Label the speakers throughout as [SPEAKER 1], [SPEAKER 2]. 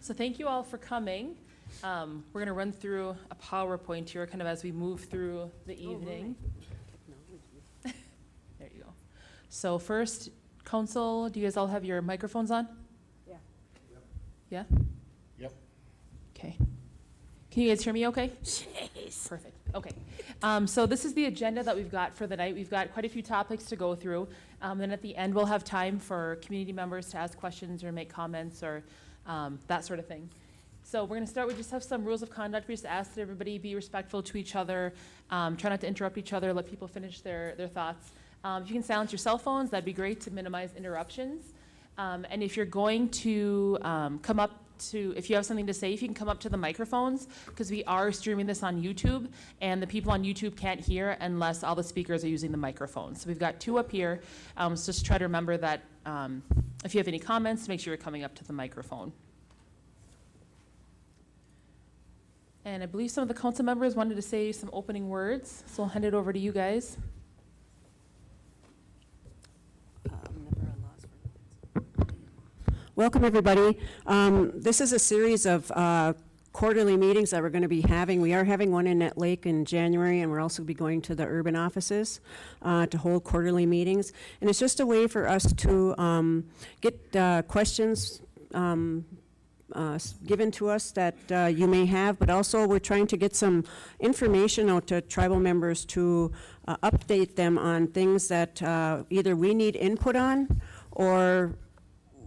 [SPEAKER 1] So thank you all for coming. We're going to run through a PowerPoint here kind of as we move through the evening. There you go. So first, council, do you guys all have your microphones on?
[SPEAKER 2] Yeah.
[SPEAKER 1] Yeah?
[SPEAKER 3] Yep.
[SPEAKER 1] Okay. Can you guys hear me okay?
[SPEAKER 2] Jeez.
[SPEAKER 1] Perfect. Okay. So this is the agenda that we've got for the night. We've got quite a few topics to go through. Then at the end, we'll have time for community members to ask questions or make comments or that sort of thing. So we're going to start. We just have some rules of conduct. We just ask that everybody be respectful to each other, try not to interrupt each other, let people finish their thoughts. If you can silence your cell phones, that'd be great to minimize interruptions. And if you're going to come up to, if you have something to say, if you can come up to the microphones, because we are streaming this on YouTube, and the people on YouTube can't hear unless all the speakers are using the microphones. So we've got two up here. So just try to remember that if you have any comments, make sure you're coming up to the microphone. And I believe some of the council members wanted to say some opening words, so I'll hand it over to you guys.
[SPEAKER 2] Welcome, everybody. This is a series of quarterly meetings that we're going to be having. We are having one in Nett Lake in January, and we're also be going to the urban offices to hold quarterly meetings. And it's just a way for us to get questions given to us that you may have, but also we're trying to get some information out to tribal members to update them on things that either we need input on or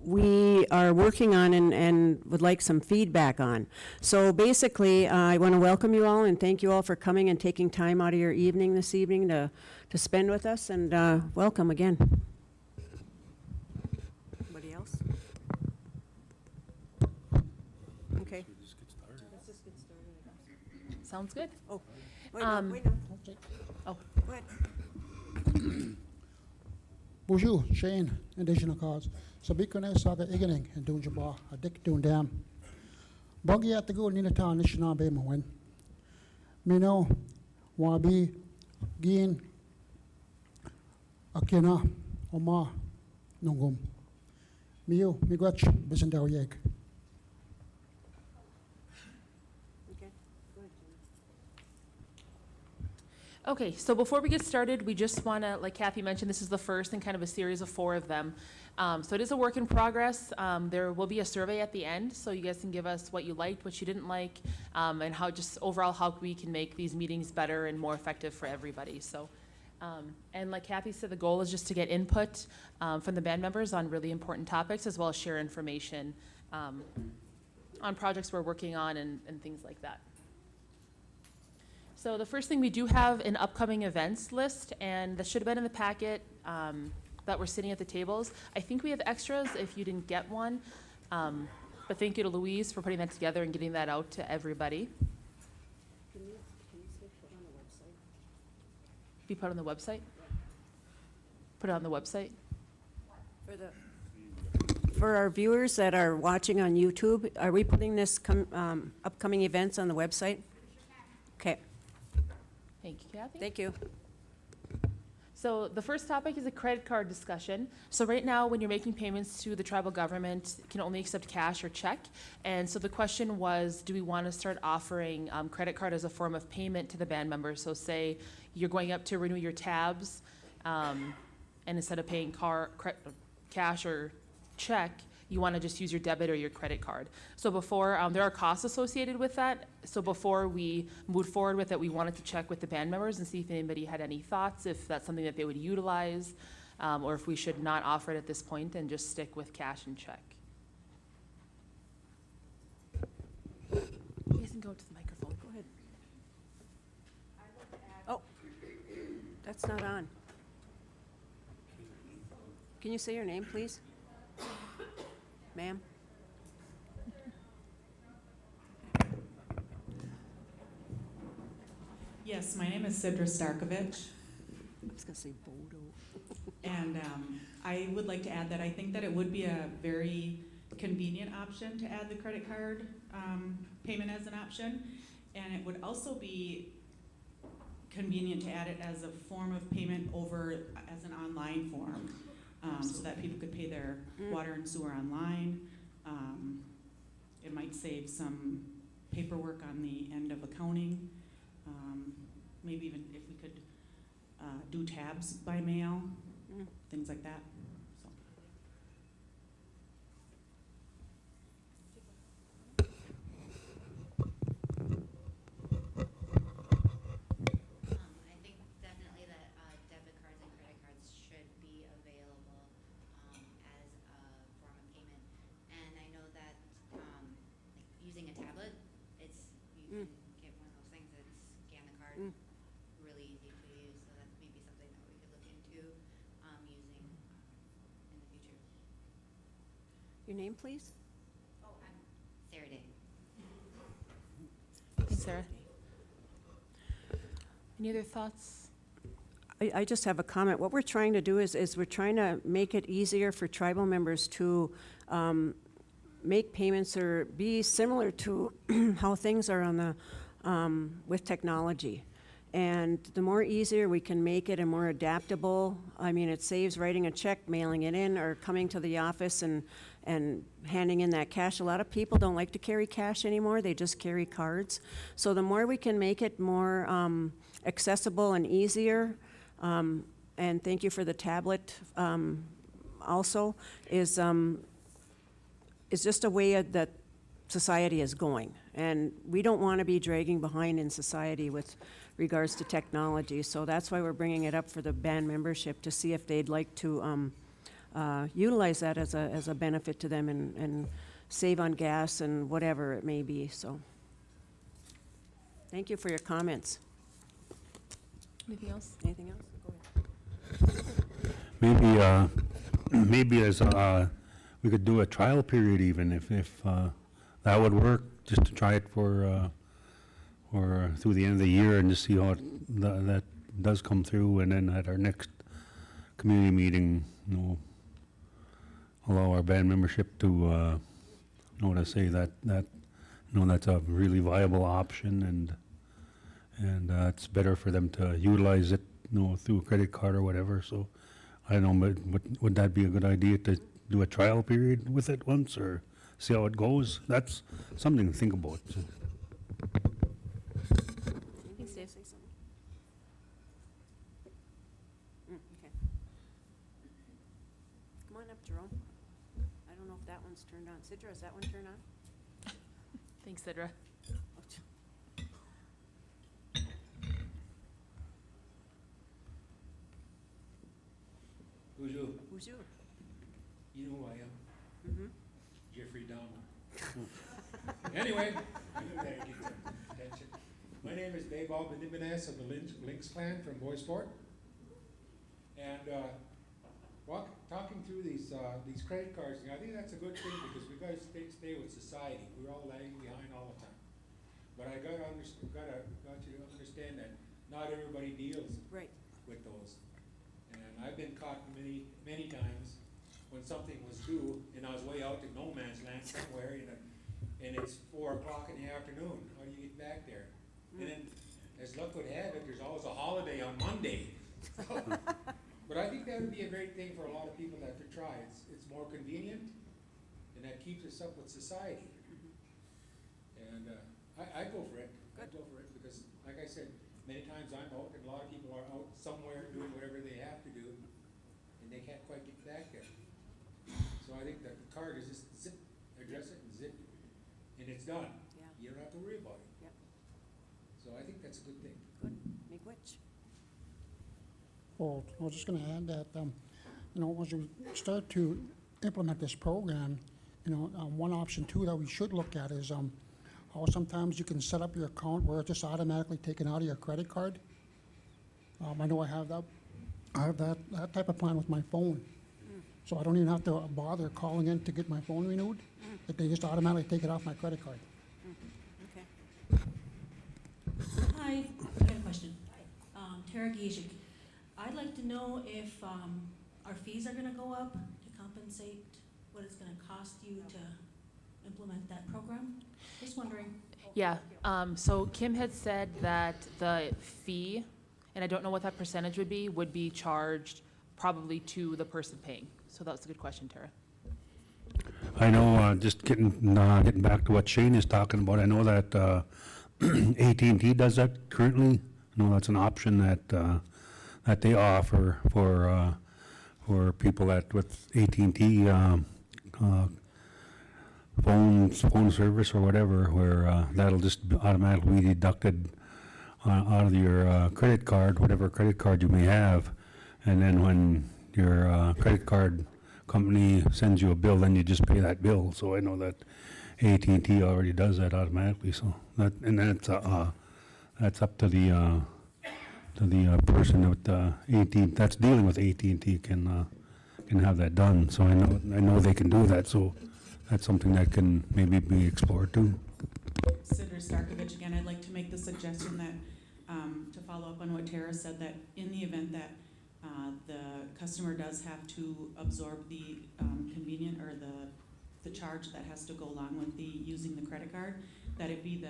[SPEAKER 2] we are working on and would like some feedback on. So basically, I want to welcome you all and thank you all for coming and taking time out of your evening this evening to spend with us, and welcome again. Anybody else? Okay.
[SPEAKER 3] Let's get started.
[SPEAKER 2] Let's just get started, I guess.
[SPEAKER 1] Sounds good.
[SPEAKER 2] Oh, wait, wait,
[SPEAKER 1] Oh.
[SPEAKER 2] go ahead.
[SPEAKER 4] Bonjour, Shane, Indigenous cause. Sabikone saga igening and doing jaba, a dick doing dam. Buggy at the go Nina town, Nishna Bay Moen. Mino, Wabi, Gin, Akina, Oma, Nungum. Mio, Migwach, Bisendow Yeg.
[SPEAKER 2] Okay, go ahead, Jenny.
[SPEAKER 1] Okay, so before we get started, we just want to, like Kathy mentioned, this is the first in kind of a series of 4 of them. So it is a work in progress. There will be a survey at the end, so you guys can give us what you liked, what you didn't like, and how just overall how we can make these meetings better and more effective for everybody. So, and like Kathy said, the goal is just to get input from the band members on really important topics, as well as share information on projects we're working on and things like that. So the first thing, we do have an upcoming events list, and that should have been in the packet that we're sitting at the tables. I think we have extras if you didn't get one, but thank you to Louise for putting that together and getting that out to everybody.
[SPEAKER 2] Can you say put on the website?
[SPEAKER 1] Be put on the website? Put it on the website?
[SPEAKER 2] For our viewers that are watching on YouTube, are we putting this upcoming events on the website? Okay,
[SPEAKER 1] Thank you, Kathy.
[SPEAKER 2] thank you.
[SPEAKER 1] So the first topic is a credit card discussion. So right now, when you're making payments to the tribal government, you can only accept cash or check. And so the question was, do we want to start offering credit card as a form of payment to the band members? So say you're going up to renew your tabs, and instead of paying cash or check, you want to just use your debit or your credit card. So before, there are costs associated with that. So before we moved forward with it, we wanted to check with the band members and see if anybody had any thoughts, if that's something that they would utilize, or if we should not offer it at this point and just stick with cash and check. You guys can go to the microphone.
[SPEAKER 2] Go ahead. Oh, that's not on. Can you say your name, please? Ma'am?
[SPEAKER 5] Yes, my name is Sidra Starkovich,
[SPEAKER 2] I was going to say Bodo.
[SPEAKER 5] and I would like to add that I think that it would be a very convenient option to add the credit card payment as an option, and it would also be convenient to add it as a form of payment over as an online form, so that people could pay their water and sewer online, it might save some paperwork on the end of accounting. Maybe even if we could do tabs by mail, things like that. So.
[SPEAKER 3] I think definitely that debit cards and credit cards should be available as a form of payment. And I know that like using a tablet, you can get one of those things that scan the card, really easy to use. So that's maybe something that we could look into using in the future.
[SPEAKER 2] Your name, please?
[SPEAKER 3] Oh, I'm Sarah Day.
[SPEAKER 1] Thanks, Sarah. Any other thoughts?
[SPEAKER 2] I just have a comment. What we're trying to do is we're trying to make it easier for tribal members to make payments or be similar to how things are on the, with technology. And the more easier we can make it and more adaptable, I mean, it saves writing a check, mailing it in, or coming to the office and handing in that cash. A lot of people don't like to carry cash anymore, they just carry cards. So the more we can make it more accessible and easier, and thank you for the tablet also, is just a way that society is going. And we don't want to be dragging behind in society with regards to technology. So that's why we're bringing it up for the band membership, to see if they'd like to utilize that as a benefit to them and save on gas and whatever it may be. So thank you for your comments.
[SPEAKER 1] Anything else?
[SPEAKER 2] Anything else? Go ahead.
[SPEAKER 6] Maybe as we could do a trial period even if that would work, just to try it for through the end of the year and just see how that does come through, and then at our next community meeting, allow our band membership to that's a really viable option, and it's better for them to utilize it through a credit card or whatever. So I don't know, but would that be a good idea to do a trial period with it once, or see how it goes? That's something to think about.
[SPEAKER 2] Thanks, Dave. Say something. Okay. Come on up, Jerome. I don't know if that one's turned on. Sidra, is that one turned on?
[SPEAKER 1] Thanks, Sidra.
[SPEAKER 7] Who's you?
[SPEAKER 2] Who's you?
[SPEAKER 7] You know who I am.
[SPEAKER 2] Mm-hmm.
[SPEAKER 7] Jeffrey Dahmer. Anyway, I knew that'd get some attention. My name is Babal Benibines of the Lynx clan from Bois Forte. And talking through these credit cards, I think that's a good thing because we got to stay with society. We're all lagging behind all the time. But I got you to understand that not everybody deals
[SPEAKER 2] Right.
[SPEAKER 7] with those. And I've been caught many times when something was due and I was way out in no man's land somewhere, and it's 4 o'clock in the afternoon. How do you get back there? And then, as luck would have it, there's always a holiday on Monday. But I think that would be a great thing for a lot of people that could try. It's more convenient, and that keeps us up with society. And I go for it. I go for it because, like I said, many times I'm out, and a lot of people are out somewhere doing whatever they have to do, and they can't quite get back there. So I think that the card is just zip, address it and zip, and it's done.
[SPEAKER 2] Yeah.
[SPEAKER 7] You don't have to worry about it.
[SPEAKER 2] Yep.
[SPEAKER 7] So I think that's a good thing.
[SPEAKER 2] Good. Make which?
[SPEAKER 4] Well, I was just going to add that, as we start to implement this program, one option too that we should look at is how sometimes you can set up your account where it's just automatically taken out of your credit card. I know I have that type of plan with my phone. So I don't even have to bother calling in to get my phone renewed. That they just automatically take it off my credit card.
[SPEAKER 2] Okay.
[SPEAKER 8] Hi, I have a question. Tara Gizek. I'd like to know if our fees are gonna go up to compensate what it's gonna cost you to implement that program? Just wondering.
[SPEAKER 1] Yeah, so Kim had said that the fee, and I don't know what that percentage would be charged probably to the person paying. So that's a good question, Tara.
[SPEAKER 6] I know, just getting back to what Shane is talking about, I know that AT&T does that currently. I know that's an option that they offer for people that with AT&T phone service or whatever, where that'll just automatically be deducted out of your credit card, whatever credit card you may have, and then when your credit card company sends you a bill, then you just pay that bill. So I know that AT&T already does that automatically. So that's up to the person with AT that's dealing with AT&T can have that done. So I know they can do that. So that's something that can maybe be explored too.
[SPEAKER 5] Sidra Starkovich again. I'd like to make the suggestion that, to follow up on what Tara said, that in the event that the customer does have to absorb the convenient or the charge that has to go along with the using the credit card, that it be the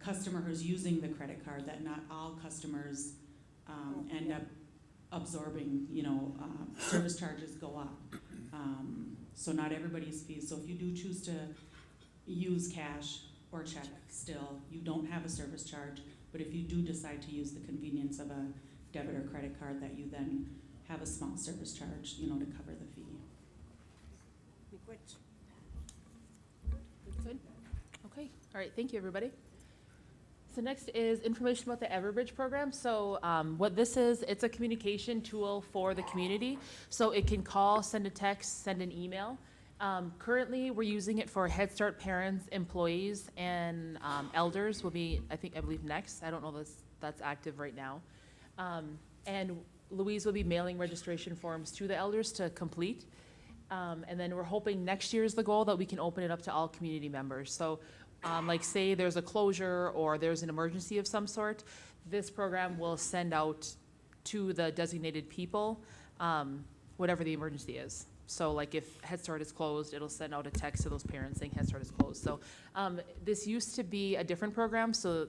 [SPEAKER 5] customer who's using the credit card, that not all customers end up absorbing, service charges go up. So not everybody's fees. So if you do choose to use cash or check still, you don't have a service charge. But if you do decide to use the convenience of a debit or credit card, that you then have a small service charge, to cover the fee.
[SPEAKER 1] Good. Okay. All right. Thank you, everybody. So next is information about the Everbridge program. So what this is, it's a communication tool for the community. So it can call, send a text, send an email. Currently, we're using it for Head Start parents, employees, and elders will be, I believe next. I don't know if that's active right now. And Louise will be mailing registration forms to the elders to complete. And then we're hoping next year is the goal that we can open it up to all community members. So like say there's a closure or there's an emergency of some sort, this program will send out to the designated people whatever the emergency is. So like if Head Start is closed, it'll send out a text to those parents saying Head Start is closed. So this used to be a different program, so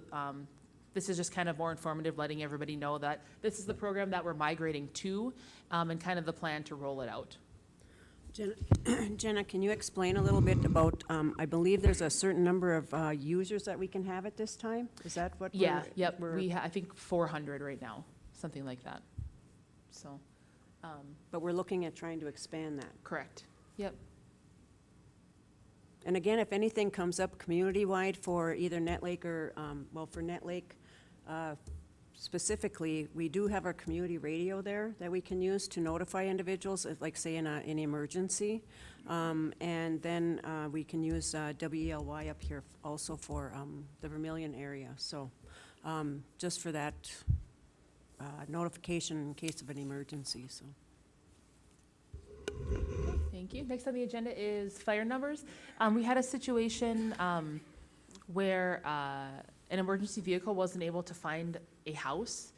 [SPEAKER 1] this is just kind of more informative, letting everybody know that this is the program that we're migrating to and kind of the plan to roll it out.
[SPEAKER 2] Jenna, can you explain a little bit about, I believe there's a certain number of users that we can have at this time? Is that what
[SPEAKER 1] Yeah, yep, I think 400 right now, something like that. So.
[SPEAKER 2] But we're looking at trying to expand that.
[SPEAKER 1] Correct, yep.
[SPEAKER 2] And again, if anything comes up community-wide for either Nett Lake or, for Nett Lake specifically, we do have our community radio there that we can use to notify individuals, like say in an emergency. And then we can use WELY up here also for the Vermilion area. So just for that notification in case of an emergency. So.
[SPEAKER 1] Thank you. Next on the agenda is fire numbers. We had a situation where an emergency vehicle wasn't able to find a house,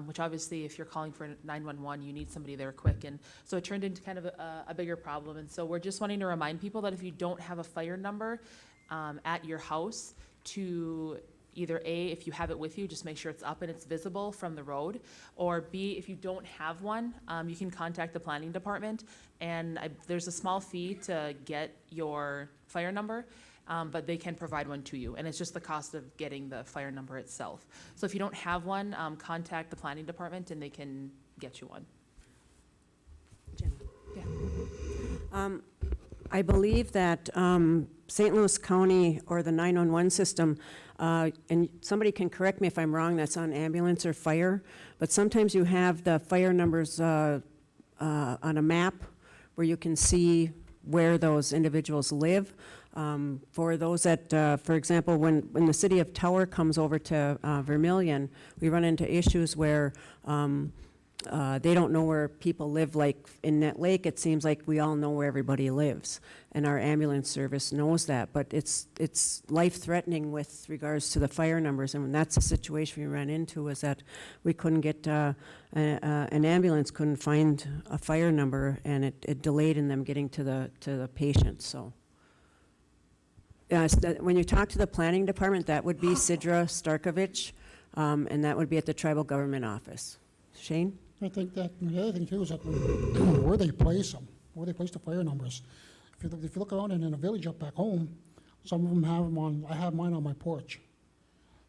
[SPEAKER 1] which obviously if you're calling for 911, you need somebody there quick. And so it turned into kind of a bigger problem. And so we're just wanting to remind people that if you don't have a fire number at your house, to either A, if you have it with you, just make sure it's up and it's visible from the road, or B, if you don't have one, you can contact the planning department, and there's a small fee to get your fire number, but they can provide one to you, and it's just the cost of getting the fire number itself. So if you don't have one, contact the planning department and they can get you one.
[SPEAKER 2] Jenna.
[SPEAKER 1] Yeah.
[SPEAKER 2] I believe that St. Louis County or the 911 system, and somebody can correct me if I'm wrong, that's on ambulance or fire, but sometimes you have the fire numbers on a map where you can see where those individuals live. For those that, for example, when the city of Tower comes over to Vermilion, we run into issues where they don't know where people live. Like in Nett Lake, it seems like we all know where everybody lives, and our ambulance service knows that, but it's life-threatening with regards to the fire numbers, and that's the situation we ran into, is that we couldn't get, an ambulance couldn't find a fire number, and it delayed in them getting to the patient, so. When you talk to the planning department, that would be Sidra Starkovich, and that would be at the tribal government office. Shane?
[SPEAKER 4] I think that the other thing too is that where they place them, where they place the fire numbers. If if you look around in the village up back home, some of them have them on, I have mine on my porch.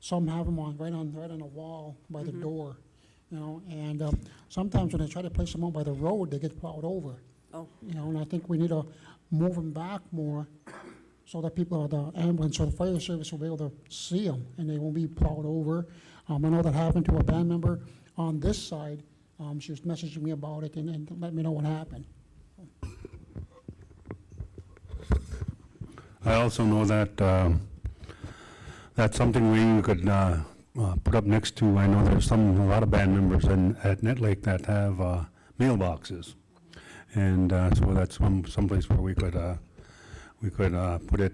[SPEAKER 4] Some have them on, right on the wall by the door, you know, and sometimes when they try to place them out by the road, they get plowed over.
[SPEAKER 2] Oh.
[SPEAKER 4] You know, and I think we need to move them back more so that people, the ambulance or the fire service will be able to see them and they won't be plowed over. I know that happened to a band member on this side. She was messaging me about it and let me know what happened.
[SPEAKER 6] I also know that that's something we could put up next to, I know there's a lot of band members at Nett Lake that have mailboxes. And so that's someplace where we could put it,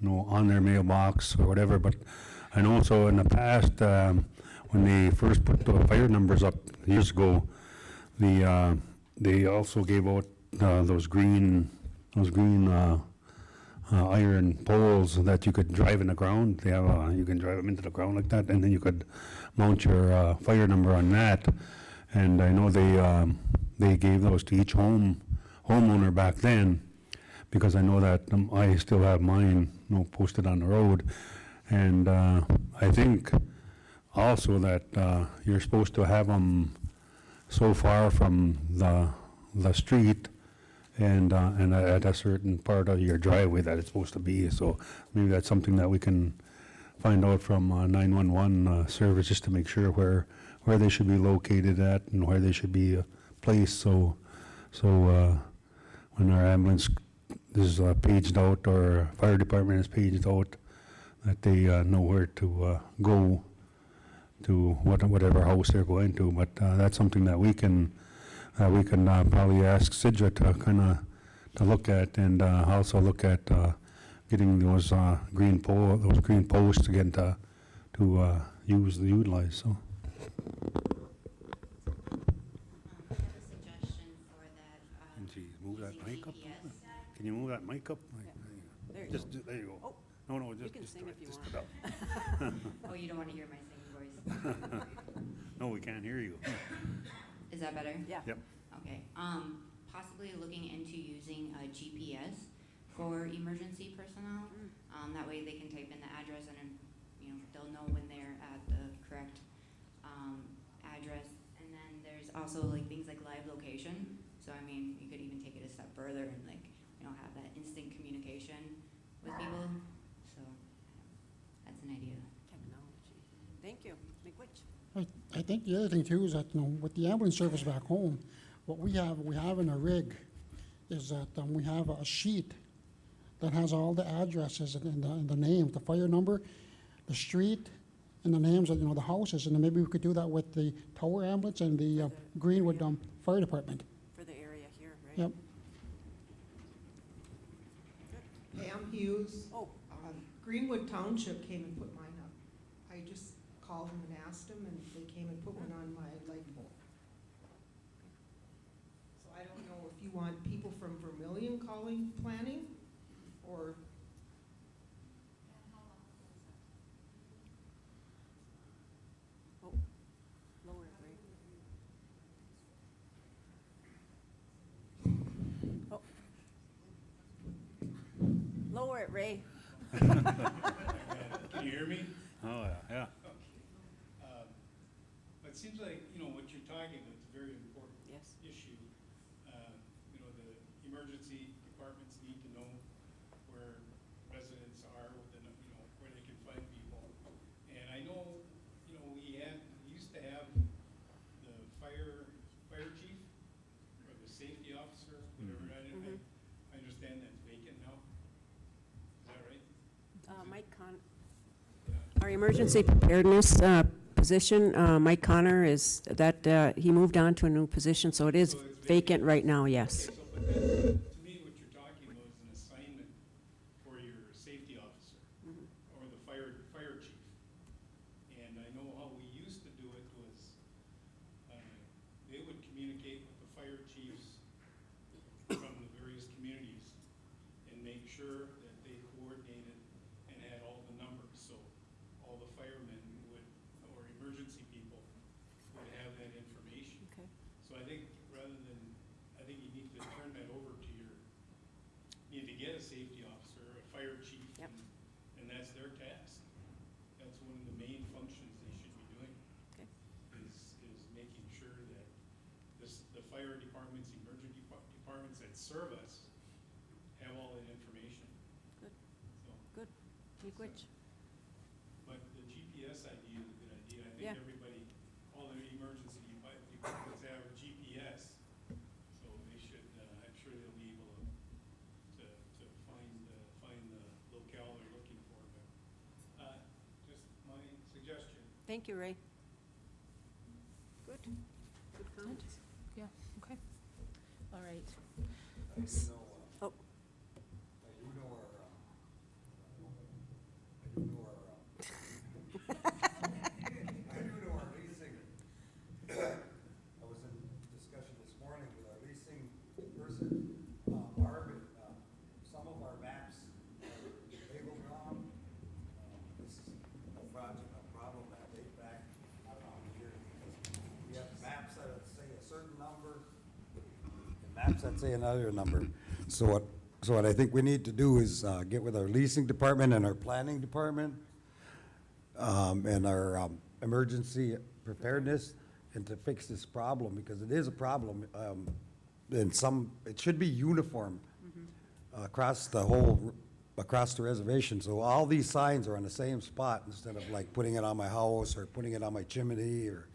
[SPEAKER 6] you know, on their mailbox or whatever. But I know also in the past, when they first put the fire numbers up years ago, they also gave out those green iron poles that you could drive in the ground. They have you can drive them into the ground like that, and then you could mount your fire number on that. And I know they gave those to each homeowner back then, because I know that I still have mine, you know, posted on the road. And I think also that you're supposed to have them so far from the street and at a certain part of your driveway that it's supposed to be. So maybe that's something that we can find out from 911 service, just to make sure where they should be located at and where they should be placed. So when our ambulance is paged out or fire department is paged out, that they know where to go to whatever house they're going to. But that's something that we can probably ask Sidra to kind of to look at, and also look at getting those green posts again to utilize. So.
[SPEAKER 3] I have a suggestion for that,
[SPEAKER 6] Geez, move that
[SPEAKER 3] using
[SPEAKER 6] mic up.
[SPEAKER 3] GPS.
[SPEAKER 6] Can you move that mic up?
[SPEAKER 2] There you
[SPEAKER 6] Just
[SPEAKER 2] go.
[SPEAKER 6] there you go.
[SPEAKER 2] Oh,
[SPEAKER 6] No,
[SPEAKER 2] you
[SPEAKER 6] just
[SPEAKER 2] can sing if you
[SPEAKER 6] just
[SPEAKER 2] want.
[SPEAKER 6] it up.
[SPEAKER 3] Oh, you don't want to hear my singing voice?
[SPEAKER 6] No, we can't hear you.
[SPEAKER 3] Is that better?
[SPEAKER 2] Yeah.
[SPEAKER 6] Yep.
[SPEAKER 3] Okay, possibly looking into using a GPS for emergency personnel. That way they can type in the address and, you know, they'll know when they're at the correct, address. And then there's also like things like live location. So I mean, you could even take it a step further and like, you know, have that instant communication with people. So that's an idea.
[SPEAKER 2] Technology. Thank you. McWitch.
[SPEAKER 4] I think the other thing too is that, you know, with the ambulance service back home, what we have in a rig is that we have a sheet that has all the addresses and the names, the fire number, the street, and the names of, you know, the houses. And then maybe we could do that with the Tower ambulance and the Greenwood Fire Department.
[SPEAKER 2] For the area here, right?
[SPEAKER 4] Yep.
[SPEAKER 9] Pam Hughes.
[SPEAKER 2] Oh.
[SPEAKER 9] Greenwood Township came and put mine up. I just called them and asked them, and they came and put one on my light pole. So I don't know if you want people from Vermillion calling planning, or
[SPEAKER 2] Lower it, Ray. Oh. Lower it, Ray.
[SPEAKER 10] Can you hear me?
[SPEAKER 6] Oh, yeah.
[SPEAKER 10] It seems like, you know, what you're talking about is a very important
[SPEAKER 2] Yes.
[SPEAKER 10] issue. You know, the emergency departments need to know where residents are within, you know, where they can find people. And I know, you know, we used to have the fire chief or the safety officer, whatever. I understand that's vacant now. Is that right?
[SPEAKER 2] Mike Our emergency preparedness position, Mike Connor is, he moved on to a new position, so it is
[SPEAKER 10] So it's
[SPEAKER 2] vacant right now, yes.
[SPEAKER 10] Okay, so, but then, to me, what you're talking about is an assignment for your safety officer or the fire chief. And I know how we used to do it was, they would communicate with the fire chiefs from the various communities and make sure that they coordinated and had all the numbers. So all the firemen would, or emergency people would have that information.
[SPEAKER 2] Okay.
[SPEAKER 10] So I think rather than, I think you need to turn that over to your service have all that information.
[SPEAKER 2] Good.
[SPEAKER 10] So,
[SPEAKER 2] Good. Miigwech.
[SPEAKER 10] but the GPS idea is a good idea. I
[SPEAKER 2] Yeah.
[SPEAKER 10] think everybody, all the emergency departments have a GPS, so they should, I'm sure they'll be able to find the locale they're looking for, but, just my suggestion.
[SPEAKER 2] Thank you, Ray. Good. Good comments.
[SPEAKER 1] Yeah, okay. All right.
[SPEAKER 2] Oh,
[SPEAKER 11] I do know our leasing. I was in discussion this morning with our leasing person. Some of our maps are labeled wrong. This is a problem that dates back, I don't know, a year. Because we have maps that say a certain number and maps that say another number. So what I think we need to do is get with our leasing department and our planning department and our emergency preparedness, and to fix this problem, because it is a problem. And it should be uniform across the reservation. So all these signs are on the same spot, instead of like putting it on my house or putting it on my chimney or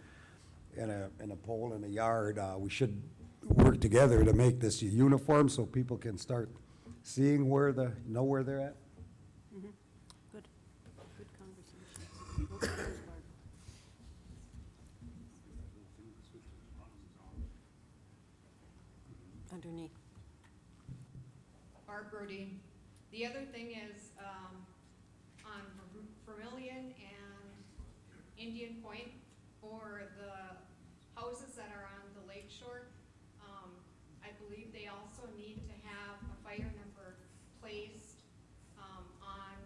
[SPEAKER 11] in a pole in a yard. We should work together to make this uniform so people can start seeing know where they're at.
[SPEAKER 2] good. Good conversation. Okay, Barb. Underneath.
[SPEAKER 9] Barb Brody. The other thing is, on Vermilion and Indian Point, for the houses that are on the lake shore, I believe they also need to have a fire number placed, on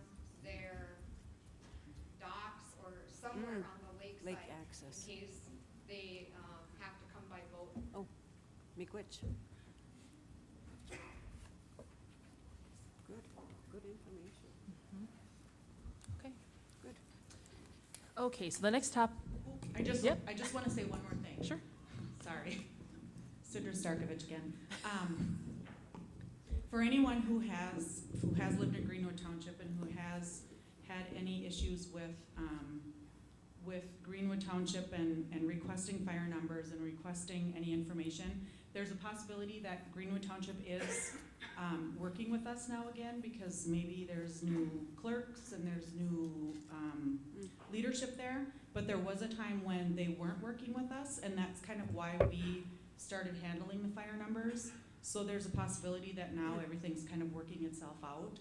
[SPEAKER 9] their docks or somewhere on the lakeside.
[SPEAKER 2] Lake access.
[SPEAKER 9] In case they, have to come by boat.
[SPEAKER 2] Oh, Miigwech. Good, good information.
[SPEAKER 1] Okay.
[SPEAKER 2] Good.
[SPEAKER 1] Okay, so the next
[SPEAKER 5] I just
[SPEAKER 1] Yep.
[SPEAKER 5] want to say one more thing.
[SPEAKER 1] Sure.
[SPEAKER 5] Sorry. Sudra Starkovich again. For anyone who has lived in Greenwood Township and who has had any issues with Greenwood Township and requesting fire numbers and requesting any information, there's a possibility that Greenwood Township is working with us now again, because maybe there's new clerks and there's new leadership there. But there was a time when they weren't working with us, and that's kind of why we started handling the fire numbers. So there's a possibility that now everything's kind of working itself out,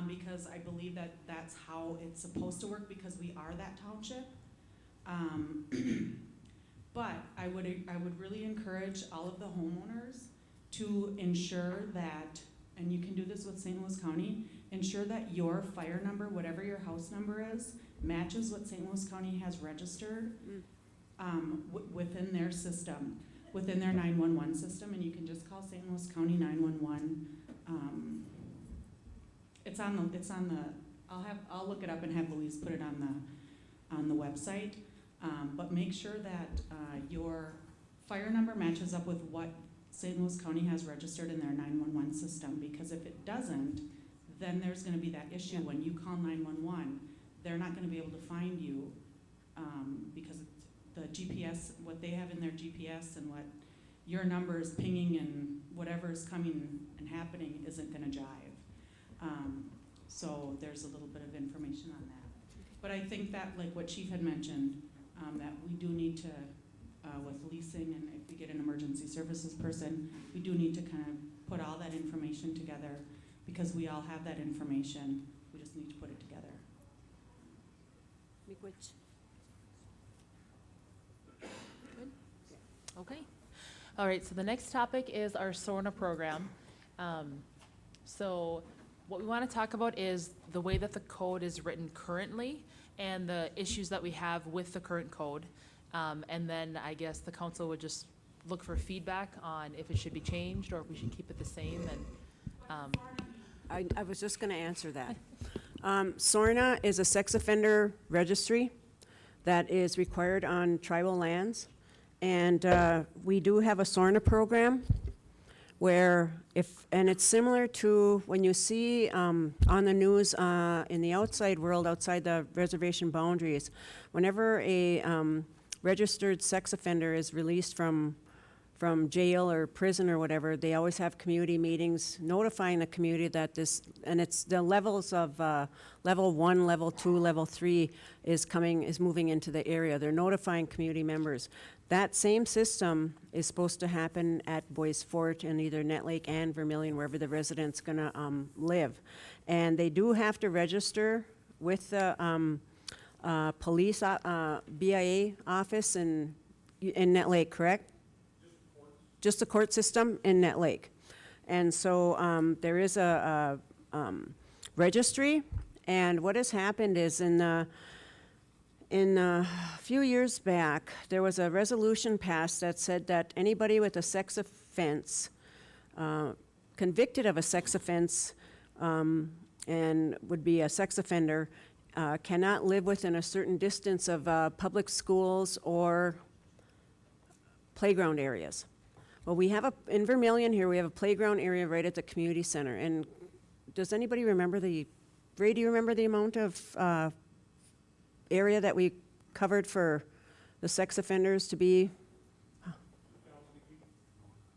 [SPEAKER 5] because I believe that that's how it's supposed to work, because we are that township. But I would really encourage all of the homeowners to ensure that, and you can do this with St. Louis County, ensure that your fire number, whatever your house number is, matches what St. Louis County has registered within their system, within their 911 system, and you can just call St. Louis County 911. It's on the. I'll look it up and have Louise put it on the website. But make sure that your fire number matches up with what St. Louis County has registered in their 911 system, because if it doesn't, then there's going to be that issue when you call 911. They're not going to be able to find you because the GPS, what they have in their GPS and what your number is pinging and whatever is coming and happening isn't going to jive. So there's a little bit of information on that. But I think that, like what Chief had mentioned, that we do need to, with leasing, and if we get an emergency services person, we do need to kind of put all that information together, because we all have that information. We just need to put it together.
[SPEAKER 2] Miigwech.
[SPEAKER 1] Okay. All right, so the next topic is our SORNA program. So what we want to talk about is the way that the code is written currently and the issues that we have with the current code. And then I guess the council would just look for feedback on if it should be changed or if we should keep it the same. And
[SPEAKER 2] I was just going to answer that. SORNA is a sex offender registry that is required on tribal lands. And we do have a SORNA program, where if, and it's similar to when you see on the news in the outside world, outside the reservation boundaries, whenever a registered sex offender is released from jail or prison or whatever, they always have community meetings notifying the community that this, and it's the levels of level 1, level 2, level 3 is moving into the area. They're notifying community members. That same system is supposed to happen at Bois Forte and either Nett Lake and Vermilion, wherever the resident's gonna live. And they do have to register with the police BIA office in Nett Lake, correct? Just the court system in Nett Lake. And so there is a registry, and what has happened is in a few years back, there was a resolution passed that said that anybody with a sex offense, convicted of a sex offense, and would be a sex offender, cannot live within a certain distance of public schools or playground areas. Well, we have in Vermilion here, we have a playground area right at the community center. And does anybody remember Ray, do you remember the amount of area that we covered for the sex offenders to be?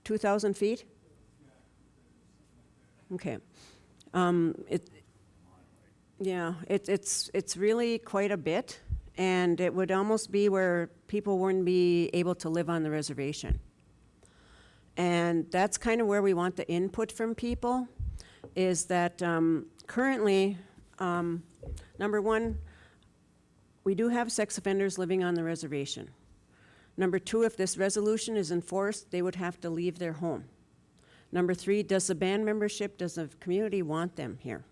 [SPEAKER 2] 2,000 feet? Okay. It's really quite a bit, and it would almost be where people wouldn't be able to live on the reservation. And that's kind of where we want the input from people, is that currently, number one, we do have sex offenders living on the reservation. Number two, if this resolution is enforced, they would have to leave their home. Number three, does the band membership, does the community want them here?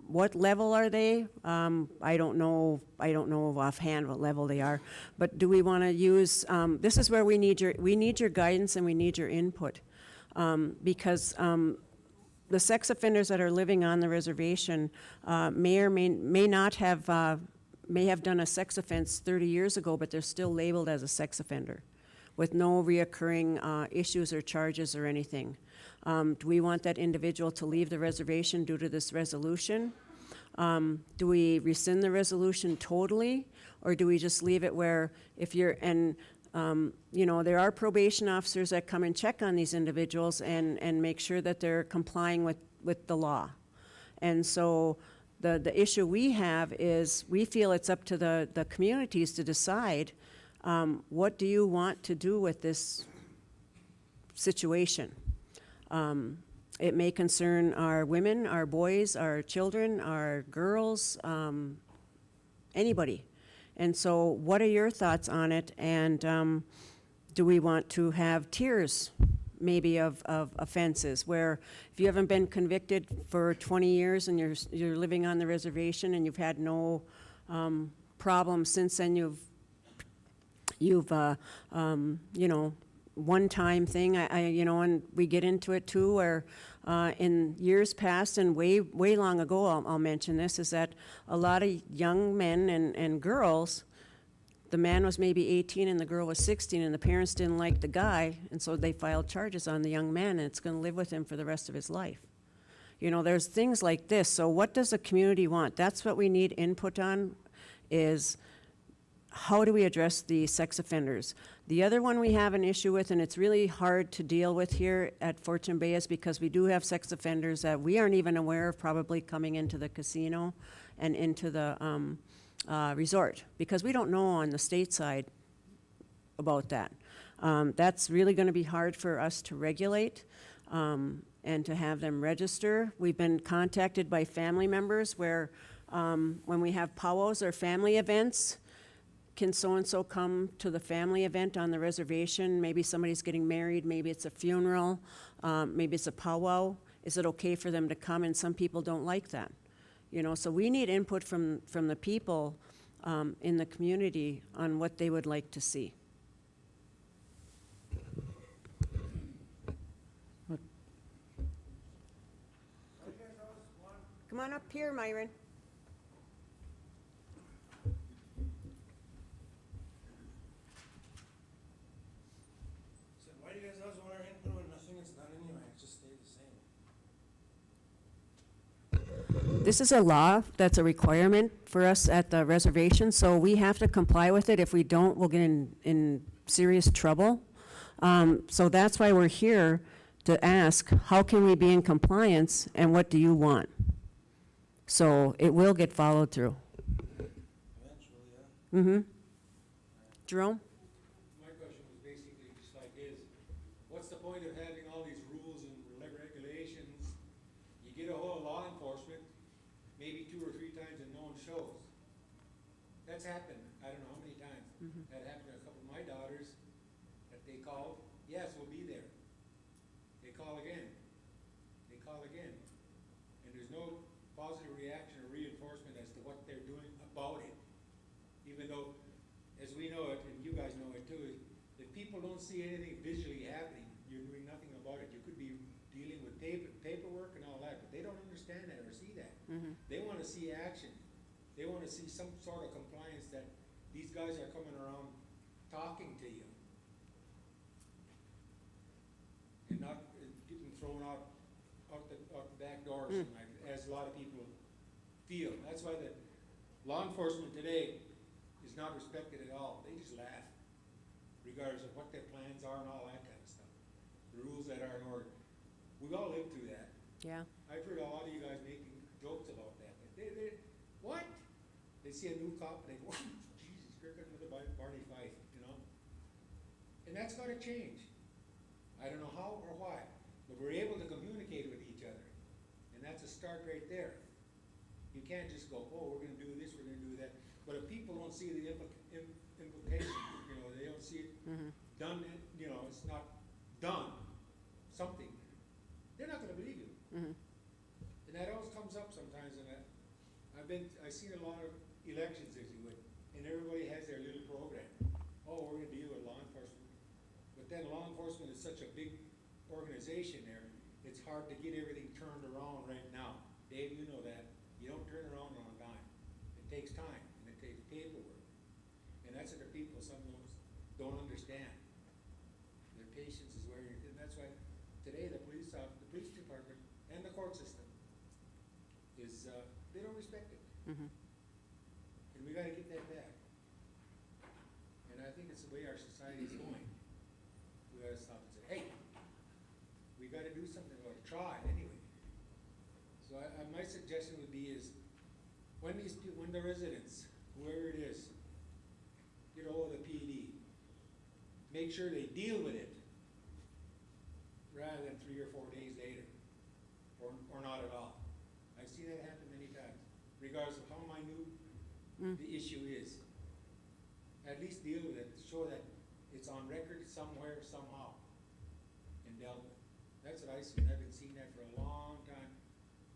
[SPEAKER 2] What level are they? I don't know offhand what level they are, but do we want to use, this is where we need your guidance and we need your input. Because the sex offenders that are living on the reservation may or may not have, may have done a sex offense 30 years ago, but they're still labeled as a sex offender with no reoccurring issues or charges or anything. Do we want that individual to leave the reservation due to this resolution? Do we rescind the resolution totally, or do we just leave it where if you're, and there are probation officers that come and check on these individuals and make sure that they're complying with the law. And so the issue we have is we feel it's up to the communities to decide what do you want to do with this situation. It may concern our women, our boys, our children, our girls, anybody. And so what are your thoughts on it? And do we want to have tiers maybe of offenses where if you haven't been convicted for 20 years and you're living on the reservation and you've had no problems since then, you've one-time thing, and we get into it too, where in years past and way long ago, I'll mention this, is that a lot of young men and girls, the man was maybe 18 and the girl was 16, and the parents didn't like the guy, and so they filed charges on the young man, and it's going to live with him for the rest of his life. There's things like this. So what does the community want? That's what we need input on, is how do we address the sex offenders? The other one we have an issue with, and it's really hard to deal with here at Fortune Bay, is because we do have sex offenders that we aren't even aware of probably coming into the casino and into the resort, because we don't know on the state side about that. That's really going to be hard for us to regulate and to have them register. We've been contacted by family members where when we have powwows or family events, can so-and-so come to the family event on the reservation? Maybe somebody's getting married, maybe it's a funeral, maybe it's a powwow. Is it okay for them to come? And some people don't like that. So we need input from the people in the community on what they would like to see. Come on up here, Myron.
[SPEAKER 11] Why do you guys always want our input on this
[SPEAKER 2] This is a law that's a requirement for us at the reservation, so we have to comply with it. If we don't, we'll get in serious trouble. So that's why we're here, to ask, how can we be in compliance, and what do you want? So it will get followed through.
[SPEAKER 11] Eventually, yeah.
[SPEAKER 2] Mm-hmm. Jerome?
[SPEAKER 7] My question was basically just like his. What's the point of having all these rules and regulations? You get a whole law enforcement, maybe 2 or 3 times and no one shows. That's happened, I don't know how many times. That happened to a couple of my daughters, that they called, yes, we'll be there. They call again. They call again. And there's no positive reaction or reinforcement as to what they're doing about it. Even though, as we know it, and you guys know it too, if people don't see anything visually happening, you're doing nothing about it. You could be dealing with paperwork and all that, but they don't understand that or see that. They want to see action. They want to see some sort of compliance, that these guys are coming around talking to you. And not getting thrown out the back door, as a lot of people feel. That's why the law enforcement today is not respected at all. They just laugh, regardless of what their plans are and all that kind of stuff. The rules that are in order. We've all lived through that.
[SPEAKER 2] Yeah.
[SPEAKER 7] I've heard a lot of you guys making jokes about that. What? They see a new cop and they go, Jesus, you're good with a Barney Fife, you know? And that's gotta change. I don't know how or why, but we're able to communicate with each other. And that's a start right there. You can't just go, oh, we're gonna do this, we're gonna do that. But if people don't see the implication, you know, they don't see it done, you know, it's not done, something, they're not gonna believe you. And that always comes up sometimes, and I've seen a lot of elections, as you would, and everybody has their little program. Oh, we're gonna deal with law enforcement. But then law enforcement is such a big organization there, it's hard to get everything turned around right now. Dave, you know that. You don't turn around on a dime. It takes time, and it takes paperwork. And that's what the people sometimes don't understand. Their patience is where you're, and that's why today the police department and the court system is, they don't respect it. And we gotta get that back. And I think it's the way our society is going. We gotta stop and say, hey, we gotta do something about it, try anyway. So my suggestion would be is, when the residents, whoever it is, get hold of the PD, make sure they deal with it, rather than 3 or 4 days later, or not at all. I've seen that happen many times, regardless of how minute the issue is. At least deal with it, show that it's on record somewhere, somehow, and dealt with. That's what I've seen. I've been seeing that for a long time.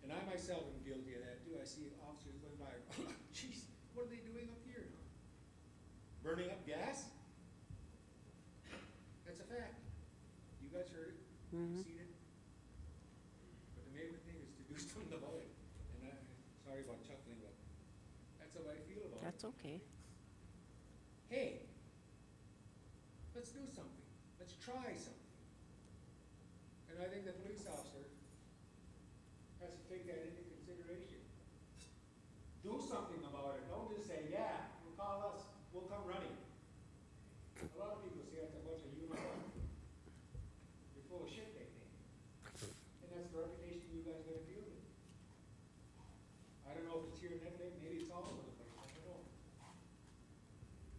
[SPEAKER 7] And I myself am guilty of that too. I see officers going by, geez, what are they doing up here now? Burning up gas? That's a fact. You guys heard it, seen it. But the main thing is to do something about it. And sorry about chuckling, but that's how I feel about it.
[SPEAKER 2] That's okay.
[SPEAKER 7] Hey, let's do something. Let's try something. And I think the police officer has to take that into consideration. Do something about it. Don't just say, yeah, you'll call us, we'll come running. A lot of people say that's a bunch of uniform. You're full of shit, they think. And that's the reputation you guys gotta deal with. I don't know if it's here in Nett, maybe it's all over the place, I don't know.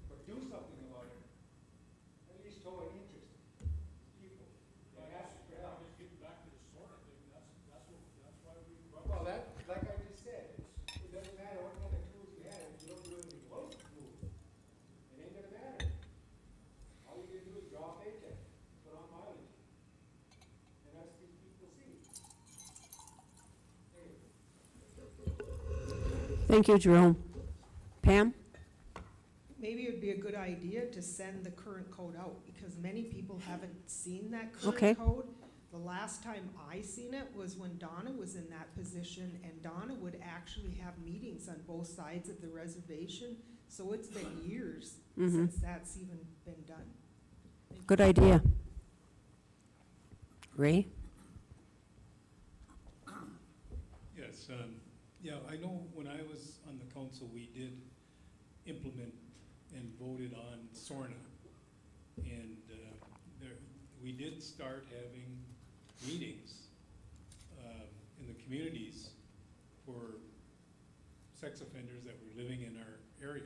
[SPEAKER 7] But do something about it. At least show an interest. People, they ask for help.
[SPEAKER 10] Just get back to the SORNA thing, that's why we.
[SPEAKER 7] Well, that, like I just said, it doesn't matter what kind of tools you have, if you don't do anything close to tools, it ain't gonna matter. All you can do is draw a paycheck, put on mileage. And that's what people see. Anyway.
[SPEAKER 2] Thank you, Jerome. Pam?
[SPEAKER 12] Maybe it would be a good idea to send the current code out, because many people haven't seen that current
[SPEAKER 2] Okay.
[SPEAKER 12] code. The last time I seen it was when Donna was in that position, and Donna would actually have meetings on both sides of the reservation. So it's been years since that's even been done.
[SPEAKER 2] Good idea. Ray?
[SPEAKER 10] Yes, Yeah, I know when I was on the council, we did implement and voted on SORNA. And there, we did start having meetings in the communities for sex offenders that were living in our area.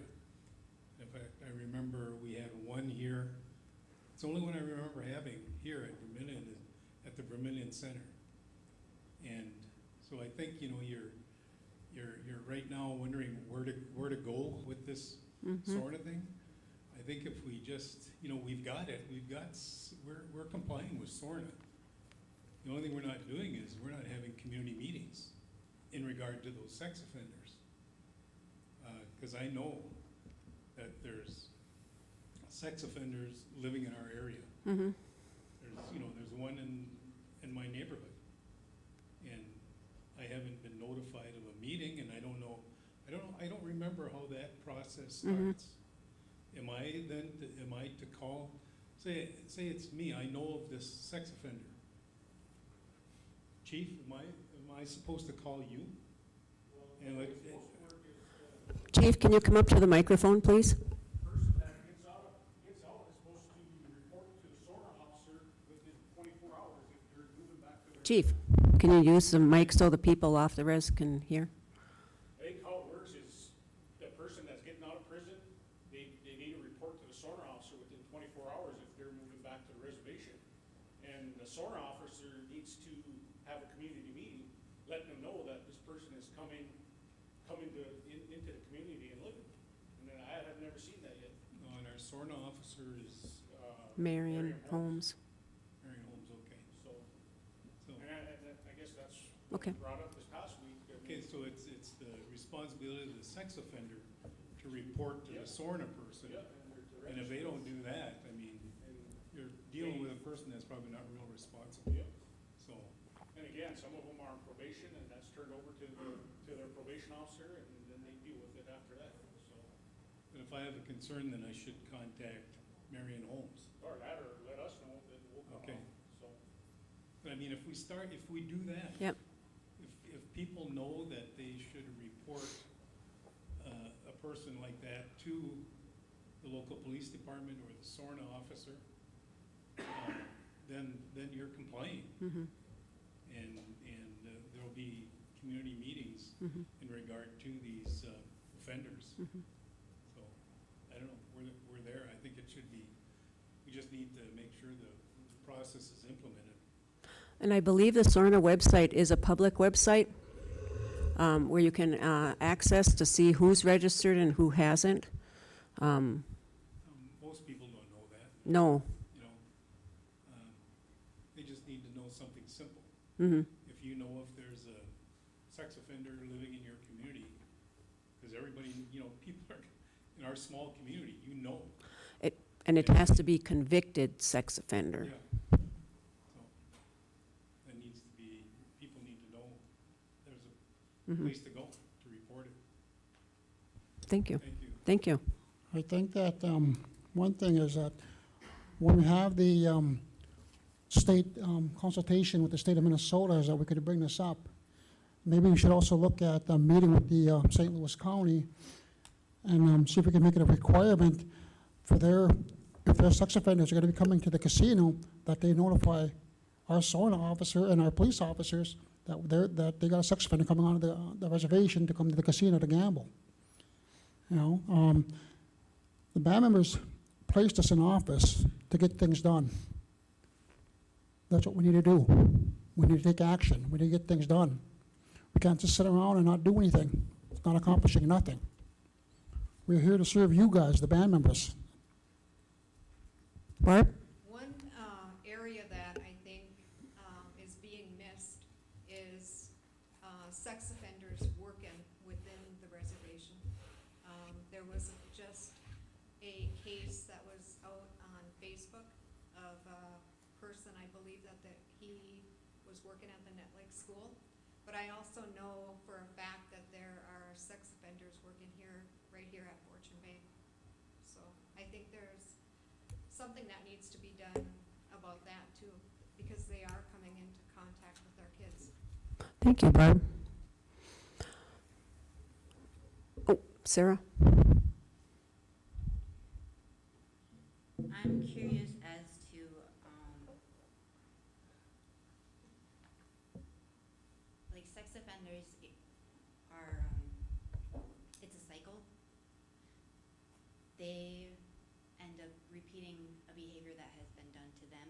[SPEAKER 10] In fact, I remember we had one here. It's the only one I remember having here at Vermillion, at the Vermillion Center. And so I think, you know, you're right now wondering where to go with this sort of thing. I think if we just, you know, we've got it. We're complying with SORNA. The only thing we're not doing is we're not having community meetings in regard to those sex offenders. Because I know that there's sex offenders living in our area. There's one in my neighborhood, and I haven't been notified of a meeting, and I don't remember how that process starts. Am I to call? Say it's me. I know of this sex offender. Chief, am I supposed to call you? And like,
[SPEAKER 2] Chief, can you come up to the microphone, please?
[SPEAKER 13] Person that gets out is supposed to report to the SORNA officer within 24 hours if they're moving back to their...
[SPEAKER 2] Chief, can you use the mic so the people off the res can hear?
[SPEAKER 13] I think how it works is the person that's getting out of prison, they need to report to the SORNA officer within 24 hours if they're moving back to the reservation. And the SORNA officer needs to have a community meeting, letting them know that this person is coming into the community and living. And then I have never seen that yet.
[SPEAKER 10] no, and our SORNA officer is
[SPEAKER 2] Marion Holmes.
[SPEAKER 10] Marion Holmes. Okay.
[SPEAKER 13] So,
[SPEAKER 10] So
[SPEAKER 13] and I guess that's
[SPEAKER 2] Okay.
[SPEAKER 13] brought up this past week.
[SPEAKER 10] okay, so it's the responsibility of the sex offender to report to the SORNA person.
[SPEAKER 13] Yeah,
[SPEAKER 10] And if they don't do that, I mean, you're dealing with a person that's probably not real responsible.
[SPEAKER 13] Yep.
[SPEAKER 10] So,
[SPEAKER 13] And again, some of them are on probation, and that's turned over to their probation officer, and then they deal with it after that, so.
[SPEAKER 10] but if I have a concern, then I should contact Marion Holmes.
[SPEAKER 13] Or that, or let us know, that we'll come
[SPEAKER 10] Okay.
[SPEAKER 13] out, so.
[SPEAKER 10] But I mean, if we do that.
[SPEAKER 2] Yep.
[SPEAKER 10] If people know that they should report a person like that to the local police department or the SORNA officer, then you're complying. And there'll be community meetings in regard to these offenders. So, I don't know, we're there. I think it should be, we just need to make sure the process is implemented.
[SPEAKER 2] And I believe the SORNA website is a public website where you can access to see who's registered and who hasn't.
[SPEAKER 10] Most people don't know that.
[SPEAKER 2] No.
[SPEAKER 10] You know, they just need to know something simple. If you know if there's a sex offender living in your community, because everybody, you know, people are, in our small community, you know.
[SPEAKER 2] And it has to be convicted sex offender.
[SPEAKER 10] Yeah. So, that needs to be, people need to know there's a place to go to report it.
[SPEAKER 2] Thank you.
[SPEAKER 10] Thank you.
[SPEAKER 2] Thank you.
[SPEAKER 4] I think that one thing is that when we have the state consultation with the state of Minnesota, is that we could bring this up. Maybe we should also look at a meeting with the St. Louis County and see if we can make it a requirement for if their sex offenders are going to be coming to the casino, that they notify our SORNA officer and our police officers that they got a sex offender coming onto the reservation to come to the casino to gamble. You know, the band members placed us in office to get things done. That's what we need to do. We need to take action. We need to get things done. We can't just sit around and not do anything. It's not accomplishing nothing. We're here to serve you guys, the band members.
[SPEAKER 2] Barb?
[SPEAKER 9] One area that I think is being missed is sex offenders working within the reservation. There was just a case that was out on Facebook of a person, I believe that he was working at the Nett School. But I also know for a fact that there are sex offenders working right here at Fortune Bay. So I think there's something that needs to be done about that too, because they are coming into contact with our kids.
[SPEAKER 2] Thank you, Barb. Sarah?
[SPEAKER 3] I'm curious as to, like sex offenders are, it's a cycle. They end up repeating a behavior that has been done to them.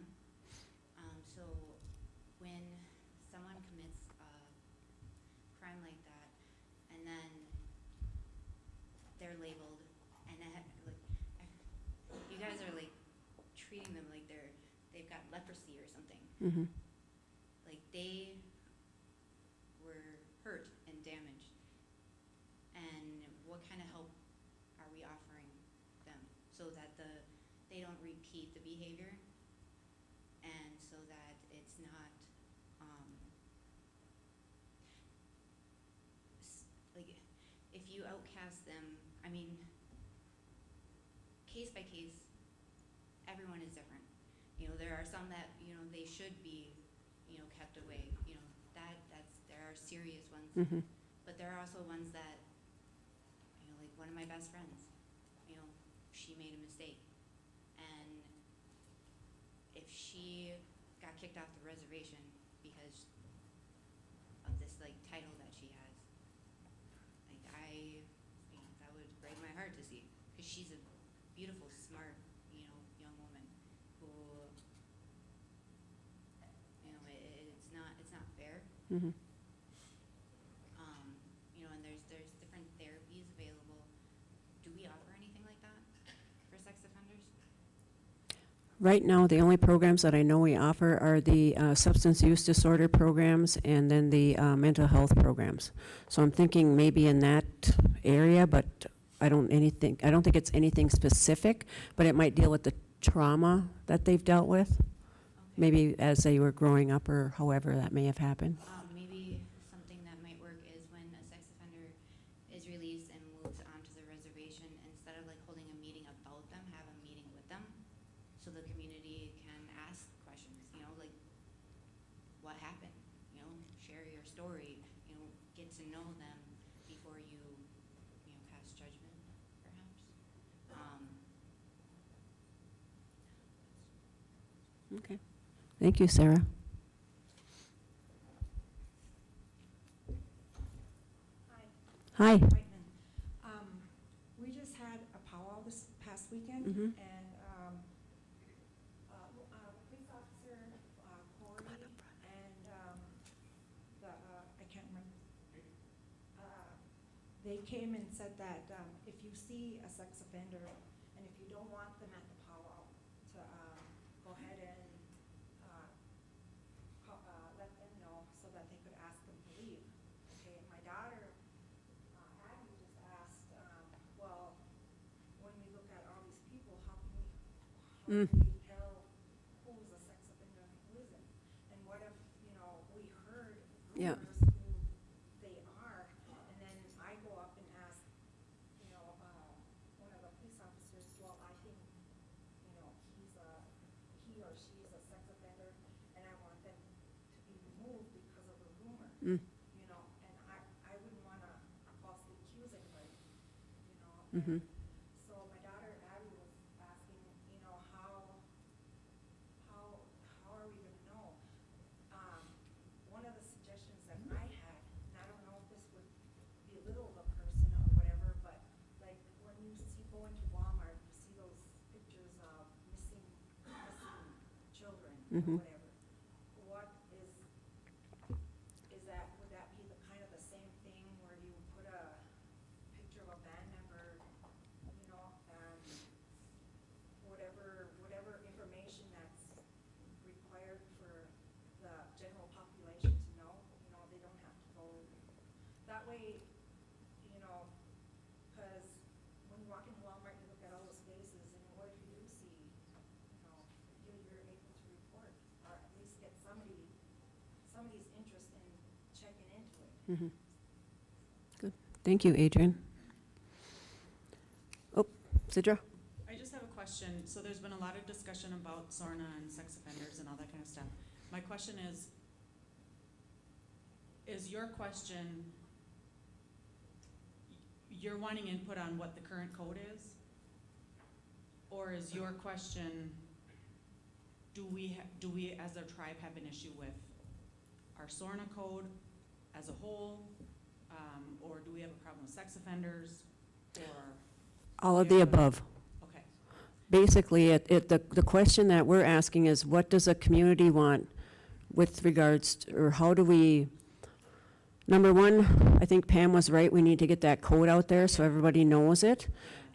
[SPEAKER 3] So when someone commits a crime like that, and then they're labeled, and like, you guys are like treating them like they've got leprosy or something.
[SPEAKER 2] Mm-hmm.
[SPEAKER 3] Like they were hurt and damaged. And what kind of help are we offering them so that they don't repeat the behavior, and so that it's not like if you outcast them, I mean, case by case, everyone is different. You know, there are some that, you know, they should be, you know, kept away. You know, there are serious ones.
[SPEAKER 2] Mm-hmm.
[SPEAKER 3] But there are also ones that, you know, like one of my best friends, you know, she made a mistake. And if she got kicked off the reservation because of this, like, title that she has, like, you know, that would break my heart to see. Because she's a beautiful, smart, you know, young woman who, you know, it's not fair.
[SPEAKER 2] Mm-hmm.
[SPEAKER 3] You know, and there's different therapies available. Do we offer anything like that for sex offenders?
[SPEAKER 2] Right now, the only programs that I know we offer are the substance use disorder programs and then the mental health programs. So I'm thinking maybe in that area, but I don't think it's anything specific, but it might deal with the trauma that they've dealt with,
[SPEAKER 3] Okay.
[SPEAKER 2] maybe as they were growing up or however that may have happened.
[SPEAKER 3] Maybe something that might work is when a sex offender is released and moves onto the reservation, instead of like holding a meeting about them, have a meeting with them so the community can ask questions, you know, like what happened, you know, share your story, you know, get to know them before you know, pass judgment, perhaps.
[SPEAKER 2] Okay. Thank you, Sarah. Hi.
[SPEAKER 14] Whiteman. We just had a powwow this past weekend,
[SPEAKER 2] Mhm.
[SPEAKER 14] and police officer Corey and I can't remember. They came and said that if you see a sex offender and if you don't want them at the powwow, to go ahead and let them know so that they could ask them to leave. Okay, my daughter Abby just asked, well, when we look at all these people, how can we tell who's a sex offender and who isn't? And what if, you know, we heard
[SPEAKER 2] Yeah.
[SPEAKER 14] rumors who they are, and then I go up and ask, you know, one of the police officers, well, I think, you know, he or she is a sex offender, and I want them to be removed because of the rumor.
[SPEAKER 2] Mm.
[SPEAKER 14] You know, and I wouldn't want to falsely accuse anybody, you know.
[SPEAKER 2] Mm-hmm.
[SPEAKER 14] So my daughter Abby was asking, you know, how are we going to know? One of the suggestions that I had, and I don't know if this would belittle the person or whatever, but like when you go into Walmart, you see those pictures of missing children
[SPEAKER 2] Mhm.
[SPEAKER 14] or whatever. What is that? Would that be the kind of the same thing where you put a picture of a band member, you know, and whatever information that's required for the general population to know, you know, they don't have to go that way, you know, because when you walk into Walmart, you look at all those faces, and what if you do see, you know, you're able to report, or at least get somebody's interest in checking into it.
[SPEAKER 2] Mm-hmm. Good. Thank you, Adrian. Oh, Sidra?
[SPEAKER 5] I just have a question. So there's been a lot of discussion about SORNA and sex offenders and all that kind of stuff. My question is your question, you're wanting input on what the current code is? Or is your question, do we as a tribe have an issue with our SORNA code as a whole? Or do we have a problem with sex offenders, or?
[SPEAKER 2] All of the above.
[SPEAKER 5] Okay.
[SPEAKER 2] Basically, the question that we're asking is, what does a community want with regards, or how do we, number one, I think Pam was right, we need to get that code out there so everybody knows it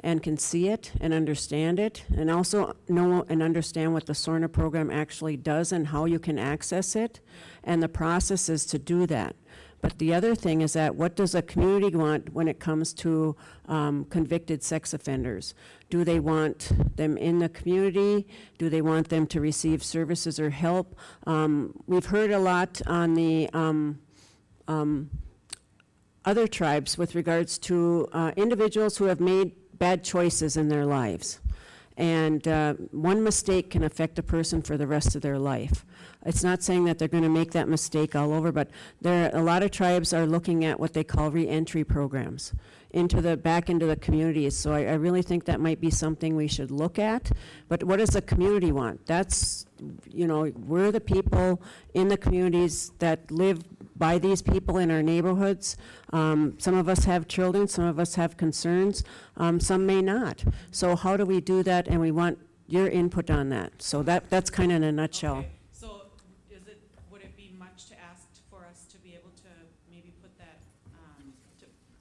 [SPEAKER 2] and can see it and understand it, and also know and understand what the SORNA program actually does and how you can access it, and the processes to do that. But the other thing is that, what does a community want when it comes to convicted sex offenders? Do they want them in the community? Do they want them to receive services or help? We've heard a lot on the other tribes with regards to individuals who have made bad choices in their lives. And one mistake can affect a person for the rest of their life. It's not saying that they're going to make that mistake all over, but a lot of tribes are looking at what they call re-entry programs back into the communities. So I really think that might be something we should look at. But what does the community want? That's, we're the people in the communities that live by these people in our neighborhoods. Some of us have children, some of us have concerns, some may not. So how do we do that? And we want your input on that. So that's kind of in a nutshell.
[SPEAKER 5] Okay. So would it be much to ask for us to be able to maybe put that,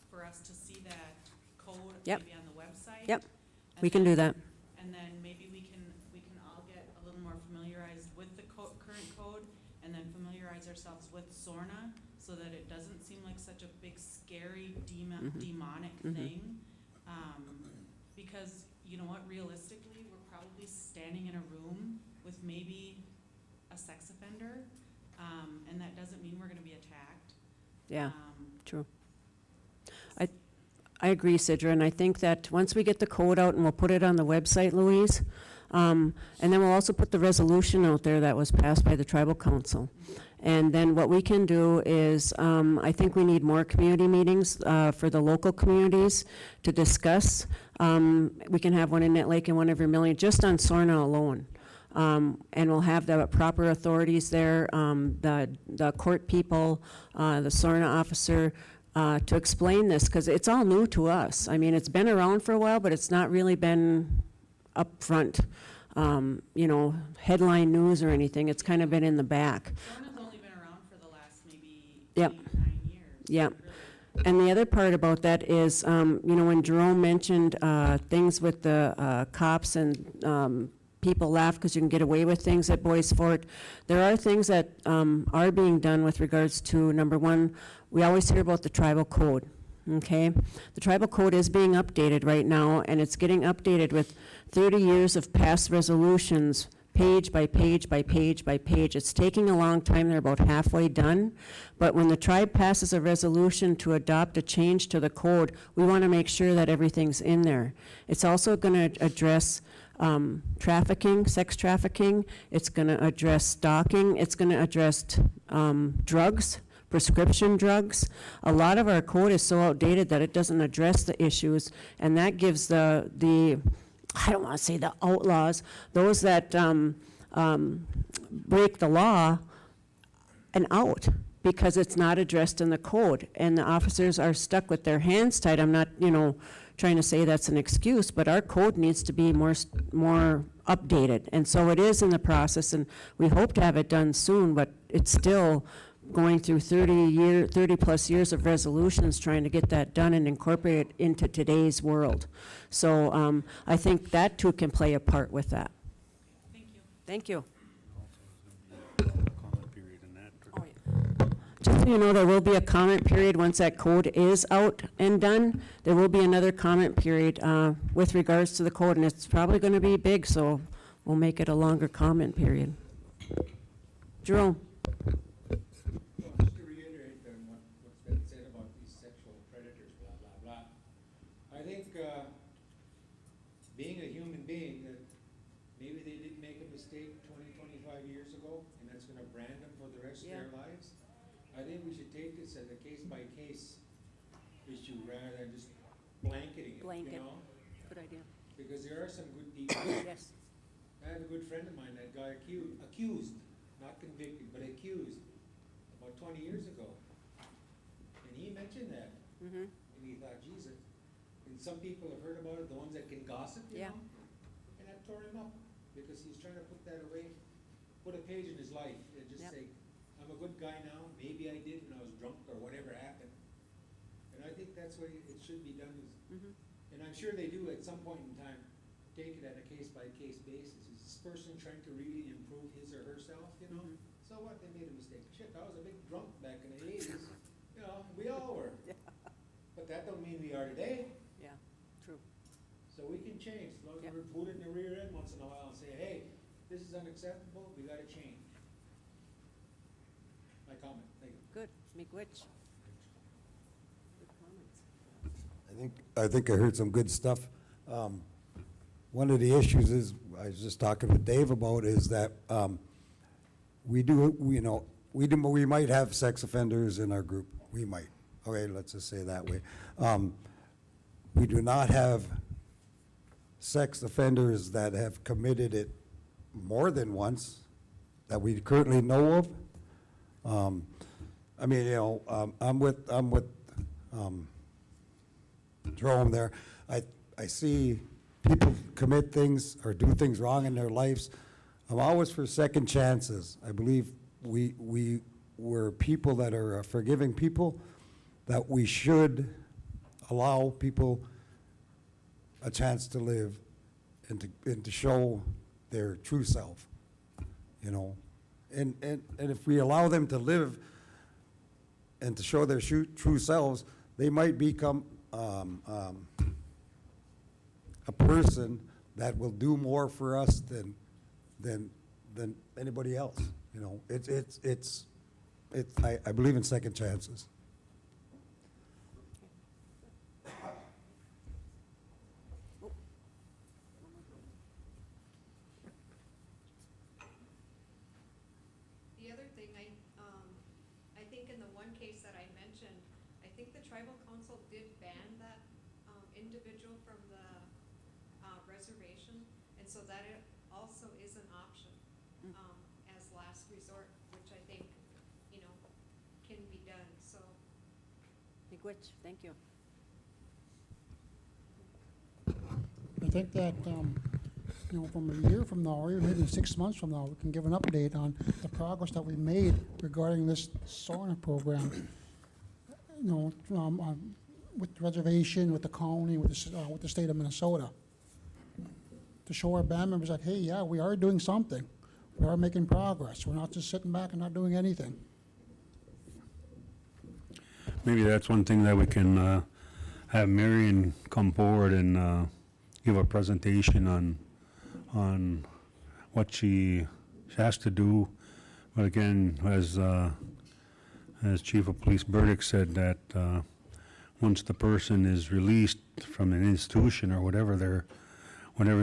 [SPEAKER 5] for us to see that code
[SPEAKER 2] Yep.
[SPEAKER 5] maybe on the website?
[SPEAKER 2] Yep,
[SPEAKER 5] And
[SPEAKER 2] we can do
[SPEAKER 5] then-
[SPEAKER 2] that.
[SPEAKER 5] And then maybe we can all get a little more familiarized with the current code, and then familiarize ourselves with SORNA, so that it doesn't seem like such a big, scary, demonic thing. Because, you know what, realistically, we're probably standing in a room with maybe a sex offender, and that doesn't mean we're gonna be attacked.
[SPEAKER 2] Yeah, true. I agree, Sidra, and I think that once we get the code out, and we'll put it on the website, Louise, and then we'll also put the resolution out there that was passed by the Tribal Council. And then what we can do is, I think we need more community meetings for the local communities to discuss. We can have one in Nett Lake and one in Vermilion, just on SORNA alone. And we'll have the proper authorities there, the court people, the SORNA officer, to explain this, because it's all new to us. I mean, it's been around for a while, but it's not really been up front, headline news or anything. It's kind of been in the back.
[SPEAKER 5] SORNA's only been around for the last maybe
[SPEAKER 2] Yep.
[SPEAKER 5] 8-9 years.
[SPEAKER 2] Yep.
[SPEAKER 5] Really.
[SPEAKER 2] And the other part about that is, when Jerome mentioned things with the cops and people laugh because you can get away with things at Bois Forte, there are things that are being done with regards to, number one, we always hear about the tribal code, okay? The tribal code is being updated right now, and it's getting updated with 30 years of past resolutions, page by page by page by page. It's taking a long time. They're about halfway done. But when the tribe passes a resolution to adopt a change to the code, we want to make sure that everything's in there. It's also going to address trafficking, sex trafficking. It's going to address stalking. It's going to address drugs, prescription drugs. A lot of our code is so outdated that it doesn't address the issues, and that gives the I don't want to say the outlaws, those that break the law, an out, because it's not addressed in the code, and the officers are stuck with their hands tied. I'm not, trying to say that's an excuse, but our code needs to be more updated, and so it is in the process, and we hope to have it done soon, but it's still going through 30 plus years of resolutions trying to get that done and incorporate it into today's world. So I think that too can play a part with that.
[SPEAKER 5] Thank you.
[SPEAKER 2] Thank you.
[SPEAKER 6] Comment period in that.
[SPEAKER 2] Just so you know, there will be a comment period once that code is out and done. There will be another comment period with regards to the code, and it's probably going to be big, so we'll make it a longer comment period. Jerome.
[SPEAKER 7] Just to reiterate then what's been said about these sexual predators, blah, blah, blah. I think, being a human being, that maybe they did make a mistake 20, 25 years ago, and that's gonna brand them for the rest of their lives. I think we should take this as a case-by-case issue rather than just blanketing it,
[SPEAKER 2] Blanket.
[SPEAKER 7] you know?
[SPEAKER 2] Good idea.
[SPEAKER 7] Because there are some good people.
[SPEAKER 2] Yes.
[SPEAKER 7] I have a good friend of mine that got accused, not convicted, but accused about 20 years ago. And he mentioned that.
[SPEAKER 2] Mm-hmm.
[SPEAKER 7] And he thought, Jesus. And some people have heard about it, the ones that can gossip, you
[SPEAKER 2] Yeah.
[SPEAKER 7] know? And that tore him up because he's trying to put that away, put a page in his life and just
[SPEAKER 2] Yep.
[SPEAKER 7] say, I'm a good guy now. Maybe I did when I was drunk or whatever happened. And I think that's what it should be done.
[SPEAKER 2] Mm-hmm.
[SPEAKER 7] And I'm sure they do at some point in time, take it on a case-by-case basis. Is this person trying to really improve his or herself, you know?
[SPEAKER 2] Mhm.
[SPEAKER 7] So what, they made a mistake. Shit, I was a big drunk back in the 80s. You know, we all were. But that don't mean we are today.
[SPEAKER 2] Yeah, true.
[SPEAKER 7] So we can change, as long as
[SPEAKER 2] Yep.
[SPEAKER 7] we're booted in the rear end once in a while and say, hey, this is unacceptable, we gotta change. My comment, thank you.
[SPEAKER 2] Good. Miigwech. Good comments.
[SPEAKER 11] I think I heard some good stuff. One of the issues is, I was just talking with Dave about, is that we might have sex offenders in our group. We might. Okay, let's just say it that way. We do not have sex offenders that have committed it more than once that we currently know of. I mean, I'm with Jerome there. I see people commit things or do things wrong in their lives. I'm always for second chances. I believe we're people that are forgiving people, that we should allow people a chance to live and to show their true self, you know. And if we allow them to live and to show their true selves, they might become a person that will do more for us than anybody else. You know, I believe in second chances.
[SPEAKER 9] The other thing, I think in the one case that I mentioned, I think the tribal council did ban that, individual from the, reservation, and so that it also is an option, as last resort, which I think, you know, can be done, so.
[SPEAKER 2] Miigwech, thank you.
[SPEAKER 4] I think that, from a year from now, or even maybe 6 months from now, we can give an update on the progress that we made regarding this SORNA program. With the reservation, with the county, with the state of Minnesota. To show our band members that, hey, yeah, we are doing something. We are making progress. We're not just sitting back and not doing anything.
[SPEAKER 6] Maybe that's one thing that we can have Marion come forward and give a presentation on what she has to do. But again, as Chief of Police Burdick said, that once the person is released from an institution or whatever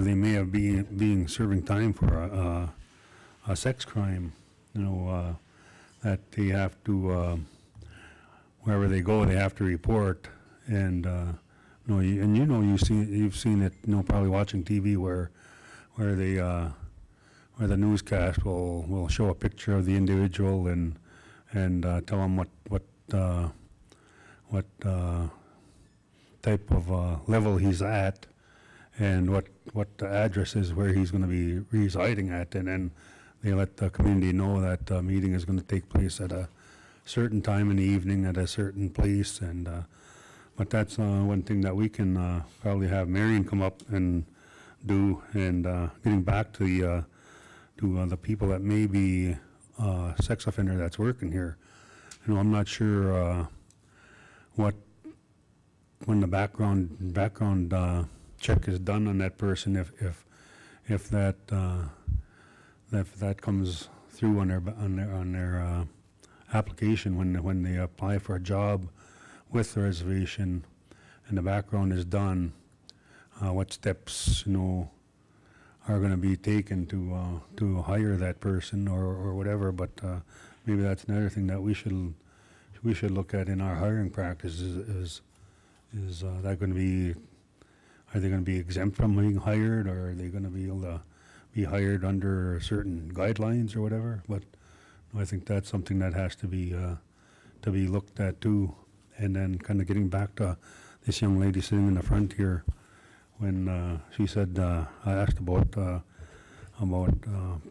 [SPEAKER 6] they may have been serving time for a sex crime, that they have to, wherever they go, they have to report. And you've seen it, probably watching TV where the newscast will show a picture of the individual and tell them what type of level he's at and what the address is where he's going to be residing at, and then they let the community know that the meeting is going to take place at a certain time in the evening at a certain place. And but that's one thing that we can probably have Marion come up and do. And getting back to the people that may be sex offender that's working here, I'm not sure when the background check is done on that person, if that comes through on their application when they apply for a job with the reservation and the background is done, what steps are going to be taken to hire that person or whatever. But maybe that's another thing that we should look at in our hiring practices Is that going to be, are they going to be exempt from being hired, or are they going to be able to be hired under certain guidelines or whatever? But I think that's something that has to be looked at too. And then kind of getting back to this young lady sitting in the front here, when she said, I asked about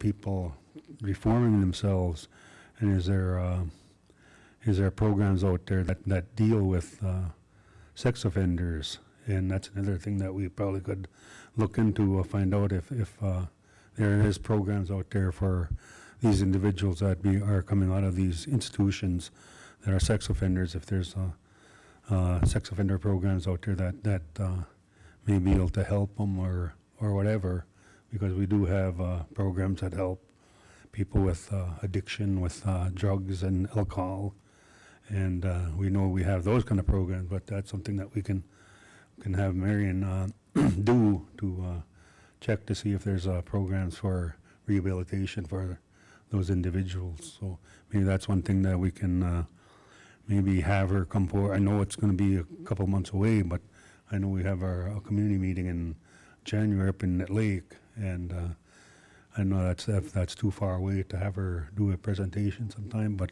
[SPEAKER 6] people reforming themselves, and is there programs out there that deal with sex offenders? And that's another thing that we probably could look into, find out if there is programs out there for these individuals that are coming out of these institutions that are sex offenders, if there's sex offender programs out there that may be able to help them or whatever, because we do have programs that help people with addiction, with drugs and alcohol, and we know we have those kind of programs, but that's something that we can have Marion do to check to see if there's programs for rehabilitation for those individuals. So maybe that's one thing that we can maybe have her come forward. I know it's going to be a couple months away, but I know we have our community meeting in January up in Nett Lake, and I know that's too far away to have her do a presentation sometime, but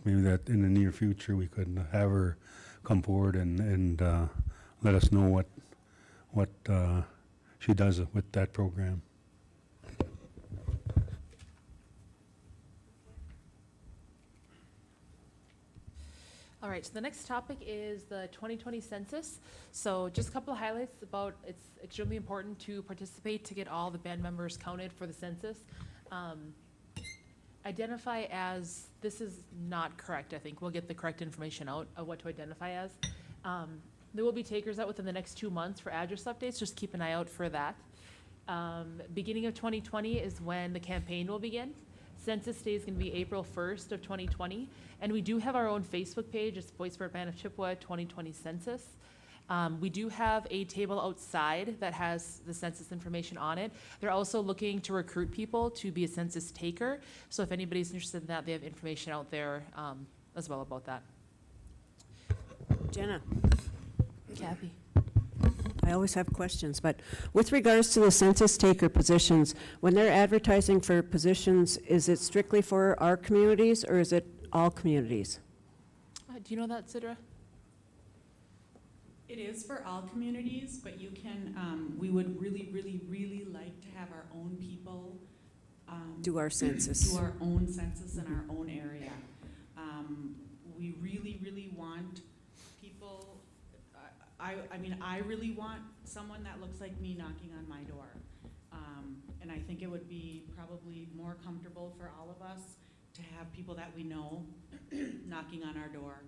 [SPEAKER 6] maybe that in the near future we could have her come forward and let us know what she does with that program.
[SPEAKER 1] All right, so the next topic is the 2020 census. So just a couple of highlights about it's extremely important to participate to get all the band members counted for the census. Identify as, this is not correct, I think. We'll get the correct information out of what to identify as. There will be takers out within the next 2 months for address updates. Just keep an eye out for that. Beginning of 2020 is when the campaign will begin. Census Day is going to be April 1st of 2020. And we do have our own Facebook page. It's Bois Forte Band of Chippewa 2020 Census. We do have a table outside that has the census information on it. They're also looking to recruit people to be a census taker. So if anybody's interested in that, they have information out there as well about that.
[SPEAKER 2] Jenna,
[SPEAKER 1] Kathy.
[SPEAKER 2] I always have questions, but with regards to the census taker positions, when they're advertising for positions, is it strictly for our communities or is it all communities?
[SPEAKER 1] Do you know that, Sidra?
[SPEAKER 5] It is for all communities, but you can, we would really, really, really like to have our own people
[SPEAKER 2] Do our census.
[SPEAKER 5] do our own census in our own area. We really, really want people, I mean, I really want someone that looks like me knocking on my door. And I think it would be probably more comfortable for all of us to have people that we know knocking on our door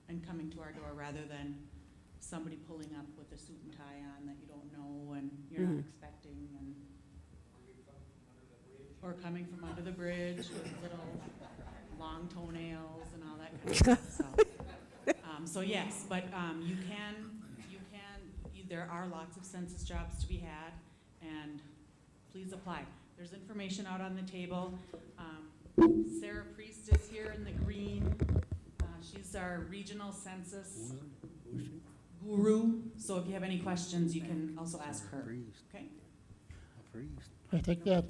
[SPEAKER 5] and coming to our door rather than somebody pulling up with a suit and tie on that you don't know and you're not expecting, and or coming from under the bridge with little long toenails and all that kind of stuff. So yes, but you can, there are lots of census jobs to be had, and please apply. There's information out on the table. Sarah Priest is here in the green. She's our regional census guru, so if you have any questions, you can also ask her. Okay?
[SPEAKER 4] I think that,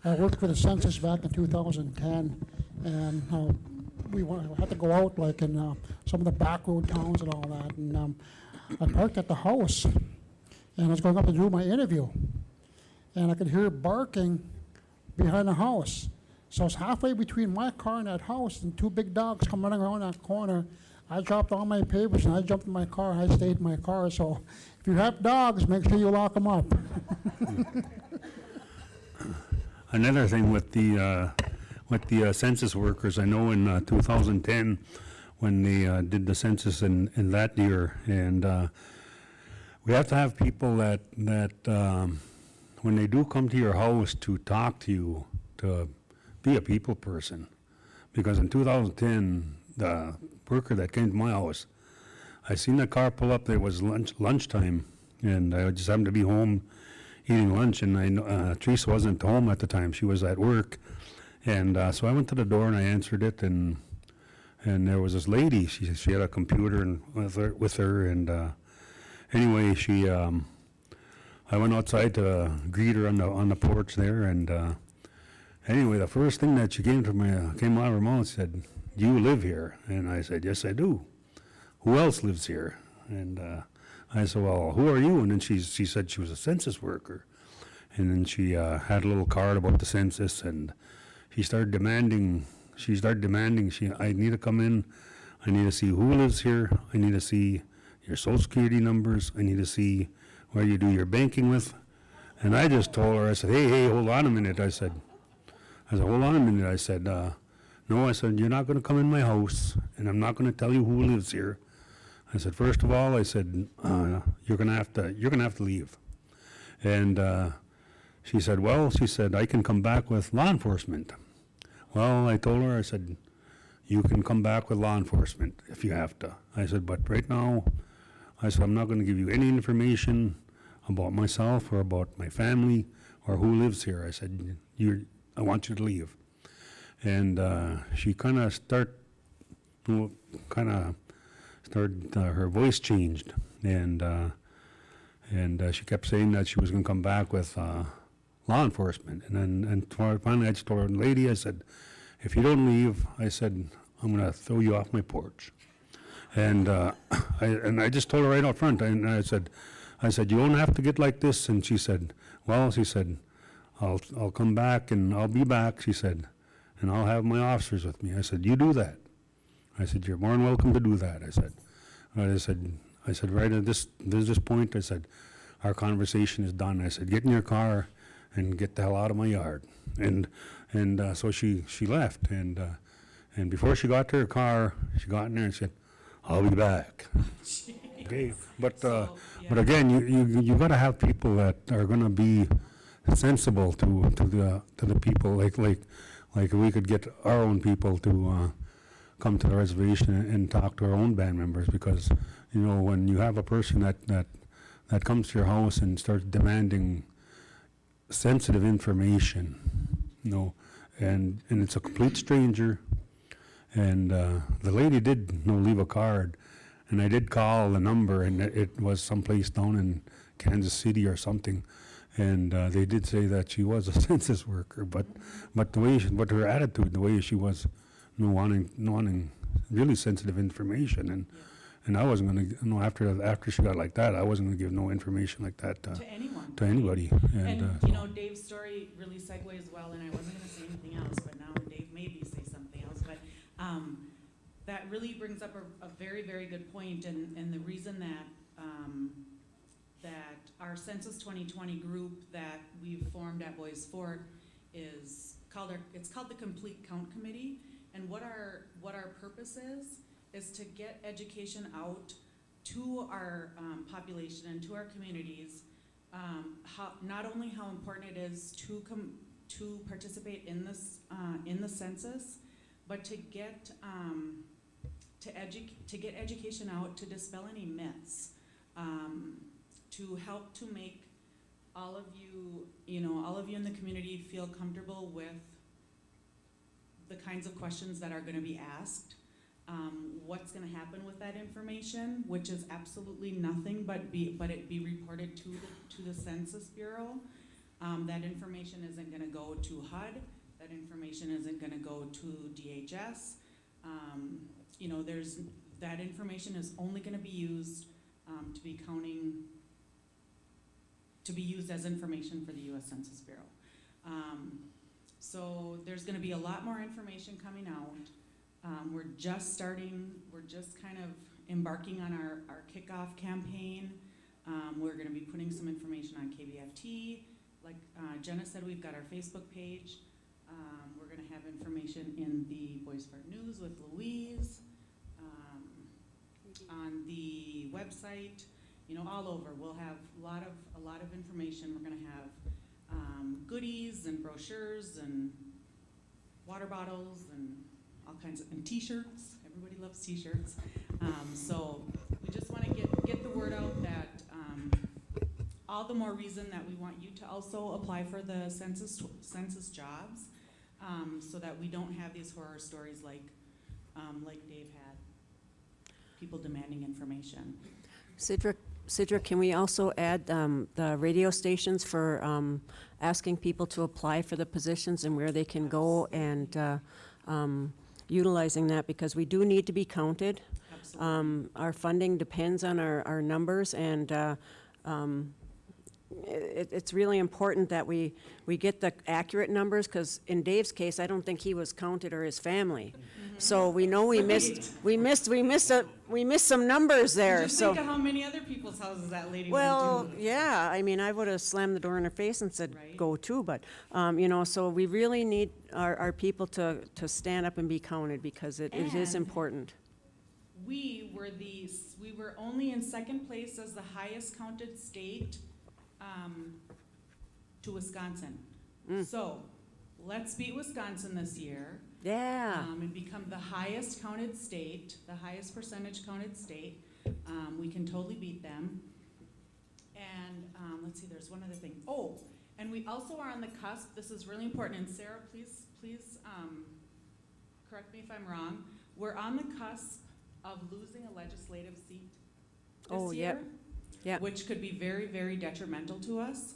[SPEAKER 4] I worked for the census back in 2010, and we had to go out like in some of the back road towns and all that, and I parked at the house, and I was going up to do my interview, and I could hear barking behind the house. So it's halfway between my car and that house, and two big dogs come running around that corner. I dropped all my papers, and I jumped in my car, and I stayed in my car. So if you have dogs, make sure you lock them up.
[SPEAKER 6] Another thing with the census workers, I know in 2010, when they did the census in that year, and we have to have people that when they do come to your house to talk to you, to be a people person. Because in 2010, the worker that came to my house, I seen the car pull up, there was lunchtime, and I just happened to be home eating lunch, and Teresa wasn't home at the time, she was at work. And so I went to the door and I answered it, and and there was this lady, she had a computer with her, and anyway, I went outside to greet her on the porch there, and anyway, the first thing that she came out of her mouth said, "Do you live here?" And I said, "Yes, I do." "Who else lives here?" And I said, "Well, who are you?" And then she said she was a census worker. And then she had a little card about the census, and she started demanding, I need to come in, I need to see who lives here, I need to see your social security numbers, I need to see where you do your banking with. And I just told her, I said, hey, hold on a minute. I said, hold on a minute. I said, no, I said, you're not going to come in my house, and I'm not going to tell you who lives here. I said, first of all, I said, you're going to have to leave. And she said, I can come back with law enforcement. Well, I told her, I said, you can come back with law enforcement if you have to. I said, but right now, I said, I'm not going to give you any information about myself or about my family or who lives here. I said, I want you to leave. And she kind of started, her voice changed, and she kept saying that she was going to come back with law enforcement. And finally I just told her, lady, I said, if you don't leave, I said, I'm going to throw you off my porch. And I just told her right out front, and I said, you don't have to get like this. And she said, I'll come back, and I'll be back, she said, and I'll have my officers with me. I said, you do that. I said, you're more than welcome to do that. I said, right at this point, I said, our conversation is done. I said, get in your car and get the hell out of my yard. And so she left. And before she got to her car, she got in there and said, I'll be back. Okay, but again, you got to have people that are going to be sensible to the people. Like we could get our own people to come to the reservation and talk to our own band members, because when you have a person that comes to your house and starts demanding sensitive information, and it's a complete stranger. And the lady did leave a card, and I did call the number, and it was someplace down in Kansas City or something, and they did say that she was a census worker, but the way her attitude, the way she was, wanting really sensitive information, and I wasn't going to, after she got like that, I wasn't going to give no information like that
[SPEAKER 5] to anyone,
[SPEAKER 6] to anybody.
[SPEAKER 5] And Dave's story really segues well, and I wasn't going to say anything else, but now Dave made me say something else. But that really brings up a very, very good point, and the reason that our Census 2020 group that we've formed at Bois Forte is called the Complete Count Committee, and what our purpose is to get education out to our population and to our communities, not only how important it is to participate in the census, but to get education out to dispel any myths, to help to make all of you in the community feel comfortable with the kinds of questions that are going to be asked, what's going to happen with that information, which is absolutely nothing but it be reported to the Census Bureau. That information isn't going to go to HUD. That information isn't going to go to DHS. That information is only going to be used to be used as information for the U.S. Census Bureau. So there's going to be a lot more information coming out. We're just kind of embarking on our kickoff campaign. We're going to be putting some information on KBFT. Like Jenna said, we've got our Facebook page. We're going to have information in the Bois Forte News with Louise, on the website, all over. We'll have a lot of information. We're going to have goodies and brochures and water bottles and all kinds of, and t-shirts. Everybody loves t-shirts. So we just want to get the word out that all the more reason that we want you to also apply for the census jobs, so that we don't have these horror stories like like Dave had, people demanding information.
[SPEAKER 2] Sidra, can we also add the radio stations for asking people to apply for the positions and where they can go and utilizing that, because we do need to be counted.
[SPEAKER 5] Absolutely.
[SPEAKER 2] Our funding depends on our numbers, and it's really important that we get the accurate numbers, because in Dave's case, I don't think he was counted, or his family. So we know we missed some numbers there,
[SPEAKER 5] Just
[SPEAKER 2] so.
[SPEAKER 5] think of how many other people's houses that lady
[SPEAKER 2] Well,
[SPEAKER 5] went to.
[SPEAKER 2] yeah, I mean, I would have slammed the door in her face and said,
[SPEAKER 5] Right.
[SPEAKER 2] go too, but, you know, so we really need our people to stand up and be counted, because it is
[SPEAKER 5] And-
[SPEAKER 2] important.
[SPEAKER 5] We were only in second place as the highest counted state to Wisconsin. So, let's beat Wisconsin this year.
[SPEAKER 2] Yeah.
[SPEAKER 5] And become the highest counted state, the highest percentage counted state. We can totally beat them. And let's see, there's one other thing. Oh, and we also are on the cusp, this is really important, and Sarah, please correct me if I'm wrong. We're on the cusp of losing a legislative seat this year.
[SPEAKER 2] Yeah.
[SPEAKER 5] Which could be very, very detrimental to us.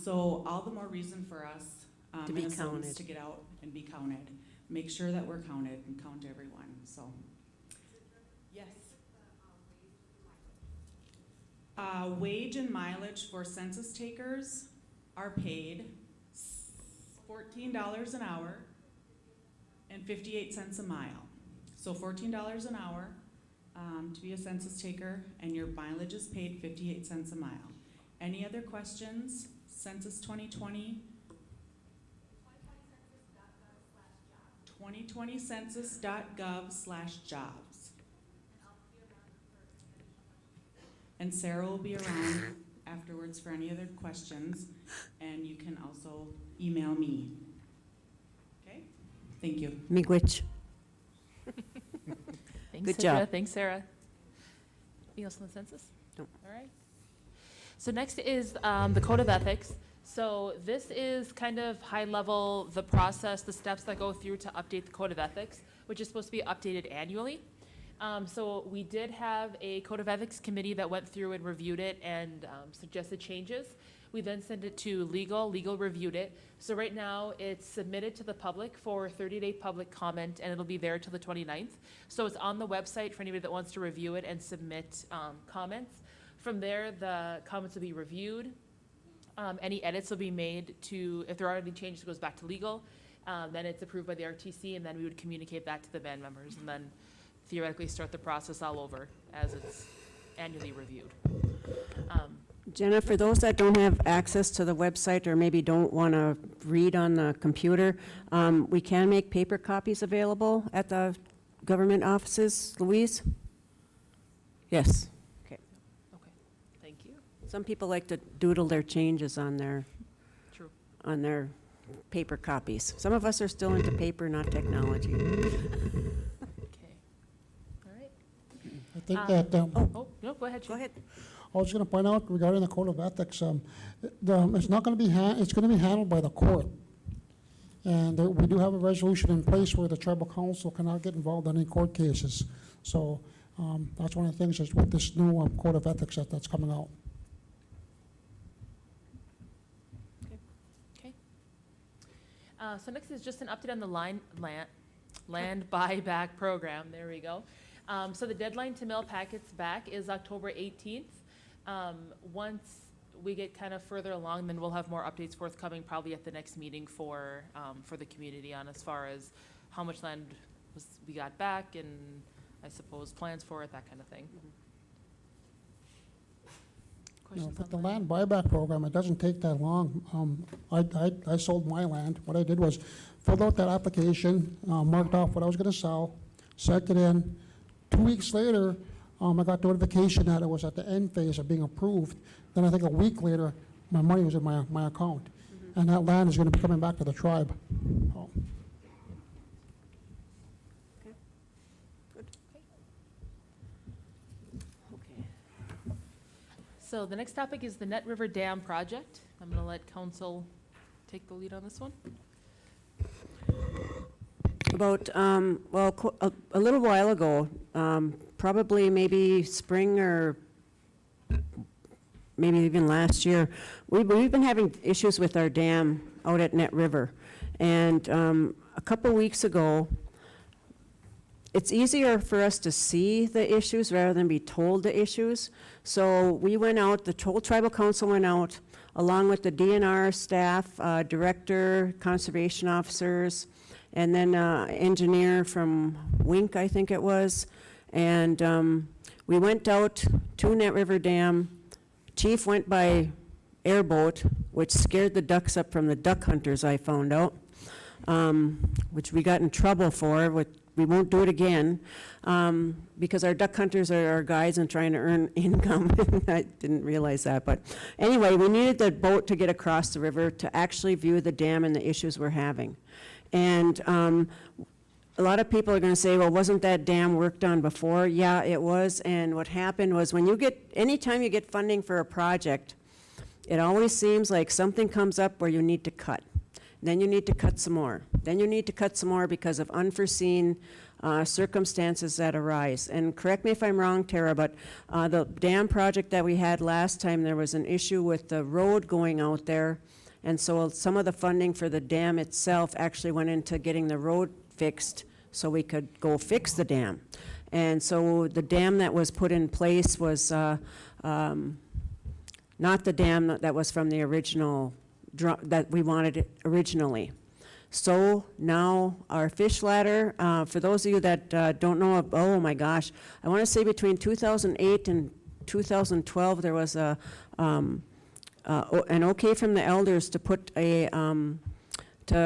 [SPEAKER 5] So all the more reason for us,
[SPEAKER 2] To be
[SPEAKER 5] Minnesotans,
[SPEAKER 2] counted.
[SPEAKER 5] to get out and be counted. Make sure that we're counted and count everyone, so. Yes. Wage and mileage for census takers are paid $14 an hour and 58 cents a mile. So $14 an hour to be a census taker, and your mileage is paid 58 cents a mile. Any other questions? Census 2020? 2020census.gov/jobs. And Sarah will be around afterwards for any other questions, and you can also email me. Okay? Thank you.
[SPEAKER 2] Miigwech.
[SPEAKER 1] Thanks,
[SPEAKER 2] Good
[SPEAKER 1] Sidra.
[SPEAKER 2] job.
[SPEAKER 1] Thanks, Sarah. Anything else on the census?
[SPEAKER 2] No.
[SPEAKER 1] All right. So next is the Code of Ethics. So this is kind of high level, the process, the steps that go through to update the Code of Ethics, which is supposed to be updated annually. So we did have a Code of Ethics committee that went through and reviewed it and suggested changes. We then sent it to legal reviewed it. So right now it's submitted to the public for 30-day public comment, and it'll be there till the 29th. So it's on the website for anybody that wants to review it and submit comments. From there, the comments will be reviewed. Any edits will be made to, if there are any changes, it goes back to legal. Then it's approved by the RTC, and then we would communicate that to the band members, and then theoretically start the process all over as it's annually reviewed.
[SPEAKER 2] Jenna, for those that don't have access to the website or maybe don't want to read on the computer, we can make paper copies available at the government offices. Louise? Yes. Okay.
[SPEAKER 1] Okay, thank you.
[SPEAKER 2] Some people like to doodle their changes on their
[SPEAKER 1] True.
[SPEAKER 2] paper copies. Some of us are still into paper, not technology.
[SPEAKER 1] Okay. All right.
[SPEAKER 4] I think that,
[SPEAKER 1] Oh, no, go ahead.
[SPEAKER 2] Go
[SPEAKER 1] Chief.
[SPEAKER 2] ahead.
[SPEAKER 4] I was going to point out regarding the Code of Ethics, it's not going to be, it's going to be handled by the court. And we do have a resolution in place where the tribal council cannot get involved in any court cases. So that's one of the things is with this new Code of Ethics that's coming out.
[SPEAKER 1] Okay. So next is just an update on the land buyback program. There we go. So the deadline to mail packets back is October 18th. Once we get kind of further along, then we'll have more updates forthcoming, probably at the next meeting for the community on as far as how much land we got back, and I suppose plans for it, that kind of thing. Questions
[SPEAKER 4] With the
[SPEAKER 1] on
[SPEAKER 4] land buyback program, it doesn't take that long. I sold my land. What I did was filled out that application, marked off what I was going to sell, sent it in. 2 weeks later, I got notification that it was at the end phase of being approved. Then I think a week later, my money was in my account. And that land is going to be coming back to the tribe. Oh.
[SPEAKER 2] Okay.
[SPEAKER 1] So the next topic is the Nett River Dam project. I'm going to let council take the lead on this one.
[SPEAKER 2] About, a little while ago, probably maybe spring or maybe even last year, we've been having issues with our dam out at Nett River. And a couple weeks ago, it's easier for us to see the issues rather than be told the issues. So we went out, the whole tribal council went out, along with the DNR staff, director, conservation officers, and then engineer from Wink, I think it was. And we went out to Nett River Dam. Chief went by airboat, which scared the ducks up from the duck hunters, I found out, which we got in trouble for. We won't do it again, because our duck hunters are our guides and trying to earn income. I didn't realize that, but anyway, we needed the boat to get across the river to actually view the dam and the issues we're having. And a lot of people are going to say, well, wasn't that dam worked on before? Yeah, it was. And what happened was anytime you get funding for a project, it always seems like something comes up where you need to cut. Then you need to cut some more. Then you need to cut some more because of unforeseen circumstances that arise. And correct me if I'm wrong, Tara, but the dam project that we had last time, there was an issue with the road going out there. And so some of the funding for the dam itself actually went into getting the road fixed so we could go fix the dam. And so the dam that was put in place was not the dam that was from the original that we wanted it originally. So now our fish ladder, for those of you that don't know, oh my gosh, I want to say between 2008 and 2012 there was an okay from the elders to put a,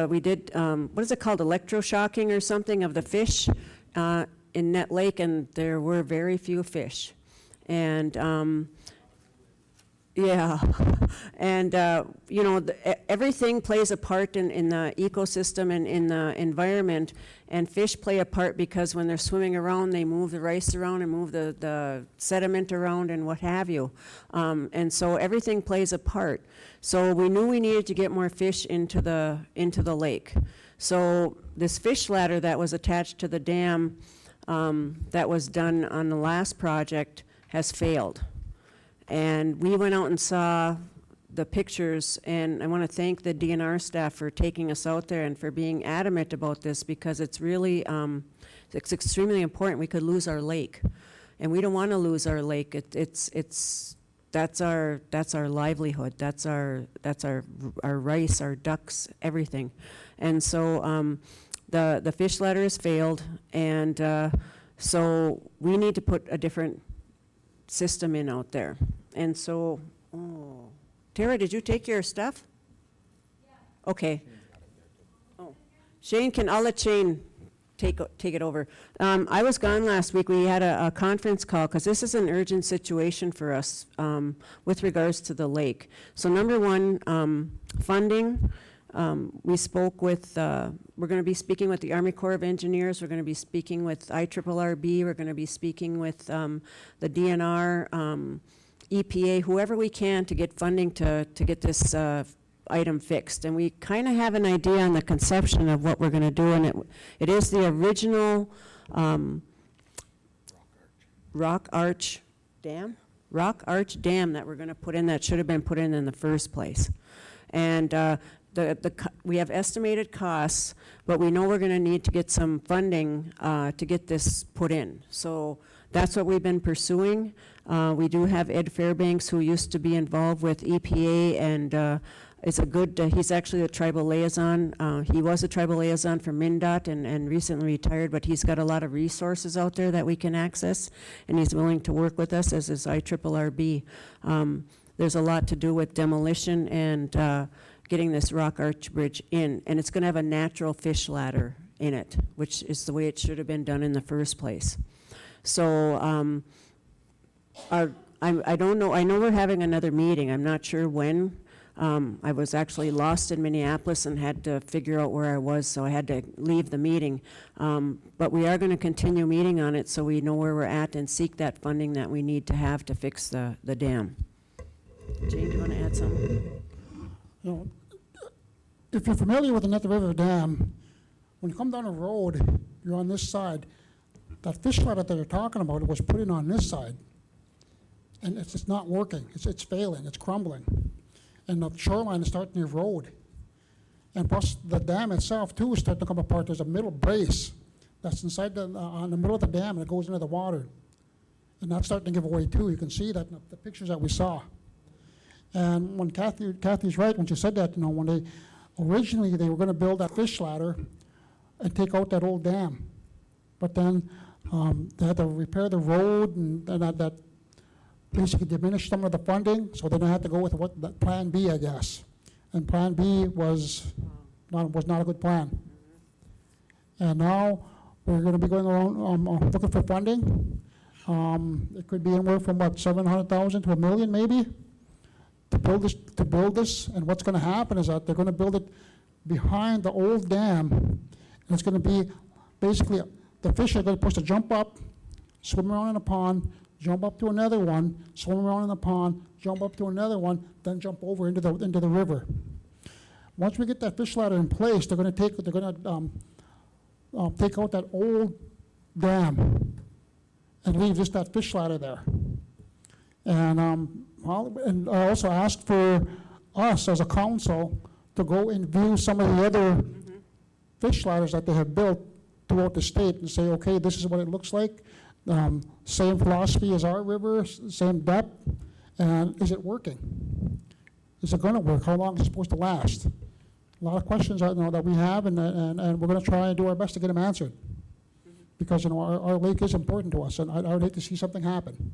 [SPEAKER 2] we did, what is it called, electroshocking or something of the fish in Nett Lake, and there were very few fish. And yeah, and you know, everything plays a part in the ecosystem and in the environment, and fish play a part because when they're swimming around, they move the rice around and move the sediment around and what have you. And so everything plays a part. So we knew we needed to get more fish into the lake. So this fish ladder that was attached to the dam that was done on the last project has failed. And we went out and saw the pictures, and I want to thank the DNR staff for taking us out there and for being adamant about this, because it's really, it's extremely important. We could lose our lake, and we don't want to lose our lake. That's our livelihood. That's our rice, our ducks, everything. And so the fish ladder has failed, and so we need to put a different system in out there. And so, Tara, did you take your stuff? Yeah. Okay. Oh, I'll let Shane take it over. I was gone last week. We had a conference call because this is an urgent situation for us with regards to the lake. So number one, funding. We spoke with, we're going to be speaking with the Army Corps of Engineers. We're going to be speaking with IRRB. We're going to be speaking with the DNR, EPA, whoever we can to get funding to get this item fixed. And we kind of have an idea on the conception of what we're going to do. And it is the original rock arch dam that we're going to put in that should have been put in the first place. And we have estimated costs, but we know we're going to need to get some funding to get this put in. So that's what we've been pursuing. We do have Ed Fairbanks, who used to be involved with EPA, and is a good, he's actually a tribal liaison. He was a tribal liaison for MnDOT and recently retired, but he's got a lot of resources out there that we can access, and he's willing to work with us, as is IRRB. There's a lot to do with demolition and getting this rock arch bridge in, and it's going to have a natural fish ladder in it, which is the way it should have been done in the first place. So I don't know, I know we're having another meeting. I'm not sure when. I was actually lost in Minneapolis and had to figure out where I was, so I had to leave the meeting. But we are going to continue meeting on it so we know where we're at and seek that funding that we need to have to fix the dam. Jane, do you want to add something?
[SPEAKER 4] You know, if you're familiar with the Nett River Dam, when you come down the road, you're on this side. That fish ladder that they're talking about was put in on this side. And it's just not working. It's failing, it's crumbling. And the shoreline is starting to erode. And plus, the dam itself, too, is starting to come apart. There's a middle brace that's inside on the middle of the dam, and it goes into the water. And that's starting to give away, too. You can see that in the pictures that we saw. And when Kathy's right, when she said that, when they originally they were going to build that fish ladder and take out that old dam. But then they had to repair the road, and that basically diminished some of the funding, so then they had to go with that Plan B, I guess. And Plan B was not a good plan. And now we're going to be going around looking for funding. It could be anywhere from about $700,000 to $1 million, maybe, to build this. And what's going to happen is that they're going to build it behind the old dam, and it's going to be basically the fish are supposed to jump up, swim around in a pond, jump up to another one, swim around in the pond, jump up to another one, then jump over into the river. Once we get that fish ladder in place, they're going to take out that old dam and leave just that fish ladder there. And I also asked for us as a council to go and view some of the other fish ladders that they have built throughout the state and say, okay, this is what it looks like. Same philosophy as our river, same depth, and is it working? Is it going to work? How long is it supposed to last? A lot of questions that we have, and we're going to try and do our best to get them answered. Because our lake is important to us, and I would hate to see something happen.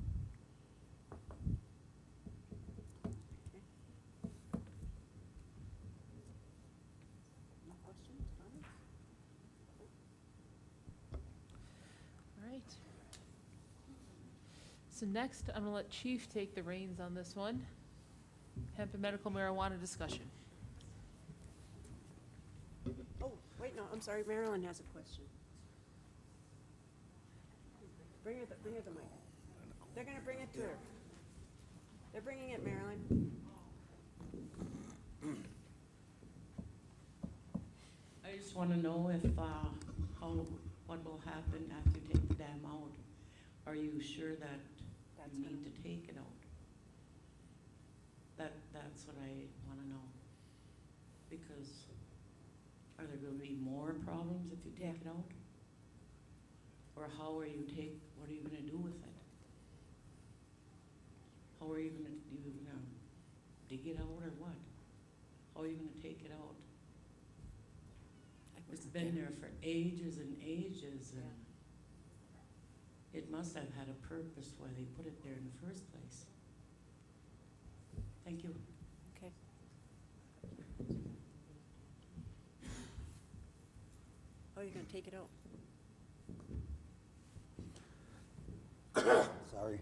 [SPEAKER 1] All right. So next, I'm gonna let Chief take the reins on this one. Hemp and medical marijuana discussion.
[SPEAKER 2] Oh, wait, no, I'm sorry, Marilyn has a question. Bring her the mic. They're gonna bring it to her. They're bringing it, Marilyn.
[SPEAKER 15] I just want to know if, what will happen after you take the dam out? Are you sure that you need to take it out? That's what I want to know. Because are there going to be more problems if you take it out? Or what are you going to do with it? How are you going to dig it out or what? How are you going to take it out? It's been there for ages and ages, and it must have had a purpose why they put it there in the first place. Thank you.
[SPEAKER 2] Okay. Oh, you're going to take it out?
[SPEAKER 11] Sorry.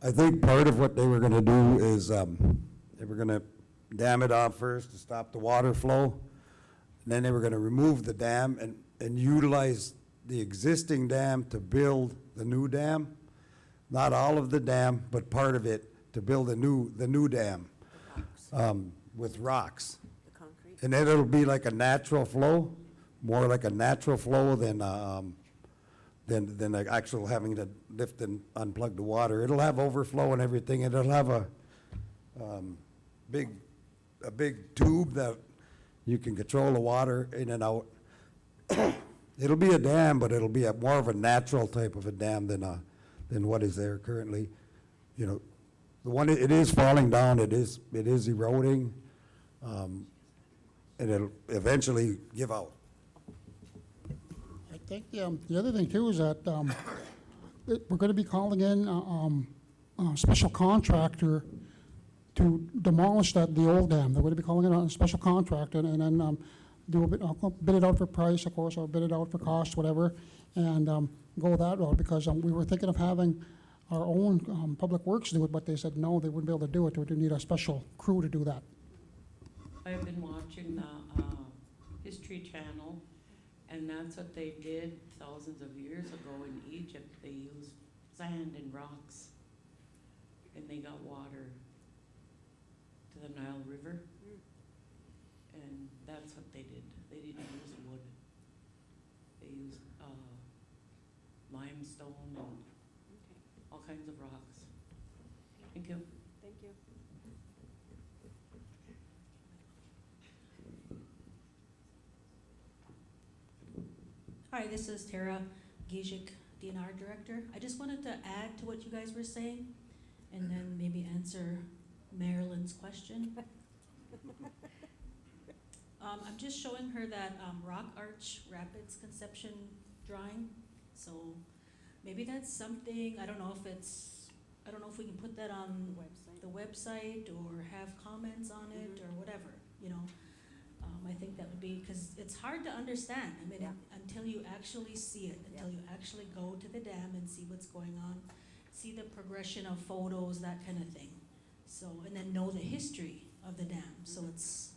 [SPEAKER 11] I think part of what they were gonna do is, they were gonna dam it off first to stop the water flow. And then they were gonna remove the dam and utilize the existing dam to build the new dam. Not all of the dam, but part of it to build the new dam, with rocks.
[SPEAKER 2] The concrete?
[SPEAKER 11] And then it'll be like a natural flow, more like a natural flow than the actual having to lift and unplug the water. It'll have overflow and everything, and it'll have a big tube that you can control the water in and out. It'll be a dam, but it'll be more of a natural type of a dam than what is there currently. You know, the one, it is falling down, it is eroding, and it'll eventually give out.
[SPEAKER 4] I think the other thing too is that we're going to be calling in a special contractor to demolish the old dam. They're going to be calling in a special contractor and then bid it out for price, of course, or bid it out for cost, whatever, and go that route, because we were thinking of having our own public works do it, but they said no, they wouldn't be able to do it. They would need a special crew to do that.
[SPEAKER 15] I've been watching the History Channel, and that's what they did thousands of years ago in Egypt. They used sand and rocks, and they got water to the Nile River, and that's what they did. They didn't use wood. limestone and all kinds of rocks. Thank you.
[SPEAKER 2] Thank you.
[SPEAKER 8] Hi, this is Tara Gizek, DNR Director. I just wanted to add to what you guys were saying and then maybe answer Marilyn's question. I'm just showing her that Rock Arch Rapids conception drawing. So maybe that's something, I don't know if we can put that on the website or have comments on it or whatever, you know. I think that would be, because it's hard to understand. I mean, until you actually see it, until you actually go to the dam and see what's going on, see the progression of photos, that kind of thing. So, and then know the history of the dam. So it's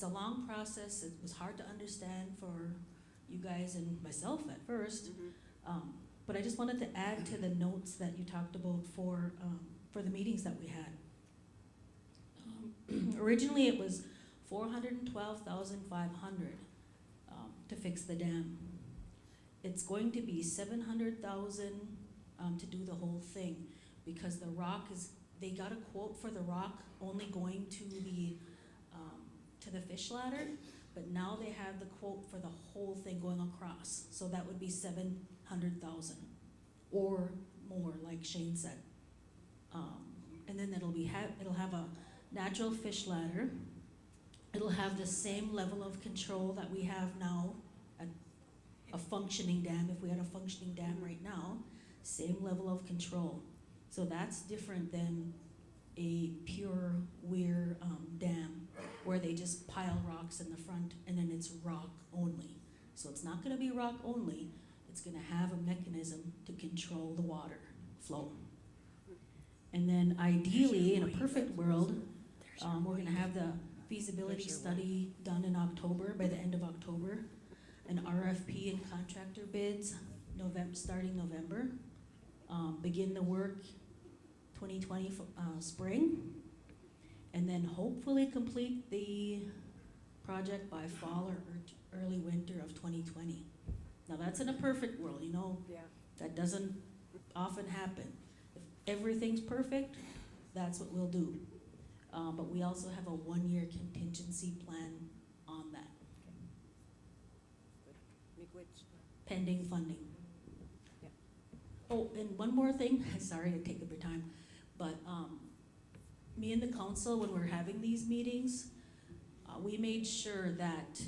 [SPEAKER 8] a long process. It was hard to understand for you guys and myself at first. But I just wanted to add to the notes that you talked about for the meetings that we had. Originally, it was $412,500 to fix the dam. It's going to be $700,000 to do the whole thing because the rock is. They got a quote for the rock only going to the fish ladder, but now they have the quote for the whole thing going across. So that would be $700,000 or more, like Shane said. And then it'll have a natural fish ladder. It'll have the same level of control that we have now at a functioning dam. If we had a functioning dam right now, same level of control. So that's different than a pure weir dam where they just pile rocks in the front and then it's rock only. So it's not going to be rock only. It's going to have a mechanism to control the water flow. And then ideally, in a perfect world, we're going to have the feasibility study done in October, by the end of October, an RFP and contractor bids starting November, begin the work 2020 spring, and then hopefully complete the project by fall or early winter of 2020. Now that's in a perfect world, you know, that doesn't often happen. If everything's perfect, that's what we'll do. But we also have a 1-year contingency plan on that. Pending funding. Oh, and one more thing, sorry to take up your time, but me and the council, when we're having these meetings, we made sure that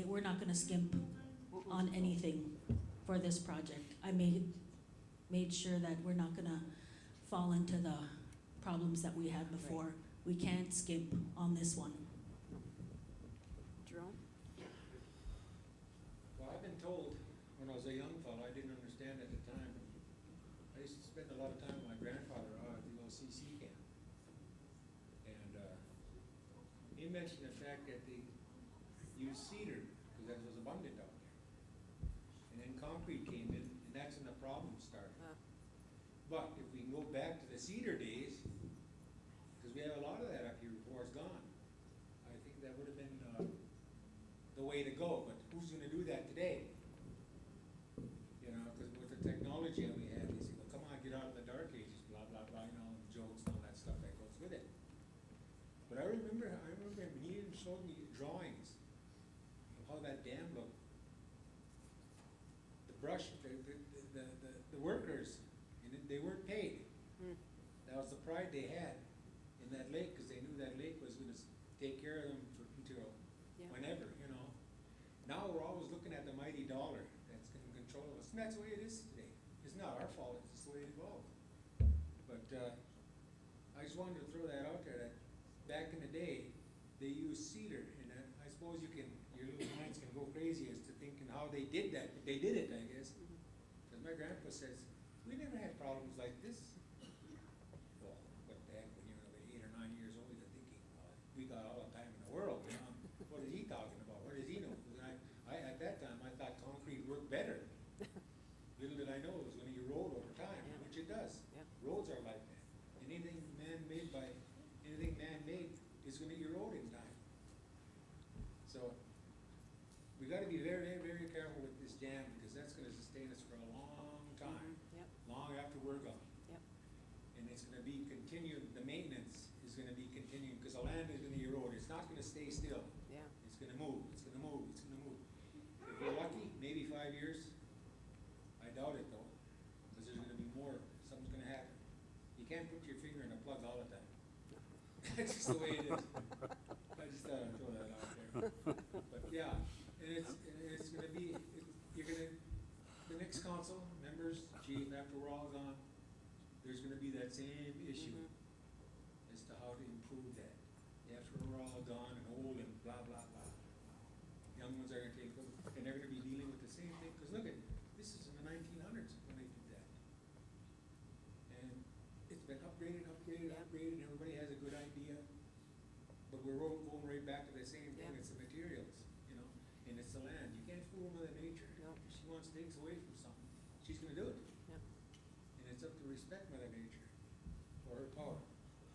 [SPEAKER 8] we're not gonna skimp on anything for this project. I made sure that we're not gonna fall into the problems that we had before. We can't skimp on this one.
[SPEAKER 2] Jerome?
[SPEAKER 7] Well, I've been told when I was a young fellow, I didn't understand at the time. I used to spend a lot of time with my grandfather out at the OCC camp. And he mentioned the fact that they used cedar because that was abundant out there. And then concrete came in, and that's when the problem started. But if we can go back to the cedar days, because we have a lot of that up here before it's gone, I think that would have been the way to go. But who's going to do that today? You know, because with the technology that we have, they say, well, come on, get out of the dark ages, blah, blah, blah, you know, jokes and all that stuff that goes with it. But I remember when he showed me drawings of how that dam looked. The brush, the workers, they weren't paid. That was the pride they had in that lake because they knew that lake was going to take care of them until whenever, you know. Now we're always looking at the mighty dollar that's going to control us, and that's the way it is today. It's not our fault; it's just the way it evolved. But I just wanted to throw that out there. That back in the day, they used cedar, and I suppose your little minds can go crazy as to thinking how they did that. But they did it, I guess. Because my grandpa says, we never had problems like this. Well, what the heck, when you're 8 or 9 years old, you're thinking, we got all the time in the world, you know? What is he talking about? What does he know? Because at that time, I thought concrete worked better. Little did I know it was going to erode over time, which it does. Roads are like that. Anything man-made is going to erode in time. So we got to be very, very careful with this dam because that's going to sustain us for a long not gonna stay still.
[SPEAKER 2] Yeah.
[SPEAKER 7] It's gonna move, it's gonna move, it's gonna move. If we're lucky, maybe 5 years. I doubt it though, because there's gonna be more, something's gonna happen. You can't put your finger in a plug all the time. That's just the way it is. I just thought I'd throw that out there. But yeah, and it's gonna be, you're gonna, the next council, members, chief, after we're all gone, there's gonna be that same issue as to how to improve that. After we're all gone and old and blah, blah, blah. Young ones are gonna take over, and they're gonna be dealing with the same thing, because look at, this is in the 1900s when they did that. And it's been upgraded, and everybody has a good idea. But we're going right back to the same thing, it's the materials, you know, and it's the land. You can't fool Mother Nature. If she wants to take away from something, she's gonna do it.
[SPEAKER 2] Yep.
[SPEAKER 7] And it's up to respect Mother Nature for her power.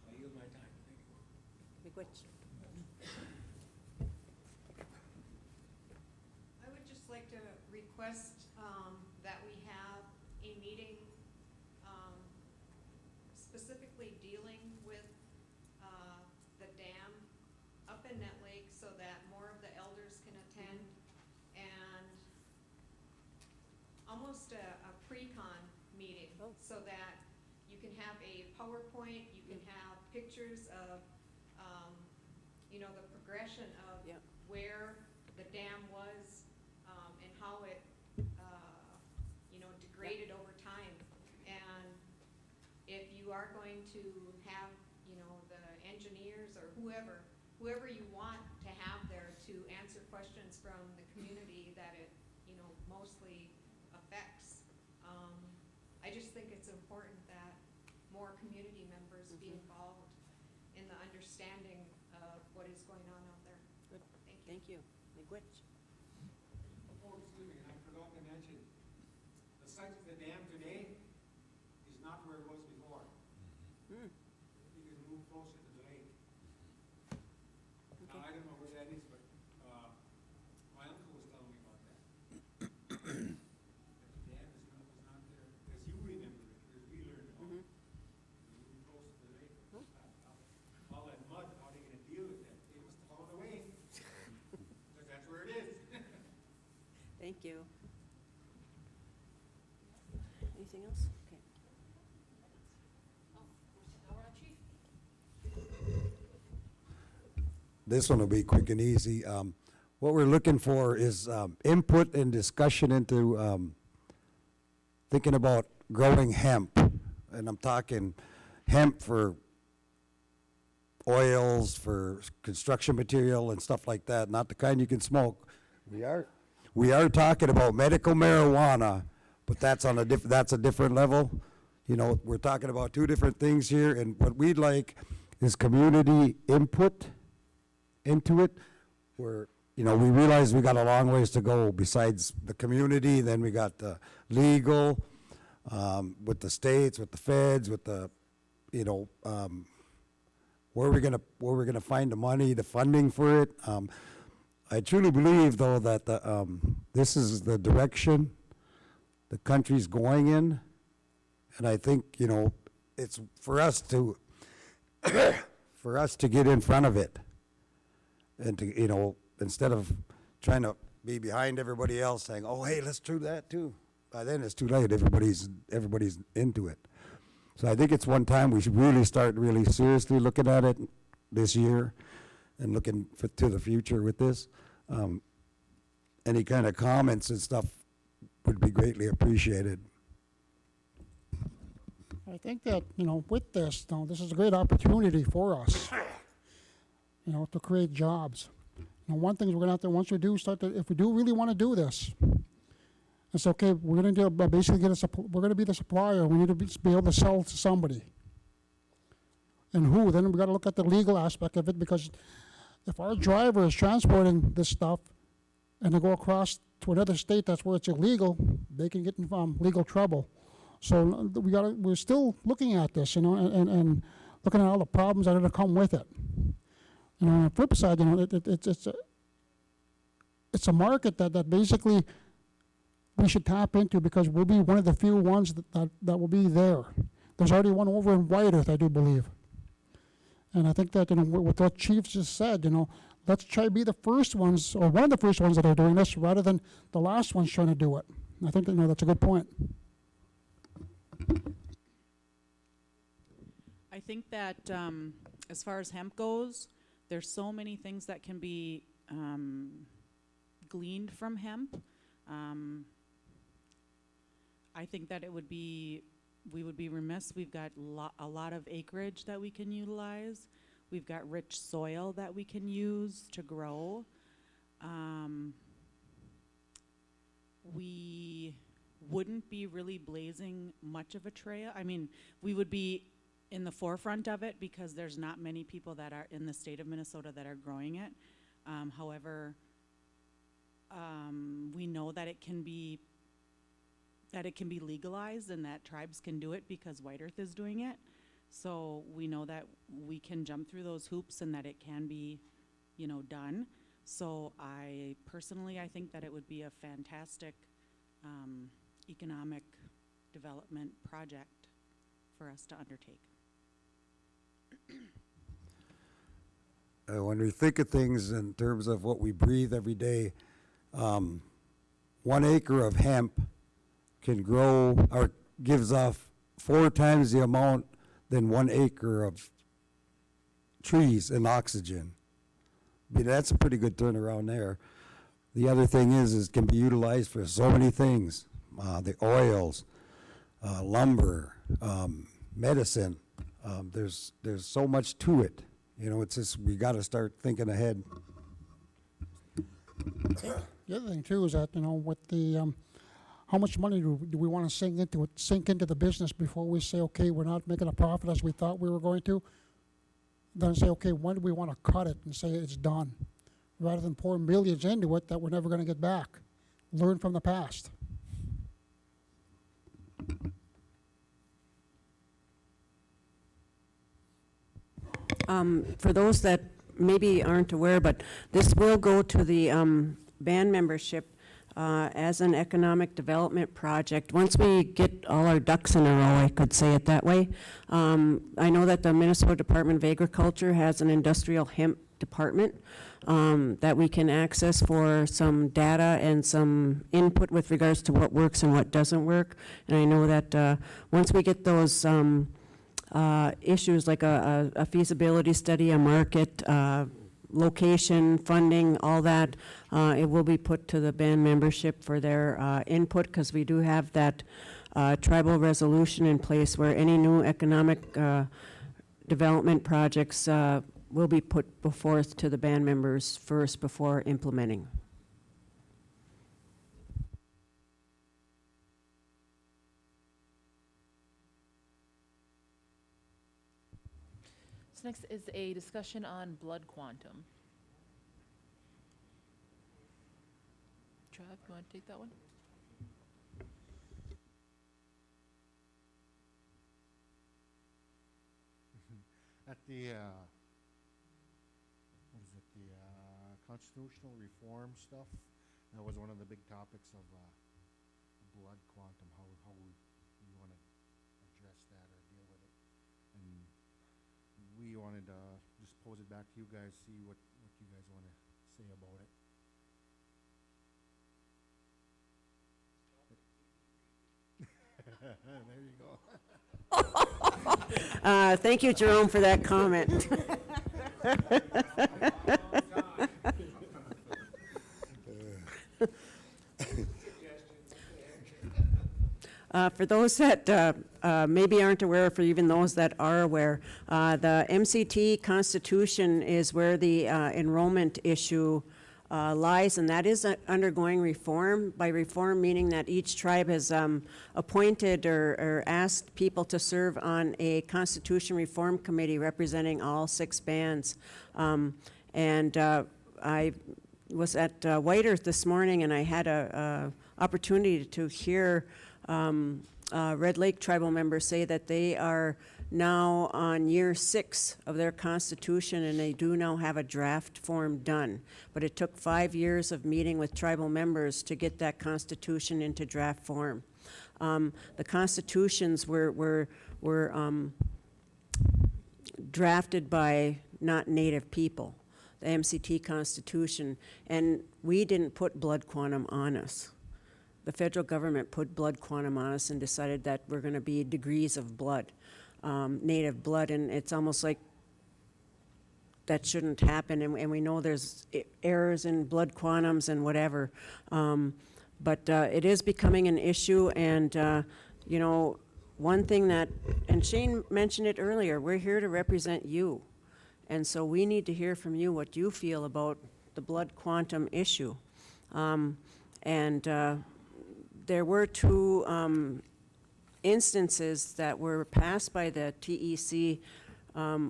[SPEAKER 7] I yield my time, thank you.
[SPEAKER 2] Miigwech.
[SPEAKER 9] I would just like to request that we have a meeting specifically dealing with the dam up in Nett Lake so that more of the elders can attend, and almost a pre-con meeting, so that you can have a PowerPoint, you can have pictures of, you know, the progression of
[SPEAKER 2] Yep.
[SPEAKER 9] where the dam was, and how it, you know, degraded over time. And if you are going to have, you know, the engineers or whoever you want to have there to answer questions from the community that it, you know, mostly affects. I just think it's important that more community members be involved in the understanding of what is going on out there.
[SPEAKER 2] Good.
[SPEAKER 9] Thank you.
[SPEAKER 2] Thank you. Miigwech.
[SPEAKER 7] Oh, excuse me, I forgot to mention, the site of the dam today is not where it was before.
[SPEAKER 2] Hmm.
[SPEAKER 7] You can move closer to the lake. Now, I don't know where that is, but, my uncle was telling me about that. That the dam was not there, as you remember it, as we learned about it. You move closer to the lake. All that mud, how are they gonna deal with that? They must have hauled away. Because that's where it is.
[SPEAKER 2] Thank you. Anything else? Okay.
[SPEAKER 11] This one will be quick and easy. What we're looking for is input and discussion into thinking about growing hemp. And I'm talking hemp for oils, for construction material and stuff like that, not the kind you can smoke. We are talking about medical marijuana, but that's on that's a different level. You know, we're talking about two different things here, and what we'd like is community input into it, where, you know, we realize we got a long ways to go besides the community, then we got the legal, with the states, with the feds, with the, you know, where we're gonna find the money, the funding for it. I truly believe, though, that this is the direction the country's going in, and I think, you know, it's for us to get in front of it, and to, you know, instead of trying to be behind everybody else saying, "Oh, hey, let's do that too." By then, it's too late. Everybody's into it. So I think it's one time we should really start really seriously looking at it this year and looking to the future with this. Any kind of comments and stuff would be greatly appreciated.
[SPEAKER 4] I think that, you know, with this, you know, this is a great opportunity for us, you know, to create jobs. You know, one thing we're gonna have to, once we do start to, if we do really wanna do this, it's okay, we're gonna do, basically we're gonna be the supplier, we need to be able to sell to somebody. And who, then we gotta look at the legal aspect of it, because if our driver is transporting this stuff and they go across to another state that's where it's illegal, they can get in legal trouble. So we're still looking at this, you know, and looking at all the problems that are gonna come with it. You know, on the flip side, you know, it's a market that basically we should tap into, because we'll be one of the few ones that will be there. There's already one over in White Earth, I do believe. And I think that, with what Chief just said, let's try to be the first ones, or one of the first ones that are doing this, rather than the last ones trying to do it. And I think that, that's a good point.
[SPEAKER 5] I think that as far as hemp goes, there's so many things that can be gleaned from hemp. I think that we would be remiss. We've got a lot of acreage that we can utilize. We've got rich soil that we can use to grow. We wouldn't be really blazing much of a trail. I mean, we would be in the forefront of it because there's not many people that are in the state of Minnesota that are growing it. However, we know that it can be legalized and that tribes can do it because White Earth is doing it. So we know that we can jump through those hoops and that it can be, done. So I think that it would be a fantastic economic development project for us to undertake.
[SPEAKER 11] When we think of things in terms of what we breathe every day, 1 acre of hemp can grow or gives off 4 times the amount than 1 acre of trees and oxygen. But that's a pretty good turnaround there. The other thing is it can be utilized for so many things. The oils, lumber, medicine. There's so much to it. It's just we got to start thinking ahead.
[SPEAKER 4] The other thing too is that, with the, how much money do we want to sink into the business before we say, okay, we're not making a profit as we thought we were going to? Then say, okay, when do we want to cut it and say it's done? Rather than pour millions into it that we're never going to get back. Learn from the past.
[SPEAKER 2] For those that maybe aren't aware, but this will go to the band membership as an economic development project. Once we get all our ducks in a row, I could say it that way. I know that the Minnesota Department of Agriculture has an industrial hemp department that we can access for some data and some input with regards to what works and what doesn't work. And I know that once we get those issues like a feasibility study, a market, location, funding, all that, it will be put to the band membership for their input, because we do have that tribal resolution in place where any new economic development projects will be put forth to the band members first before implementing.
[SPEAKER 1] So next is a discussion on blood quantum. Trav, you want to take that one?
[SPEAKER 16] At the, what is it, the constitutional reform stuff, that was one of the big topics of blood quantum, how we want to address that or deal with it. And we wanted to just pose it back to you guys, see what you guys want to say about it. There you go.
[SPEAKER 2] Thank you, Jerome, for that comment. For those that maybe aren't aware, for even those that are aware, the MCT Constitution is where the enrollment issue lies, and that is undergoing reform. By reform, meaning that each tribe has appointed or asked people to serve on a Constitution Reform Committee representing all 6 bands. I was at White Earth this morning, and I had a opportunity to hear Red Lake tribal members say that they are now on year 6 of their constitution, and they do now have a draft form done. But it took 5 years of meeting with tribal members to get that constitution into draft form. The constitutions were drafted by not Native people, the MCT Constitution, and we didn't put blood quantum on us. The federal government put blood quantum on us and decided that we're going to be degrees of blood, Native blood, and it's almost like that shouldn't happen, and we know there's errors in blood quantums and whatever, but it is becoming an issue, and you know, one thing that, and Shane mentioned it earlier, we're here to represent you, and so we need to hear from you what you feel about the blood quantum issue. There were two instances that were passed by the TEC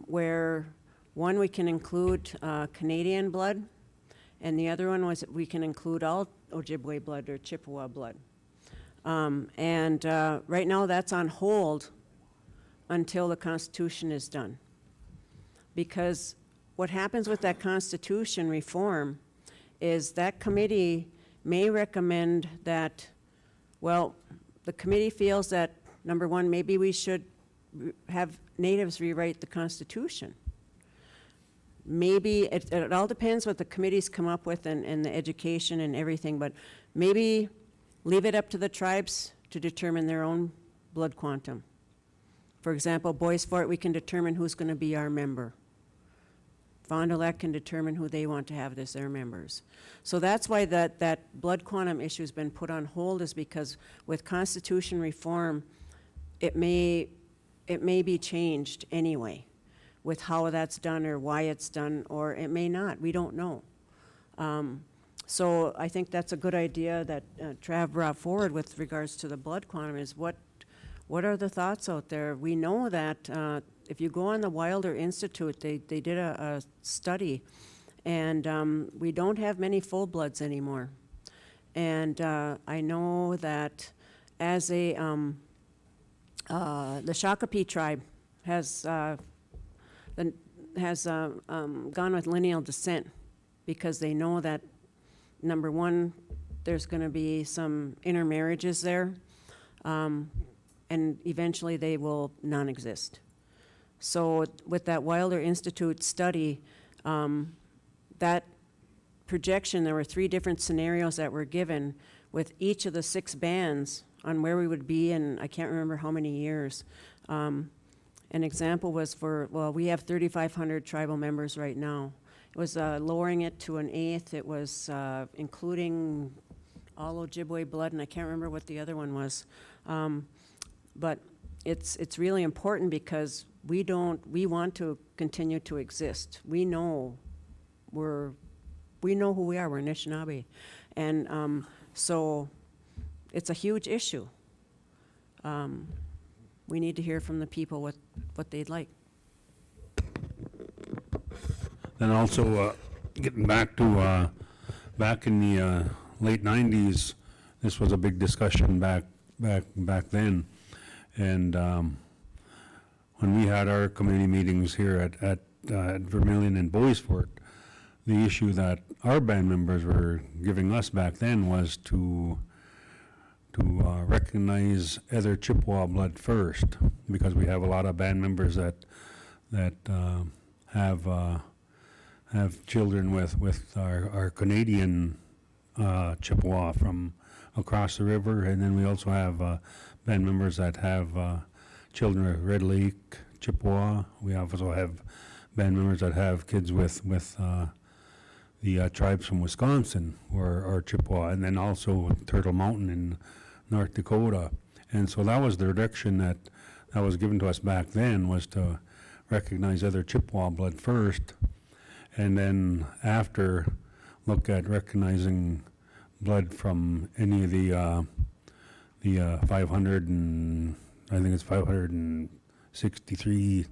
[SPEAKER 2] where one we can include Canadian blood, and the other one was we can include all Ojibwe blood or Chippewa blood. Right now that's on hold until the Constitution is done. Because what happens with that Constitution reform is that committee may recommend that, well, the committee feels that, number one, maybe we should have natives rewrite the Constitution. Maybe, it all depends what the committees come up with and the education and everything, but maybe leave it up to the tribes to determine their own blood quantum. For example, Bois Forte, we can determine who's going to be our member. Fond du Lac can determine who they want to have as their members. So that's why that blood quantum issue has been put on hold, is because with Constitution reform, it may be changed anyway with how that's done or why it's done, or it may not. We don't know. So I think that's a good idea that Trav brought forward with regards to the blood quantum, is what are the thoughts out there? We know that if you go on the Wilder Institute, they did a study, and we don't have many full bloods anymore. And I know that as the Shakopee tribe has gone with lineal descent, because they know that, number one, there's going to be some intermarriages there, and eventually they will non-exist. So with that Wilder Institute study, that projection, there were 3 different scenarios that were given with each of the 6 bands on where we would be in, I can't remember how many years. An example was well, we have 3,500 tribal members right now. It was lowering it to 1/8. It was including all Ojibwe blood, and I can't remember what the other one was. But it's really important, because we want to continue to exist. We know who we are. We're Anishinaabe, and so it's a huge issue. We need to hear from the people what they'd like.
[SPEAKER 6] Then also, getting back to, back in the late 90s, this was a big discussion back then. And when we had our committee meetings here at Vermilion and Bois Forte, the issue that our band members were giving us back then was to recognize other Chippewa blood first, because we have a lot of band members that have children with our Canadian Chippewa from across the river, and then we also have band members that have children with Red Lake Chippewa. We also have band members that have kids with the tribes from Wisconsin or Chippewa, and then also Turtle Mountain in North Dakota. And so that was the direction that was given to us back then, was to recognize other Chippewa blood first, and then after look at recognizing blood from any of the 500 and I think it's 563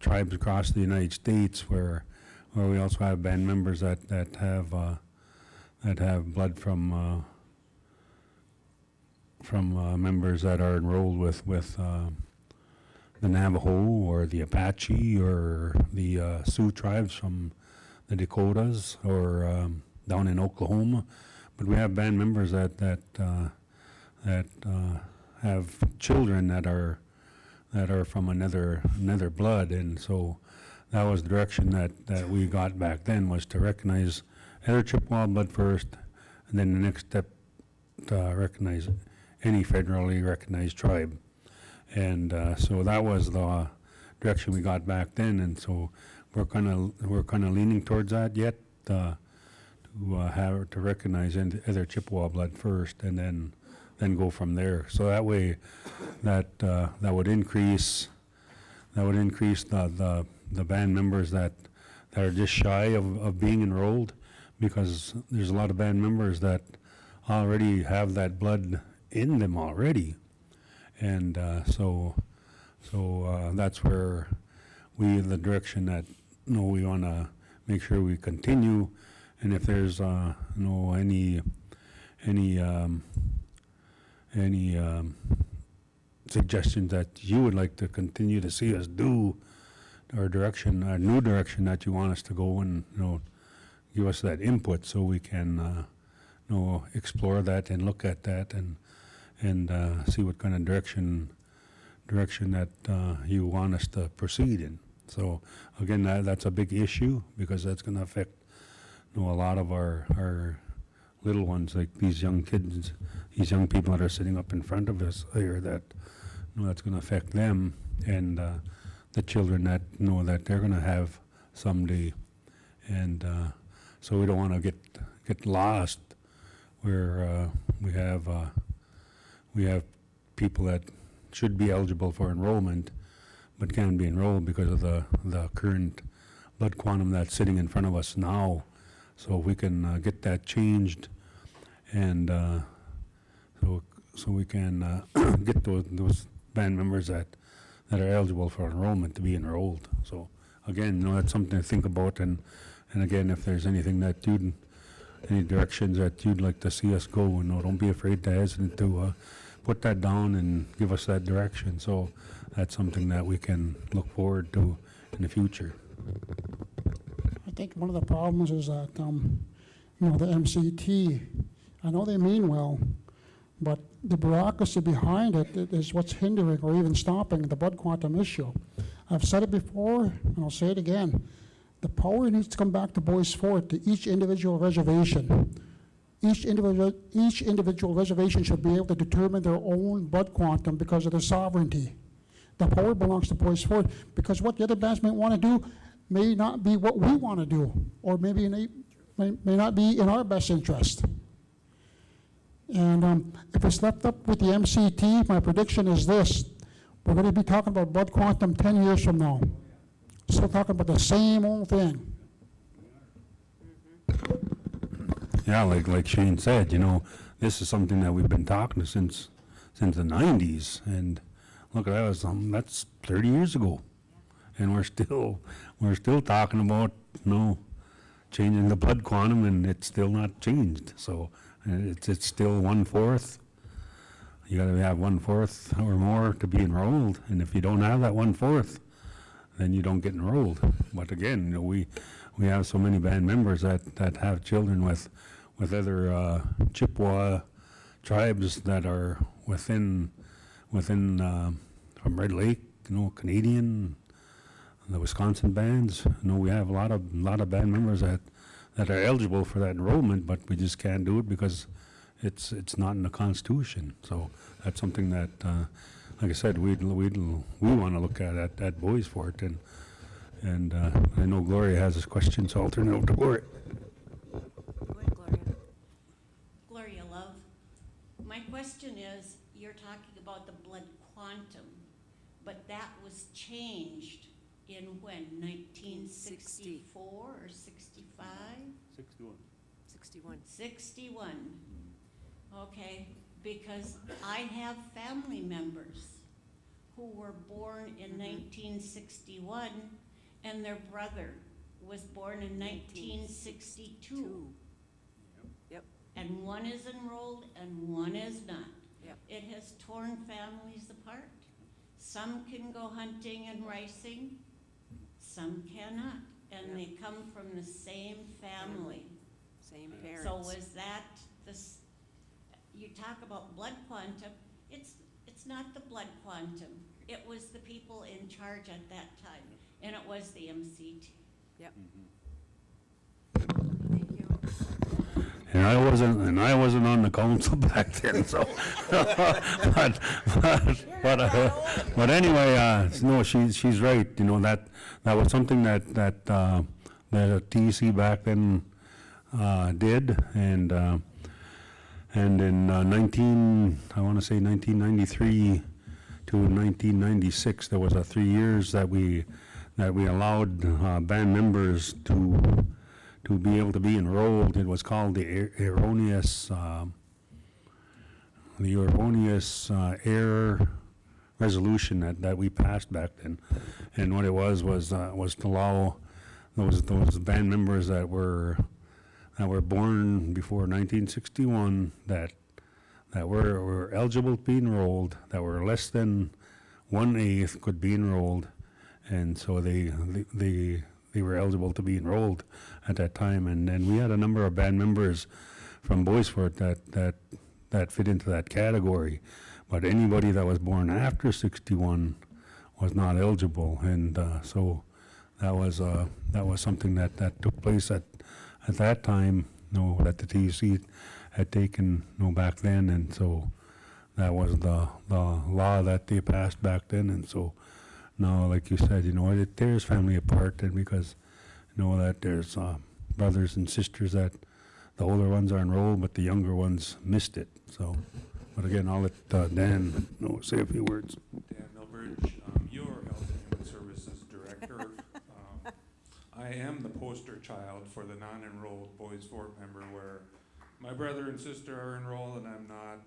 [SPEAKER 6] tribes across the United States, where we also have band members that have blood from members that are enrolled with the Navajo or the Apache or the Sioux tribes from the Dakotas or down in Oklahoma. But we have band members that have children that are that are from another blood, and so that was the direction that we got back then, was to recognize other Chippewa blood first, and then the next step to recognize any federally recognized tribe. And so that was the direction we got back then, and so we're kind of leaning towards that yet, to recognize other Chippewa blood first, and then go from there. So that way, that would increase the band members that are just shy of being enrolled, because there's a lot of band members that already have that blood in them already, and so that's where the direction that we want to make sure we continue. And if there's any suggestions that you would like to continue to see us do, or new direction that you want us to go, and give us that input so we can explore that and look at that, and see what kind of direction that you want us to proceed in. So again, that's a big issue, because that's going to affect a lot of our little ones, like these young kids, these young people that are sitting up in front of us here, that that's going to affect them, and the children that that they're going to have someday. And so we don't want to get lost where we have people that should be eligible for enrollment but can't be enrolled because of the current blood quantum that's sitting in front of us now. So if we can get that changed, and so we can get those band members that are eligible for enrollment to be enrolled. So again, that's something to think about, and again, if there's anything that any directions that you'd like to see us go, don't be afraid to hesitate to put that down and give us that direction. So that's something that we can look forward to in the future.
[SPEAKER 4] I think one of the problems is that, the MCT, I know they mean well, but the bureaucracy behind it is what's hindering or even stopping the blood quantum issue. I've said it before, and I'll say it again. The power needs to come back to Bois Forte, to each individual reservation. Each individual reservation should be able to determine their own blood quantum because of their sovereignty. The power belongs to Bois Forte, because what the other bands may want to do may not be what we want to do, or maybe may not be in our best interest. And if it's left up with the MCT, my prediction is this: we're going to be talking about blood quantum 10 years from now. Still talking about the same old thing.
[SPEAKER 6] Yeah, like Shane said, this is something that we've been talking since the 90s, and look at that, that's 30 years ago, and we're still talking about changing the blood quantum, and it's still not changed. So it's still 1/4. You got to have 1/4 or more to be enrolled, and if you don't have that 1/4, then you don't get enrolled. But again, we have so many band members that have children with other Chippewa tribes that are within from Red Lake, Canadian, the Wisconsin bands. We have a lot of band members that are eligible for that enrollment, but we just can't do it because it's not in the Constitution. So that's something that, like I said, we want to look at Bois Forte, and I know Gloria has this question, so I'll turn it over to Gloria.
[SPEAKER 17] Go ahead, Gloria. Gloria Love. My question is, you're talking about the blood quantum, but that was changed in when, 1964 or 65?
[SPEAKER 6] 61.
[SPEAKER 2] 61.
[SPEAKER 17] 61. Okay, because I have family members who were born in 1961, and their brother was born in 1962.
[SPEAKER 2] Yep.
[SPEAKER 17] And one is enrolled and one is not.
[SPEAKER 2] Yep.
[SPEAKER 17] It has torn families apart. Some can go hunting and racing, some cannot, and they come from the same family.
[SPEAKER 2] Same parents.
[SPEAKER 17] So was that you talk about blood quantum, it's not the blood quantum. it was the people in charge at that time, and it was the MCT.
[SPEAKER 2] Yep.
[SPEAKER 6] And I wasn't on the council back then, so, but anyway, no, she's right, you know, that was something that TEC back then, did, and in I want to say 1993 to 1996, there was 3 years that we allowed band members to be able to be enrolled. It was called the erroneous error resolution that we passed back then, and what it was to allow those band members that were born before 1961 that were eligible to be enrolled, that were less than 1/8 could be enrolled, and so they were eligible to be enrolled at that time, and we had a number of band members from Bois Forte that fit into that category, but anybody that was born after 61 was not eligible, and so that was something that took place at that time, that the TEC had taken, back then, and so that was the law that they passed back then, and so now, like you said, it tears family apart, and because that there's brothers and sisters that the older ones are enrolled, but the younger ones missed it. So, but again, I'll let Dan say a few words.
[SPEAKER 18] Dan Milbridge, your Health and Human Services Director. I am the poster child for the non-enrolled Bois Forte member, where my brother and sister are enrolled and I'm not.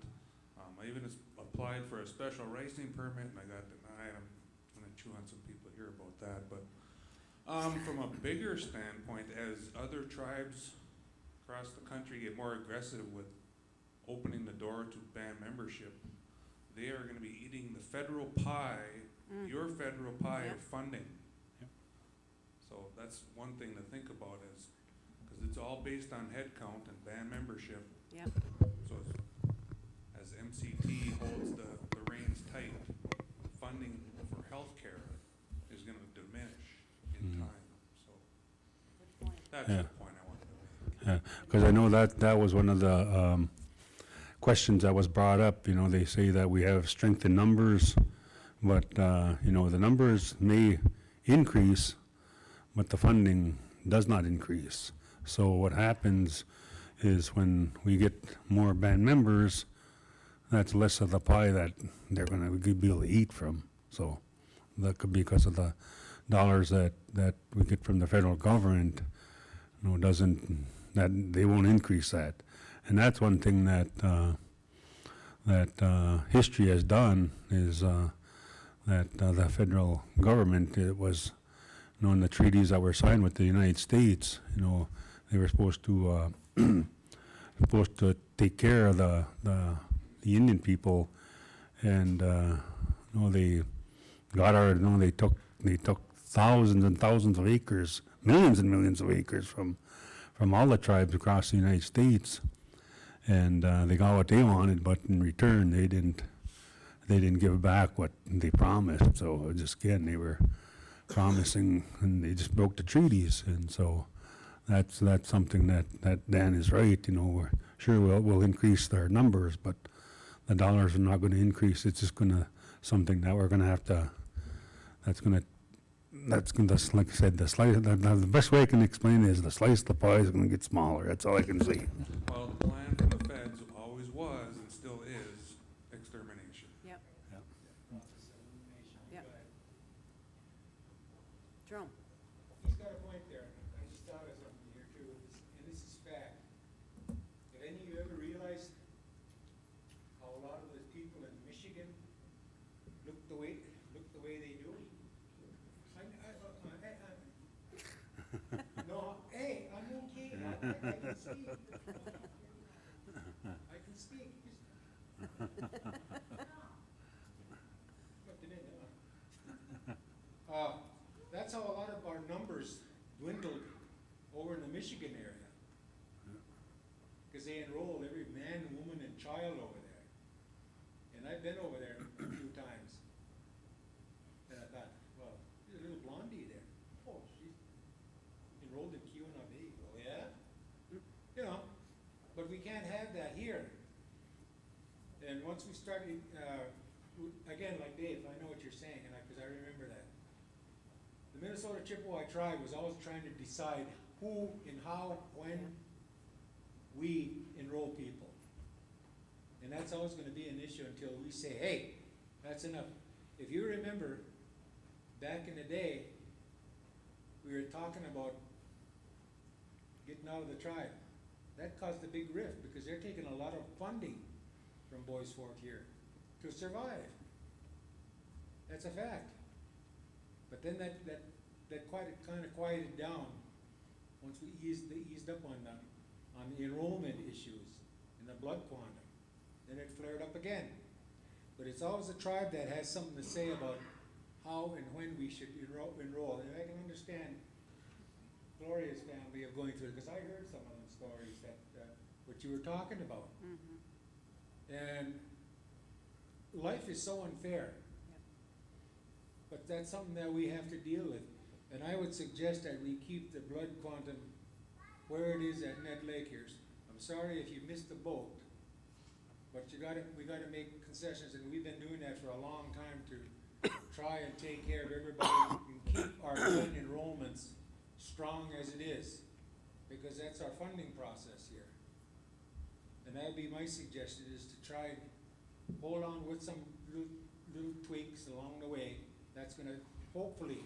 [SPEAKER 18] I even applied for a special racing permit and I got denied. I'm going to chew on some people here about that, but from a bigger standpoint, as other tribes across the country get more aggressive with opening the door to band membership, they are going to be eating the federal pie, your federal pie of funding. So that's one thing to think about, is because it's all based on head count and band membership.
[SPEAKER 2] Yep.
[SPEAKER 18] So as MCT holds the reins tight, funding for healthcare is going to diminish in time. So that's the point I wanted to make.
[SPEAKER 6] Because I know that was one of the questions that was brought up. They say that we have strength in numbers, but the numbers may increase, but the funding does not increase. So what happens is when we get more band members, that's less of the pie that they're going to be able to eat from. So that could be because of the dollars that we get from the federal government, that they won't increase that. And that's one thing that history has done, is that the federal government, it was, in the treaties that were signed with the United States, they were supposed to take care of the Indian people, and they took thousands and thousands of acres, millions and millions of acres from all the tribes across the United States, and they got what they wanted, but in return they didn't give back what they promised. So they were promising, and they just broke the treaties, and so that's something that Dan is right. We're sure we'll increase their numbers, but the dollars are not going to increase. It's just something that we're going to have to. That's going to, like I said, the best way I can explain it is the slice of the pie is going to get smaller. That's all I can say.
[SPEAKER 18] Well, the plan from the feds always was and still is extermination.
[SPEAKER 2] Yep. Yep. Jerome.
[SPEAKER 7] He's got a point there. I just thought of something here too, and this is fact. Did any of you ever realize how a lot of the people in Michigan look the way they do? No, hey, I'm okay. I can speak. I can speak. That's how a lot of our numbers dwindled over in the Michigan area. Because they enrolled every man, woman, and child over there. And I've been over there a few times. once we started, again, like Dave, I know what you're saying, and because I remember that. The Minnesota Chippewa tribe was always trying to decide who and how, when we enroll people. And that's always gonna be an issue until we say, hey, that's enough. If you remember, back in the day, we were talking about getting out of the tribe. That caused a big rift because they're taking a lot of funding from Bois Forte here to survive. That's a fact. But then that kind of quieted down once we eased up on the enrollment issues and the blood quantum. Then it flared up again. But it's always the tribe that has something to say about how and when we should enroll. And I can understand Gloria's family of going through it, because I heard some of them stories that, what you were talking about. And life is so unfair. But that's something that we have to deal with. And I would suggest that we keep the blood quantum where it is at Nett Lake here. I'm sorry if you missed the boat, but we gotta make concessions, and we've been doing that for a long time to try and take care of everybody and keep our blood enrollments strong as it is, because that's our funding process here. And that would be my suggestion, is to try and hold on with some little tweaks along the way. That's gonna hopefully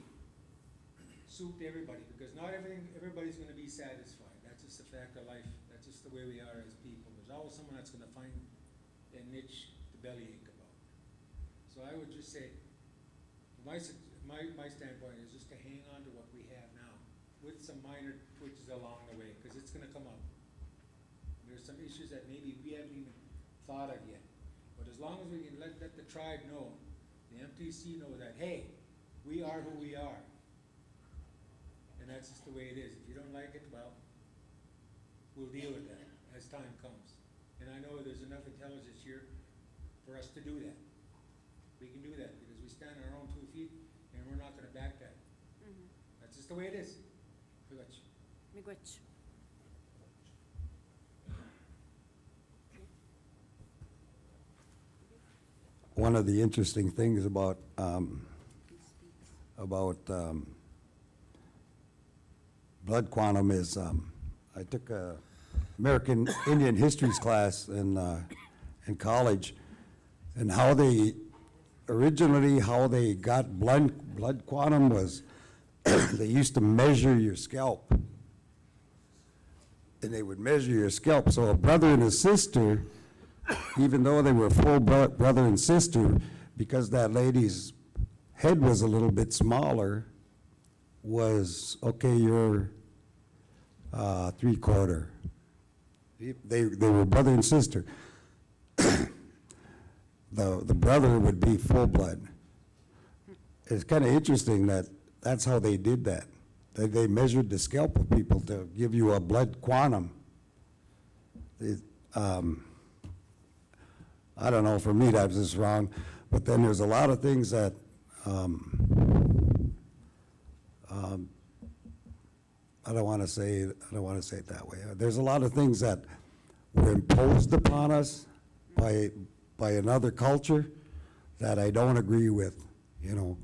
[SPEAKER 7] suit everybody, because not everybody's gonna be satisfied. That's just a fact of life. That's just the way we are as people. There's always someone that's gonna find a niche to bellyache about. So I would just say, my standpoint is just to hang on to what we have now, with some minor twitches along the way, because it's gonna come up. There's some issues that maybe we haven't even thought of yet. But as long as we can let the tribe know, the MTC know that, hey, we are who we are. And that's just the way it is. If you don't like it, well, we'll deal with that as time comes. And I know there's enough intelligence here for us to do that. We can do that because we stand on our own 2 feet and we're not gonna back that. That's just the way it is.
[SPEAKER 2] Miigwech.
[SPEAKER 11] One of the interesting things about blood quantum is I took a American Indian Histories class in college, and how they got blood quantum was they used to measure your scalp, and they would measure your scalp. So a brother and a sister, even though they were full brother and sister, because that lady's head was a little bit smaller, was, okay, you're 3/4. They were brother and sister. The brother would be full blood. It's kind of interesting that that's how they did that. They measured the scalp of people to give you a blood quantum. I don't know, for me that was just wrong, but then there's a lot of things that I don't want to say it that way. There's a lot of things that were imposed upon us by another culture that I don't agree with. You know,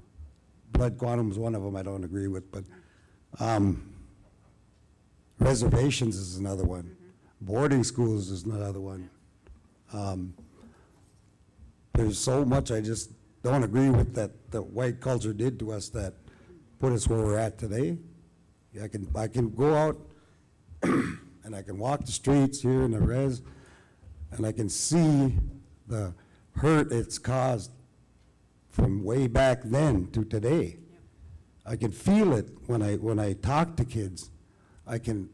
[SPEAKER 11] blood quantum is one of them I don't agree with, but reservations is another one. Boarding schools is another one. There's so much I just don't agree with that white culture did to us that put us where we're at today. I can go out and I can walk the streets here in the res, and I can see the hurt it's caused from way back then to today. I can feel it when I talk to kids. I can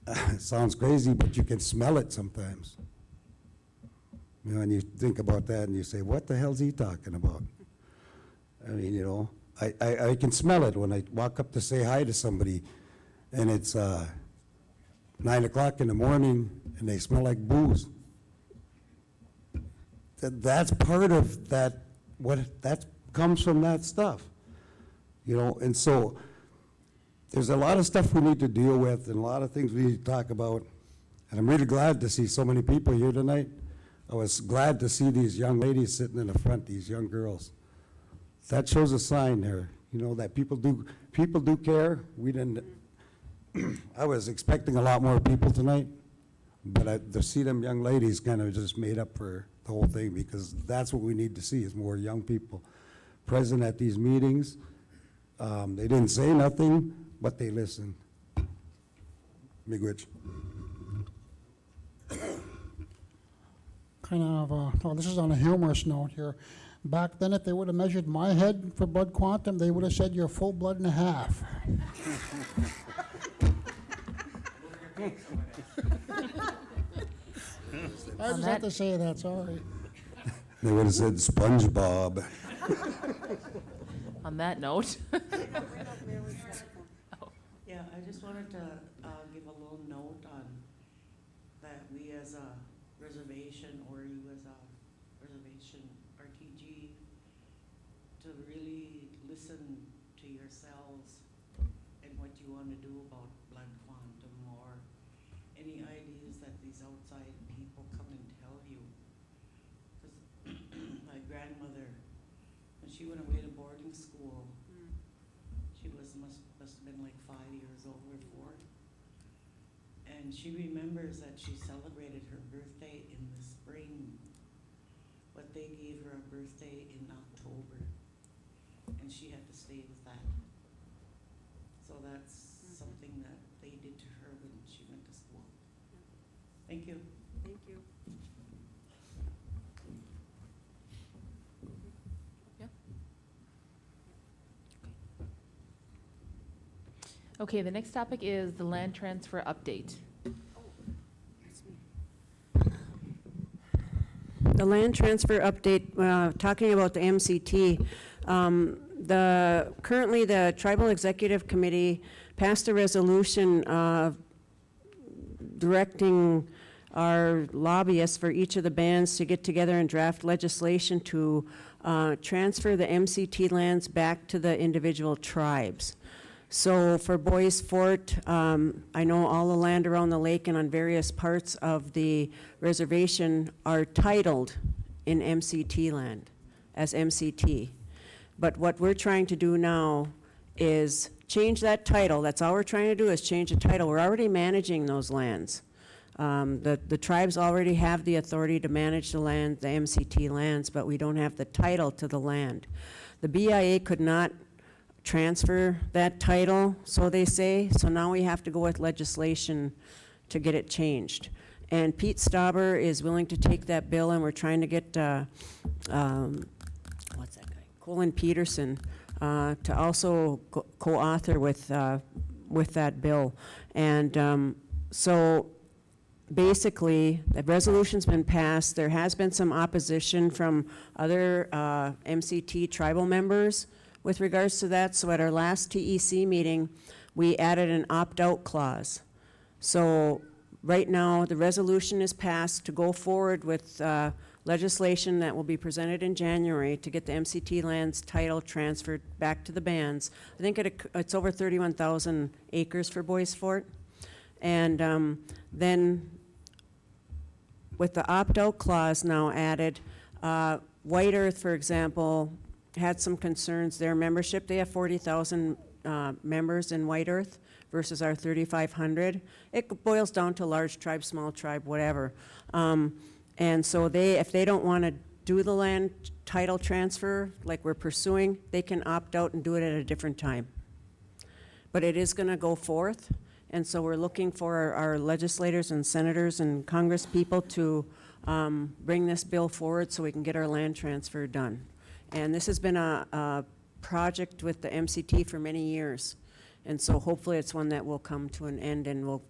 [SPEAKER 11] it sounds crazy, but you can smell it sometimes. You know, and you think about that and you say, what the hell's he talking about? I mean, you know, I can smell it when I walk up to say hi to somebody, and it's 9 o'clock in the morning and they smell like booze. That's part of that, that comes from that stuff, you know. And so there's a lot of stuff we need to deal with and a lot of things we need to talk about. And I'm really glad to see so many people here tonight. I was glad to see these young ladies sitting in the front, these young girls. That shows a sign there, you know, that people do care. We didn't, I was expecting a lot more people tonight, but to see them young ladies kind of just made up for the whole thing, because that's what we need to see, is more young people present at these meetings. They didn't say nothing, but they listened. Miigwech.
[SPEAKER 4] Kind of, well, this is on a humorous note here. Back then, if they would have measured my head for blood quantum, they would have said you're full blood and a half. I just have to say that, sorry.
[SPEAKER 11] They would have said SpongeBob.
[SPEAKER 1] On that note.
[SPEAKER 15] Yeah, I just wanted to give a little note on that we as a reservation, or you as a reservation RTG, to really listen to yourselves and what you want to do about blood quantum, or any ideas that these outside people come and tell you. Because my grandmother, when she went away to boarding school, she must have been like 5 years old or 4. And she remembers that she celebrated her birthday in the spring, but they gave her a birthday in October, and she had to stay with that. So that's something that they did to her when she went to school. Thank you.
[SPEAKER 2] Thank you.
[SPEAKER 1] Okay, the next topic is the land transfer update.
[SPEAKER 2] The land transfer update, talking about the MCT, currently the Tribal Executive Committee passed a resolution directing our lobbyists for each of the bands to get together and draft legislation to transfer the MCT lands back to the individual tribes. So for Bois Forte, I know all the land around the lake and on various parts of the reservation are titled in MCT land, as MCT. But what we're trying to do now is change that title. That's all we're trying to do, is change the title. We're already managing those lands. The tribes already have the authority to manage the land, the MCT lands, but we don't have the title to the land. The BIA could not transfer that title, so they say, so now we have to go with legislation to get it changed. And Pete Stauber is willing to take that bill, and we're trying to get, what's that guy? Colin Peterson to also co-author with that bill. And so basically, the resolution's been passed. There has been some opposition from other MCT tribal members with regards to that. So at our last TEC meeting, we added an opt-out clause. So right now, the resolution is passed to go forward with legislation that will be presented in January to get the MCT lands title transferred back to the bands. I think it's over 31,000 acres for Bois Forte. And then with the opt-out clause now added, White Earth, for example, had some concerns. Their membership, they have 40,000 members in White Earth versus our 3,500. It boils down to large tribe, small tribe, whatever. And so if they don't want to do the land title transfer like we're pursuing, they can opt out and do it at a different time. But it is going to go forth, and so we're looking for our legislators and senators and Congress people to bring this bill forward so we can get our land transfer done. And this has been a project with the MCT for many years. And so hopefully it's one that will come to an end and we'll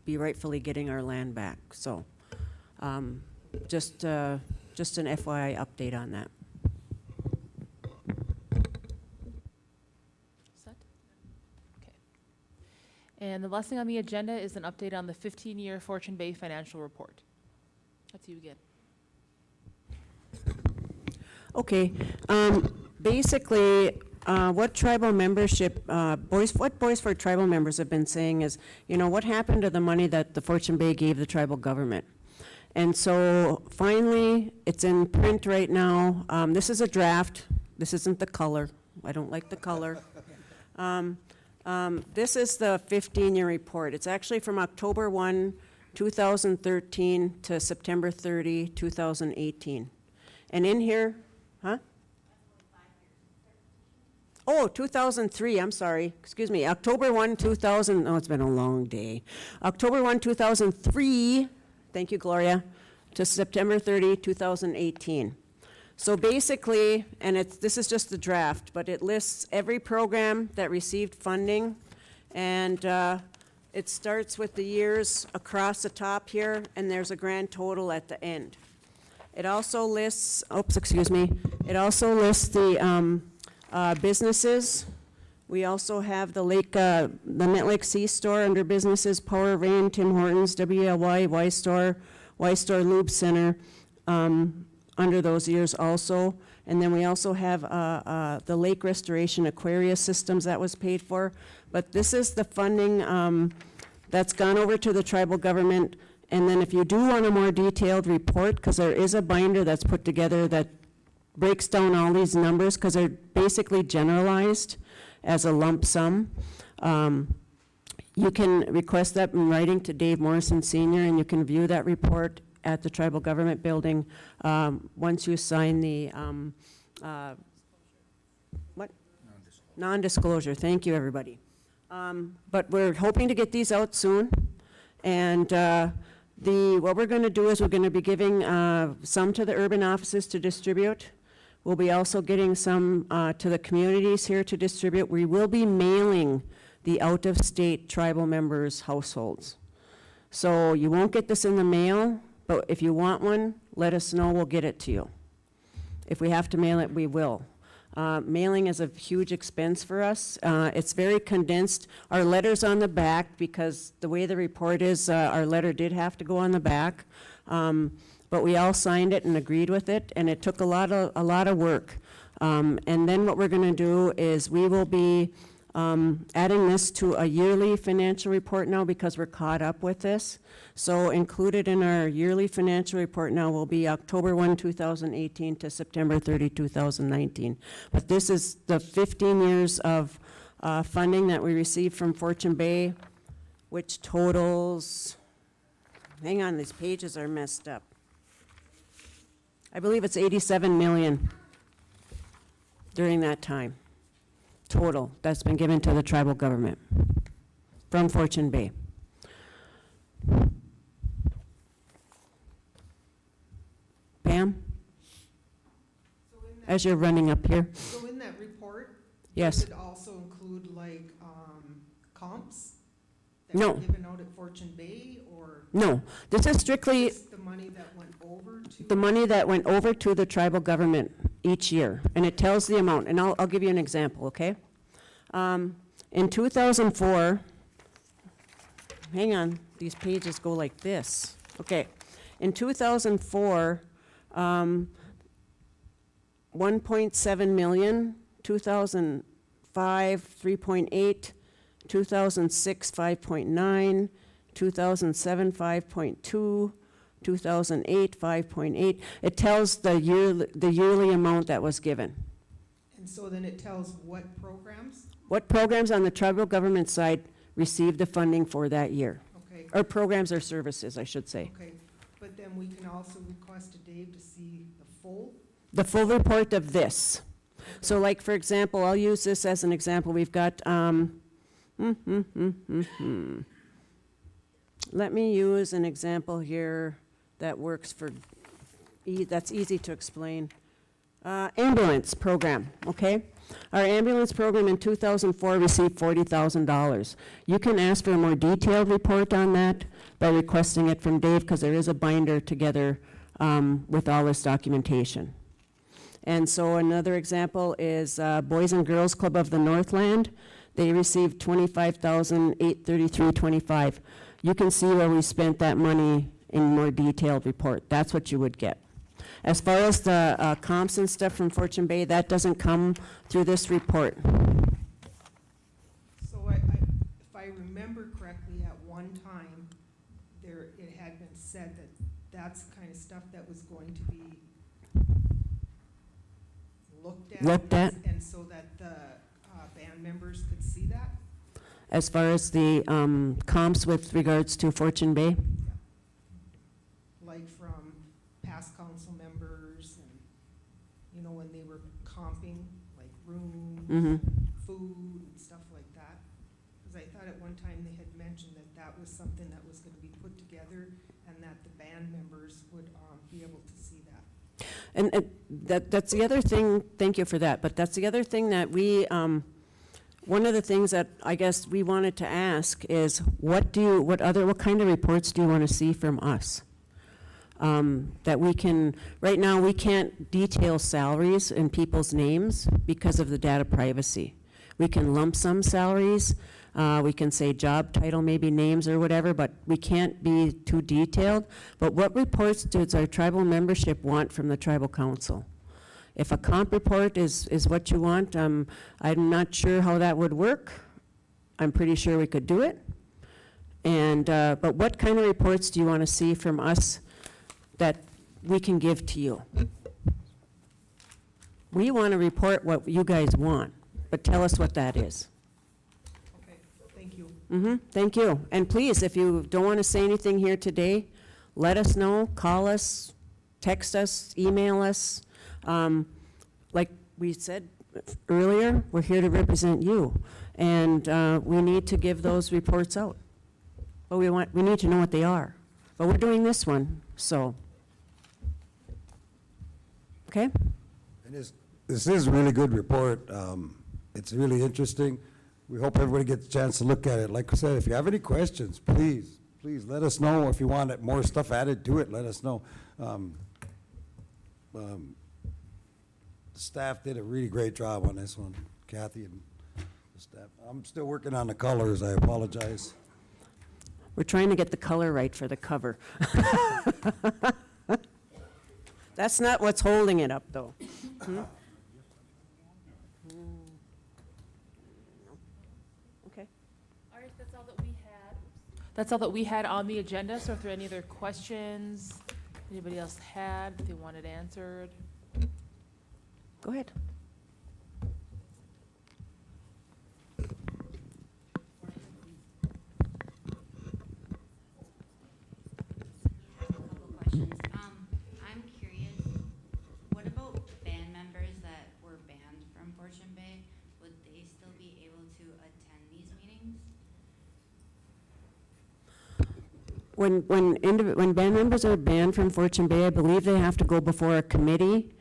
[SPEAKER 2] be rightfully getting our land back. So just an FYI update on that.
[SPEAKER 1] Set? Okay. And the last thing on the agenda is an update on the 15-year Fortune Bay financial report. That's you again.
[SPEAKER 2] Okay, basically, what tribal membership, what Bois Forte tribal members have been saying is, what happened to the money that the Fortune Bay gave the tribal government? And so finally, it's in print right now. This is a draft. This isn't the color. I don't like the color. This is the 15-year report. It's actually from October 1, 2013 to September 30, 2018. And in here, huh? Oh, 2003, I'm sorry, excuse me, October 1, 2000, oh, it's been a long day. October 1, 2003, thank you, Gloria, to September 30, 2018. So basically, and this is just the draft, but it lists every program that received funding, and it starts with the years across the top here, and there's a grand total at the end. It also lists, it also lists the businesses. We also have the Nett Lake C store under businesses, Power Rain, Tim Hortons, WLY, Y Store Lube Center, under those years also. And then we also have the Lake Restoration Aquarius Systems that was paid for. But this is the funding that's gone over to the tribal government. And then if you do want a more detailed report, because there is a binder that's put together that breaks down all these numbers, because they're basically generalized as a lump sum. You can request that in writing to Dave Morrison Sr., and you can view that report at the tribal government building once you sign the non-disclosure. Thank you, everybody. But we're hoping to get these out soon, and what we're going to do is we're going to be giving some to the urban offices to distribute. We'll be also getting some to the communities here to distribute. We will be mailing the out-of-state tribal members' households. So you won't get this in the mail, but if you want one, let us know, we'll get it to you. If we have to mail it, we will. Mailing is a huge expense for us. It's very condensed. Our letter's on the back because the way the report is, our letter did have to go on the back. But we all signed it and agreed with it, and it took a lot of work. And then what we're going to do is we will be adding this to a yearly financial report now because we're caught up with this. So included in our yearly financial report now will be October 1, 2018 to September 30, 2019. But this is the 15 years of funding that we received from Fortune Bay, which totals, hang on, these pages are messed up. I believe it's 87 million during that time, total, that's been given to the tribal government from Fortune Bay. Pam? As you're running up here.
[SPEAKER 12] So in that report?
[SPEAKER 2] Yes.
[SPEAKER 12] Does it also include like comps? That
[SPEAKER 2] No.
[SPEAKER 12] were given out at Fortune Bay, or?
[SPEAKER 2] No, this is strictly
[SPEAKER 12] Just the money that went over to?
[SPEAKER 2] the money that went over to the tribal government each year, and it tells the amount, and I'll give you an example, okay? In 2004, hang on, these pages go like this. Okay, in 2004, 1.7 million, 2005, 3.8, 2006, 5.9, 2007, 5.2, 2008, 5.8. It tells the yearly amount that was given.
[SPEAKER 12] And so then it tells what programs?
[SPEAKER 2] What programs on the tribal government side received the funding for that year?
[SPEAKER 12] Okay.
[SPEAKER 2] Or programs or services, I should say.
[SPEAKER 12] Okay, but then we can also request to Dave to see
[SPEAKER 2] The full report of this. So like, for example, I'll use this as an example. We've got, let me use an example here that works for, that's easy to explain. Ambulance program, okay? Our ambulance program in 2004 received $40,000. You can ask for a more detailed report on that by requesting it from Dave, because there is a binder together with all this documentation. And so another example is Boys and Girls Club of the Northland. They received $25,833.25. You can see where we spent that money in more detailed report. That's what you would get. As far as the comps and stuff from Fortune Bay, that doesn't come through this report.
[SPEAKER 12] So if I remember correctly, at one time, it had been said that that's the kind of stuff that was going to be looked at. And so that the band members could see that?
[SPEAKER 2] As far as the comps with regards to Fortune Bay?
[SPEAKER 12] Like from past council members and, you know, when they were comping, like rooms,
[SPEAKER 2] Mhm.
[SPEAKER 12] food and stuff like that. Because I thought at one time they had mentioned that that was something that was gonna be put together and that the band members would be able to see that.
[SPEAKER 2] And that's the other thing, thank you for that, but that's the other thing that we, one of the things that I guess we wanted to ask is, what kind of reports do you want to see from us? That we can, right now, we can't detail salaries and people's names because of the data privacy. We can lump sum salaries, we can say job title, maybe names or whatever, but we can't be too detailed. But what reports does our tribal membership want from the tribal council? If a comp report is what you want, I'm not sure how that would work. I'm pretty sure we could do it. And, but what kind of reports do you want to see from us that we can give to you? We want to report what you guys want, but tell us what that is.
[SPEAKER 12] Okay, thank you.
[SPEAKER 2] Thank you. And please, if you don't want to say anything here today, let us know, call us, text us, email us. Like we said earlier, we're here to represent you, and we need to give those reports out. But we need to know what they are. But we're doing this one, so. Okay?
[SPEAKER 11] And this is a really good report. It's really interesting. We hope everybody gets a chance to look at it. Like I said, if you have any questions, please let us know. If you want more stuff added to it, let us know. Staff did a really great job on this one, Kathy and the staff. I'm still working on the colors, I apologize.
[SPEAKER 2] We're trying to get the color right for the cover. That's not what's holding it up, though. Okay.
[SPEAKER 1] All right, that's all that we had. That's all that we had on the agenda, so if there are any other questions anybody else had, that they wanted answered.
[SPEAKER 2] Go ahead.
[SPEAKER 3] Questions. I'm curious, what about band members that were banned from Fortune Bay? Would they still be able to attend these meetings?
[SPEAKER 2] When band members are banned from Fortune Bay, I believe they have to go before a committee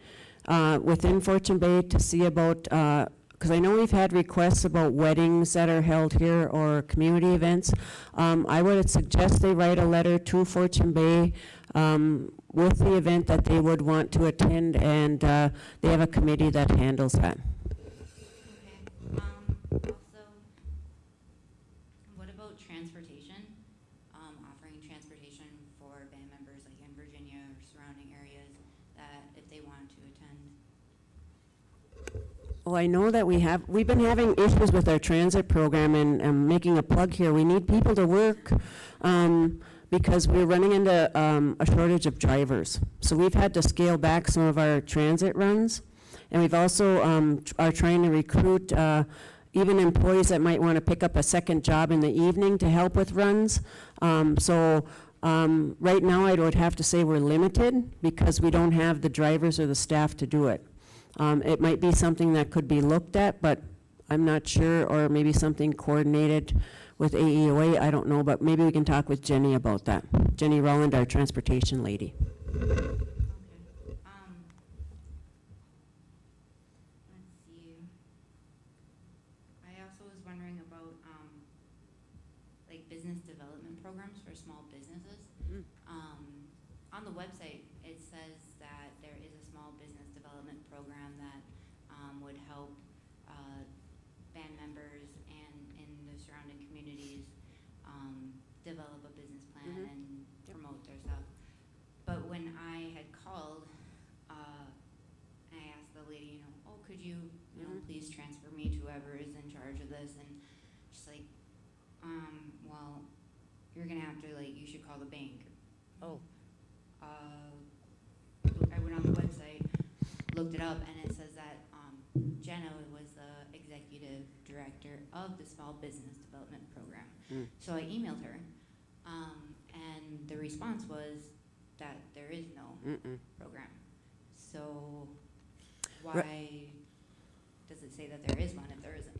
[SPEAKER 2] within Fortune Bay to see about, because I know we've had requests about weddings that are held here or community events. I would suggest they write a letter to Fortune Bay with the event that they would want to attend, and they have a committee that handles that.
[SPEAKER 3] Okay. Also, what about transportation? Offering transportation for band members like in Virginia or surrounding areas that if they wanted to attend?
[SPEAKER 2] Well, I know that we've been having issues with our transit program, and I'm making a plug here. We need people to work because we're running into a shortage of drivers. So we've had to scale back some of our transit runs, and we've also are trying to recruit even employees that might want to pick up a second job in the evening to help with runs. So right now I would have to say we're limited because we don't have the drivers or the staff to do it. It might be something that could be looked at, but I'm not sure, or maybe something coordinated with AEOA, I don't know, but maybe we can talk with Jenny about that. Jenny Rowland, our transportation lady.
[SPEAKER 3] Okay. Let's see. I also was wondering about, like business development programs for small businesses. On the website, it says that there is a small business development program that would help band members and in the surrounding communities develop a business plan and promote their stuff. But when I had called, could you, you know, please transfer me to whoever is in charge of this? And she's like, well, you're gonna have to, like, you should call the bank.
[SPEAKER 2] Oh.
[SPEAKER 3] I went on the website, looked it up, and it says that Jenna was the executive director of the Small Business Development Program. So I emailed her, and the response was that there is no program. So why does it say that there is one if there isn't?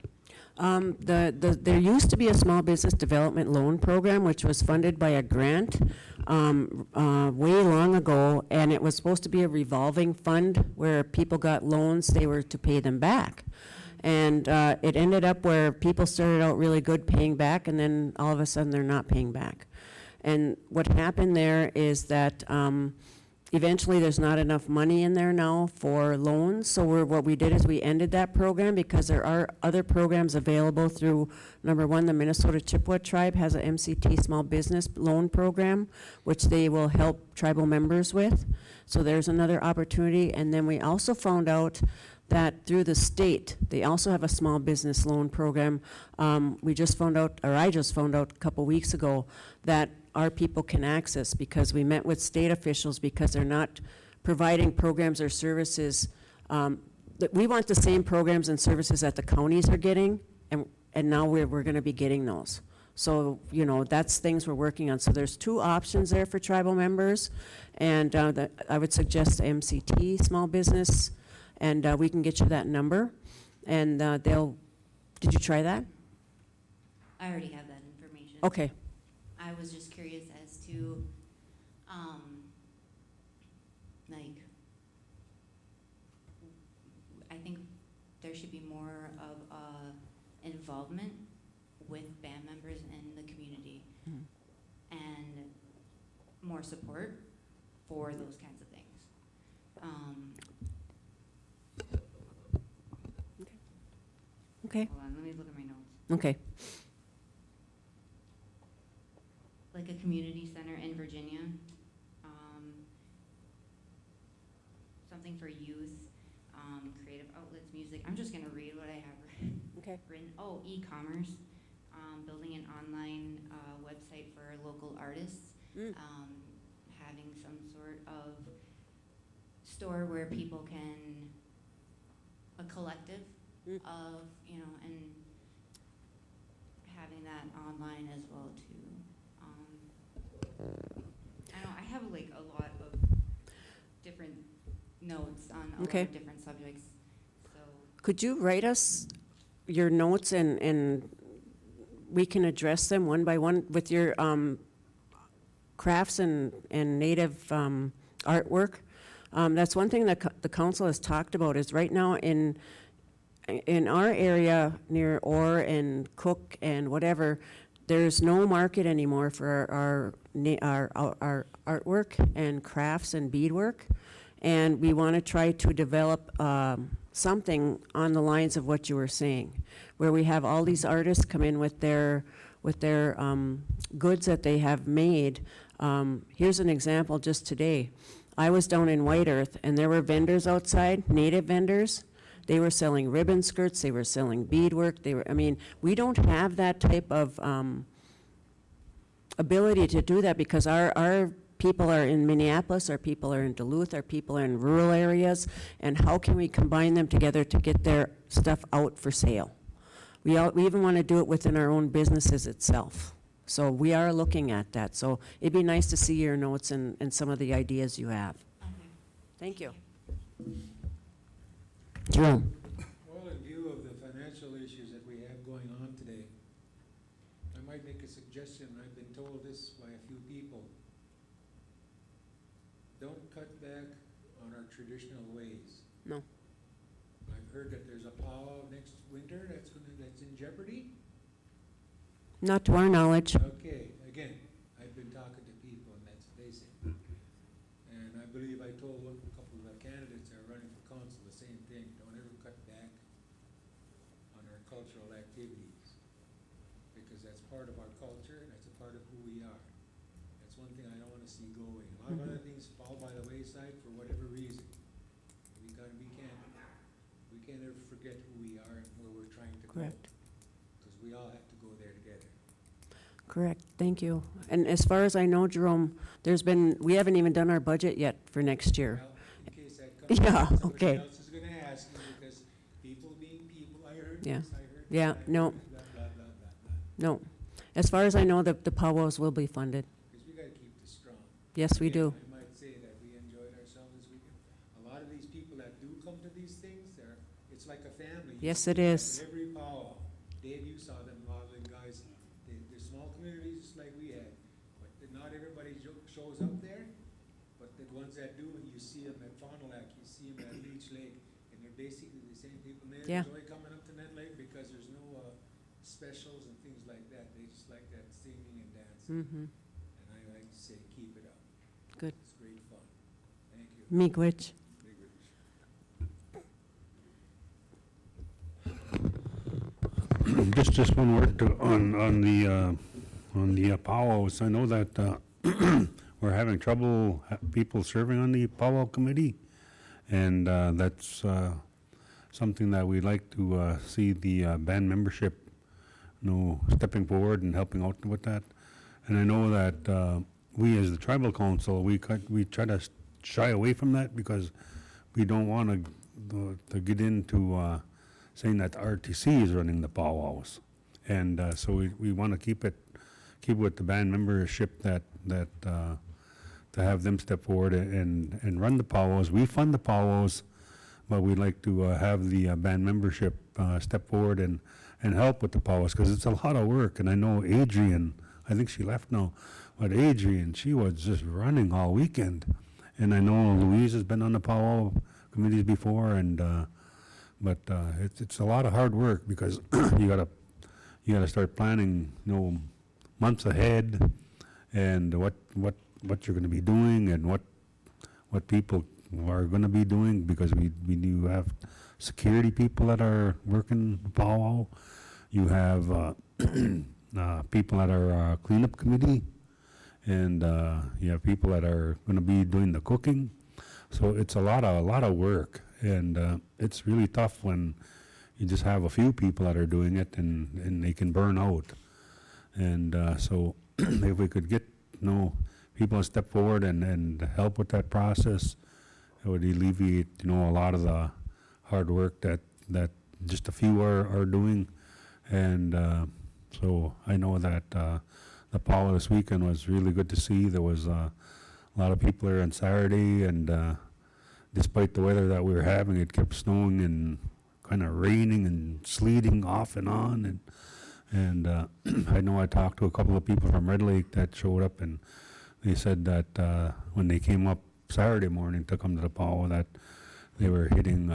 [SPEAKER 2] There used to be a small business development loan program, which was funded by a grant way long ago, and it was supposed to be a revolving fund where people got loans, they were to pay them back. And it ended up where people started out really good paying back, and then all of a sudden they're not paying back. And what happened there is that eventually there's not enough money in there now for loans. So what we did is we ended that program because there are other programs available through, number one, the Minnesota Chippewa Tribe has a MCT small business loan program, which they will help tribal members with. So there's another opportunity. And then we also found out that through the state, they also have a small business loan program. We just found out, or I just found out a couple weeks ago, that our people can access because we met with state officials because they're not providing programs or services. We want the same programs and services that the counties are getting, and now we're going to be getting those. So, you know, that's things we're working on. So there's two options there for tribal members, and I would suggest the MCT small business, and we can get you that number, and did you try that?
[SPEAKER 3] I already have that information.
[SPEAKER 2] Okay.
[SPEAKER 3] I was just curious as to, like, I think there should be more of involvement with band members in the community and more support for those kinds of things.
[SPEAKER 2] Okay.
[SPEAKER 3] Hold on, let me look at my notes.
[SPEAKER 2] Okay.
[SPEAKER 3] Like a community center in Virginia, something for youth, creative outlets, music. I'm just gonna read what I have written. Oh, e-commerce, building an online website for local artists, having some sort of store where people can, a collective of, you know, and having that online as well too. I know I have like a lot of different notes on a lot of different subjects. So
[SPEAKER 2] could you write us your notes and we can address them one by one with your crafts and native artwork? That's one thing that the council has talked about is right now in our area near Orr and Cook and whatever, there's no market anymore for our artwork and crafts and beadwork, and we want to try to develop something on the lines of what you were saying, where we have all these artists come in with their goods that they have made. Here's an example just today. I was down in White Earth, and there were vendors outside, native vendors. They were selling ribbon skirts, they were selling beadwork, we don't have that type of ability to do that because our people are in Minneapolis, our people are in Duluth, our people are in rural areas, and how can we combine them together to get their stuff out for sale? We even want to do it within our own businesses itself. So we are looking at that. So it'd be nice to see your notes and some of the ideas you have. Thank you. Jerome.
[SPEAKER 7] Well, in view of the financial issues that we have going on today, I might make a suggestion. I've been told this by a few people. Don't cut back on our traditional ways.
[SPEAKER 2] No.
[SPEAKER 7] I've heard that there's a powwow next winter that's in jeopardy.
[SPEAKER 2] Not to our knowledge.
[SPEAKER 7] Okay, again, I've been talking to people and that's what they say. And I believe I told a couple of the candidates that are running for council the same thing. Don't ever cut back on our cultural activities because that's part of our culture and that's a part of who we are. That's one thing I don't want to see go away. A lot of other things fall by the wayside for whatever reason. We gotta be candid. We can't ever forget who we are and where we're trying to go.
[SPEAKER 2] Correct.
[SPEAKER 7] Because we all have to go there together.
[SPEAKER 2] Correct, thank you. And as far as I know, Jerome, we haven't even done our budget yet for next year.
[SPEAKER 7] Well, in case that comes
[SPEAKER 2] Yeah,
[SPEAKER 7] up, somebody
[SPEAKER 2] okay.
[SPEAKER 7] else is gonna ask you, because people being people, I heard
[SPEAKER 2] Yeah.
[SPEAKER 7] this, I heard that.
[SPEAKER 2] Yeah,
[SPEAKER 7] I heard
[SPEAKER 2] no.
[SPEAKER 7] blah, blah, blah, blah, blah.
[SPEAKER 2] No. As far as I know, the powwows will be funded.
[SPEAKER 7] Because we gotta keep this strong.
[SPEAKER 2] Yes, we
[SPEAKER 7] Again,
[SPEAKER 2] do.
[SPEAKER 7] I might say that we enjoyed ourselves this weekend. A lot of these people that do come to these things, it's like a family. You
[SPEAKER 2] Yes,
[SPEAKER 7] see
[SPEAKER 2] it
[SPEAKER 7] them
[SPEAKER 2] is.
[SPEAKER 7] at every powwow. Dave, you saw them, a lot of the guys, they're small communities just like we had. But not everybody shows up there, but the ones that do, you see them at Fond du Lac, you see them at Leech Lake, and they're basically the same people. And they
[SPEAKER 2] Yeah.
[SPEAKER 7] enjoy coming up to Nett Lake because there's no specials and things like that. They just like that singing and dancing.
[SPEAKER 2] Mm-hmm.
[SPEAKER 7] And I like to say, keep it up.
[SPEAKER 2] Good.
[SPEAKER 7] It's great fun. Thank you.
[SPEAKER 2] Miigwech.
[SPEAKER 6] Just one word on the powwows. I know that we're having trouble people serving on the powwow committee, and that's something that we'd like to see the band membership, stepping forward and helping out with that. And I know that we, as the tribal council, we try to shy away from that because we don't want to get into saying that RTC is running the powwows, and so we want to keep it with the band membership that to have them step forward and run the powwows. We fund the powwows, but we'd like to have the band membership step forward and help with the powwows, because it's a lot of work. And I know Adrian, I think she left now, but Adrian, she was just running all weekend. And I know Louise has been on the powwow committees before, but it's a lot of hard work, because you gotta start planning, months ahead, and what you're going to be doing, and what people are going to be doing, because we do have security people that are working the powwow. You have people that are cleanup committee, and you have people that are going to be doing the cooking. So it's a lot of work, and it's really tough when you just have a few people that are doing it, and they can burn out. And so if we could get people to step forward and help with that process, it would alleviate a lot of the hard work that just a few are doing. And so I know that the powwow this weekend was really good to see. There was a lot of people there on Saturday, and despite the weather that we were having, it kept snowing and kind of raining and sleeting off and on. And I know I talked to a couple of people from Red Lake that showed up, and they said that when they came up Saturday morning to come to the powwow, that they were hitting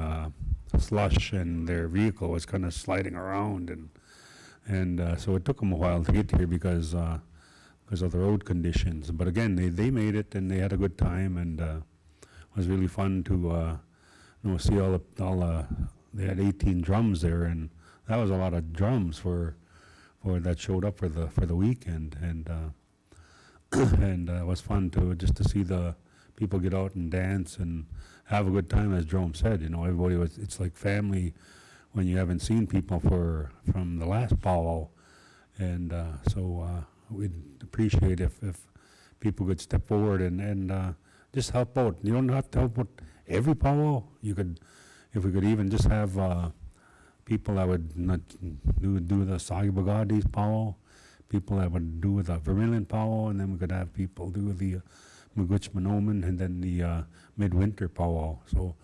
[SPEAKER 6] slush, and their vehicle was kind of sliding around, and so it took them a while to get here because of the road conditions. But again, they made it, and they had a good time, and it was really fun to see all the they had 18 drums there, and that was a lot of drums for that showed up for the weekend, and and it was fun to see the people get out and dance and have a good time. As Jerome said, everybody it's like family when you haven't seen people from the last powwow, and so we'd appreciate if people could step forward and just help out. You don't have to help out every powwow. If we could even just have people that would not do the Sagi Bagadi's powwow, people that would do the Vermilion powwow, and then we could have people do the Miigwech Minoman, and then the midwinter powwow. So,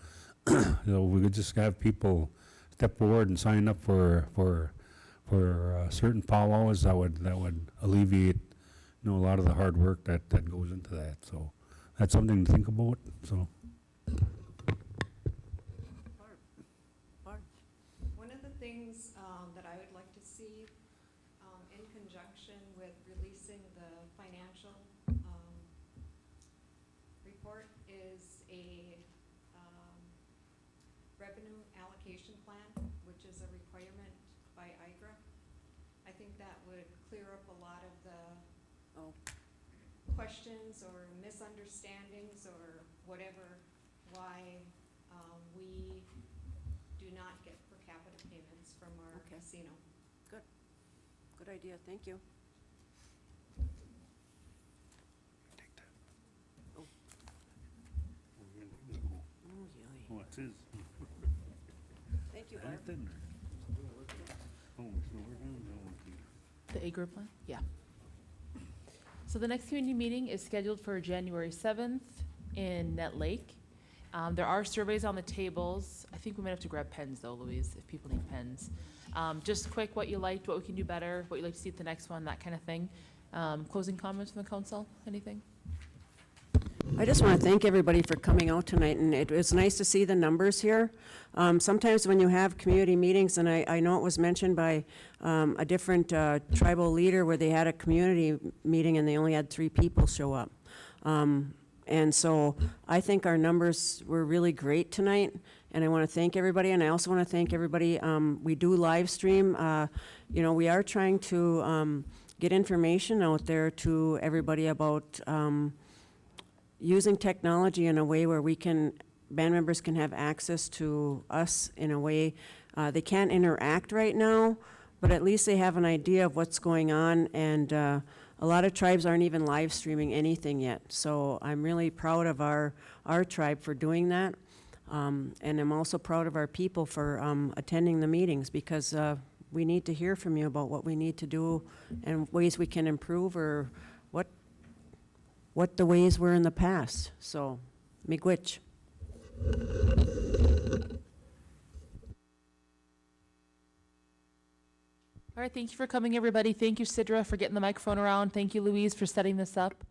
[SPEAKER 6] we could just have people step forward and sign up for certain powwows that would alleviate a lot of the hard work that goes into that. So that's something to think about. So.
[SPEAKER 9] One of the things that I would like to see in conjunction with releasing the financial report is a revenue allocation plan, which is a requirement by IGRA. I think that would clear up a lot of the questions or misunderstandings or whatever, why we do not get capita payments from our
[SPEAKER 2] Okay.
[SPEAKER 9] casino.
[SPEAKER 2] Good idea, thank you.
[SPEAKER 6] Oh, it's his.
[SPEAKER 2] Thank you, Barb.
[SPEAKER 6] Oh, so we're gonna go with
[SPEAKER 1] The A group plan? Yeah. So the next community meeting is scheduled for January 7th in Nett Lake. There are surveys on the tables. I think we might have to grab pens though, Louise, if people need pens. Just quick, what you liked, what we can do better, what you'd like to see at the next one, that kind of thing. Closing comments from the council, anything?
[SPEAKER 2] I just want to thank everybody for coming out tonight, and it was nice to see the numbers here. Sometimes when you have community meetings, and I know it was mentioned by a different tribal leader where they had a community meeting and they only had 3 people show up. And so I think our numbers were really great tonight, and I want to thank everybody, and I also want to thank everybody. We do live stream. You know, we are trying to get information out there to everybody about using technology in a way where band members can have access to us in a way. They can't interact right now, but at least they have an idea of what's going on, and a lot of tribes aren't even live streaming anything yet. So I'm really proud of our tribe for doing that. And I'm also proud of our people for attending the meetings, because we need to hear from you about what we need to do and ways we can improve, or what the ways were in the past. So, miigwech.
[SPEAKER 1] All right, thank you for coming, everybody. Thank you, Sidra, for getting the microphone around. Thank you, Louise, for setting this up.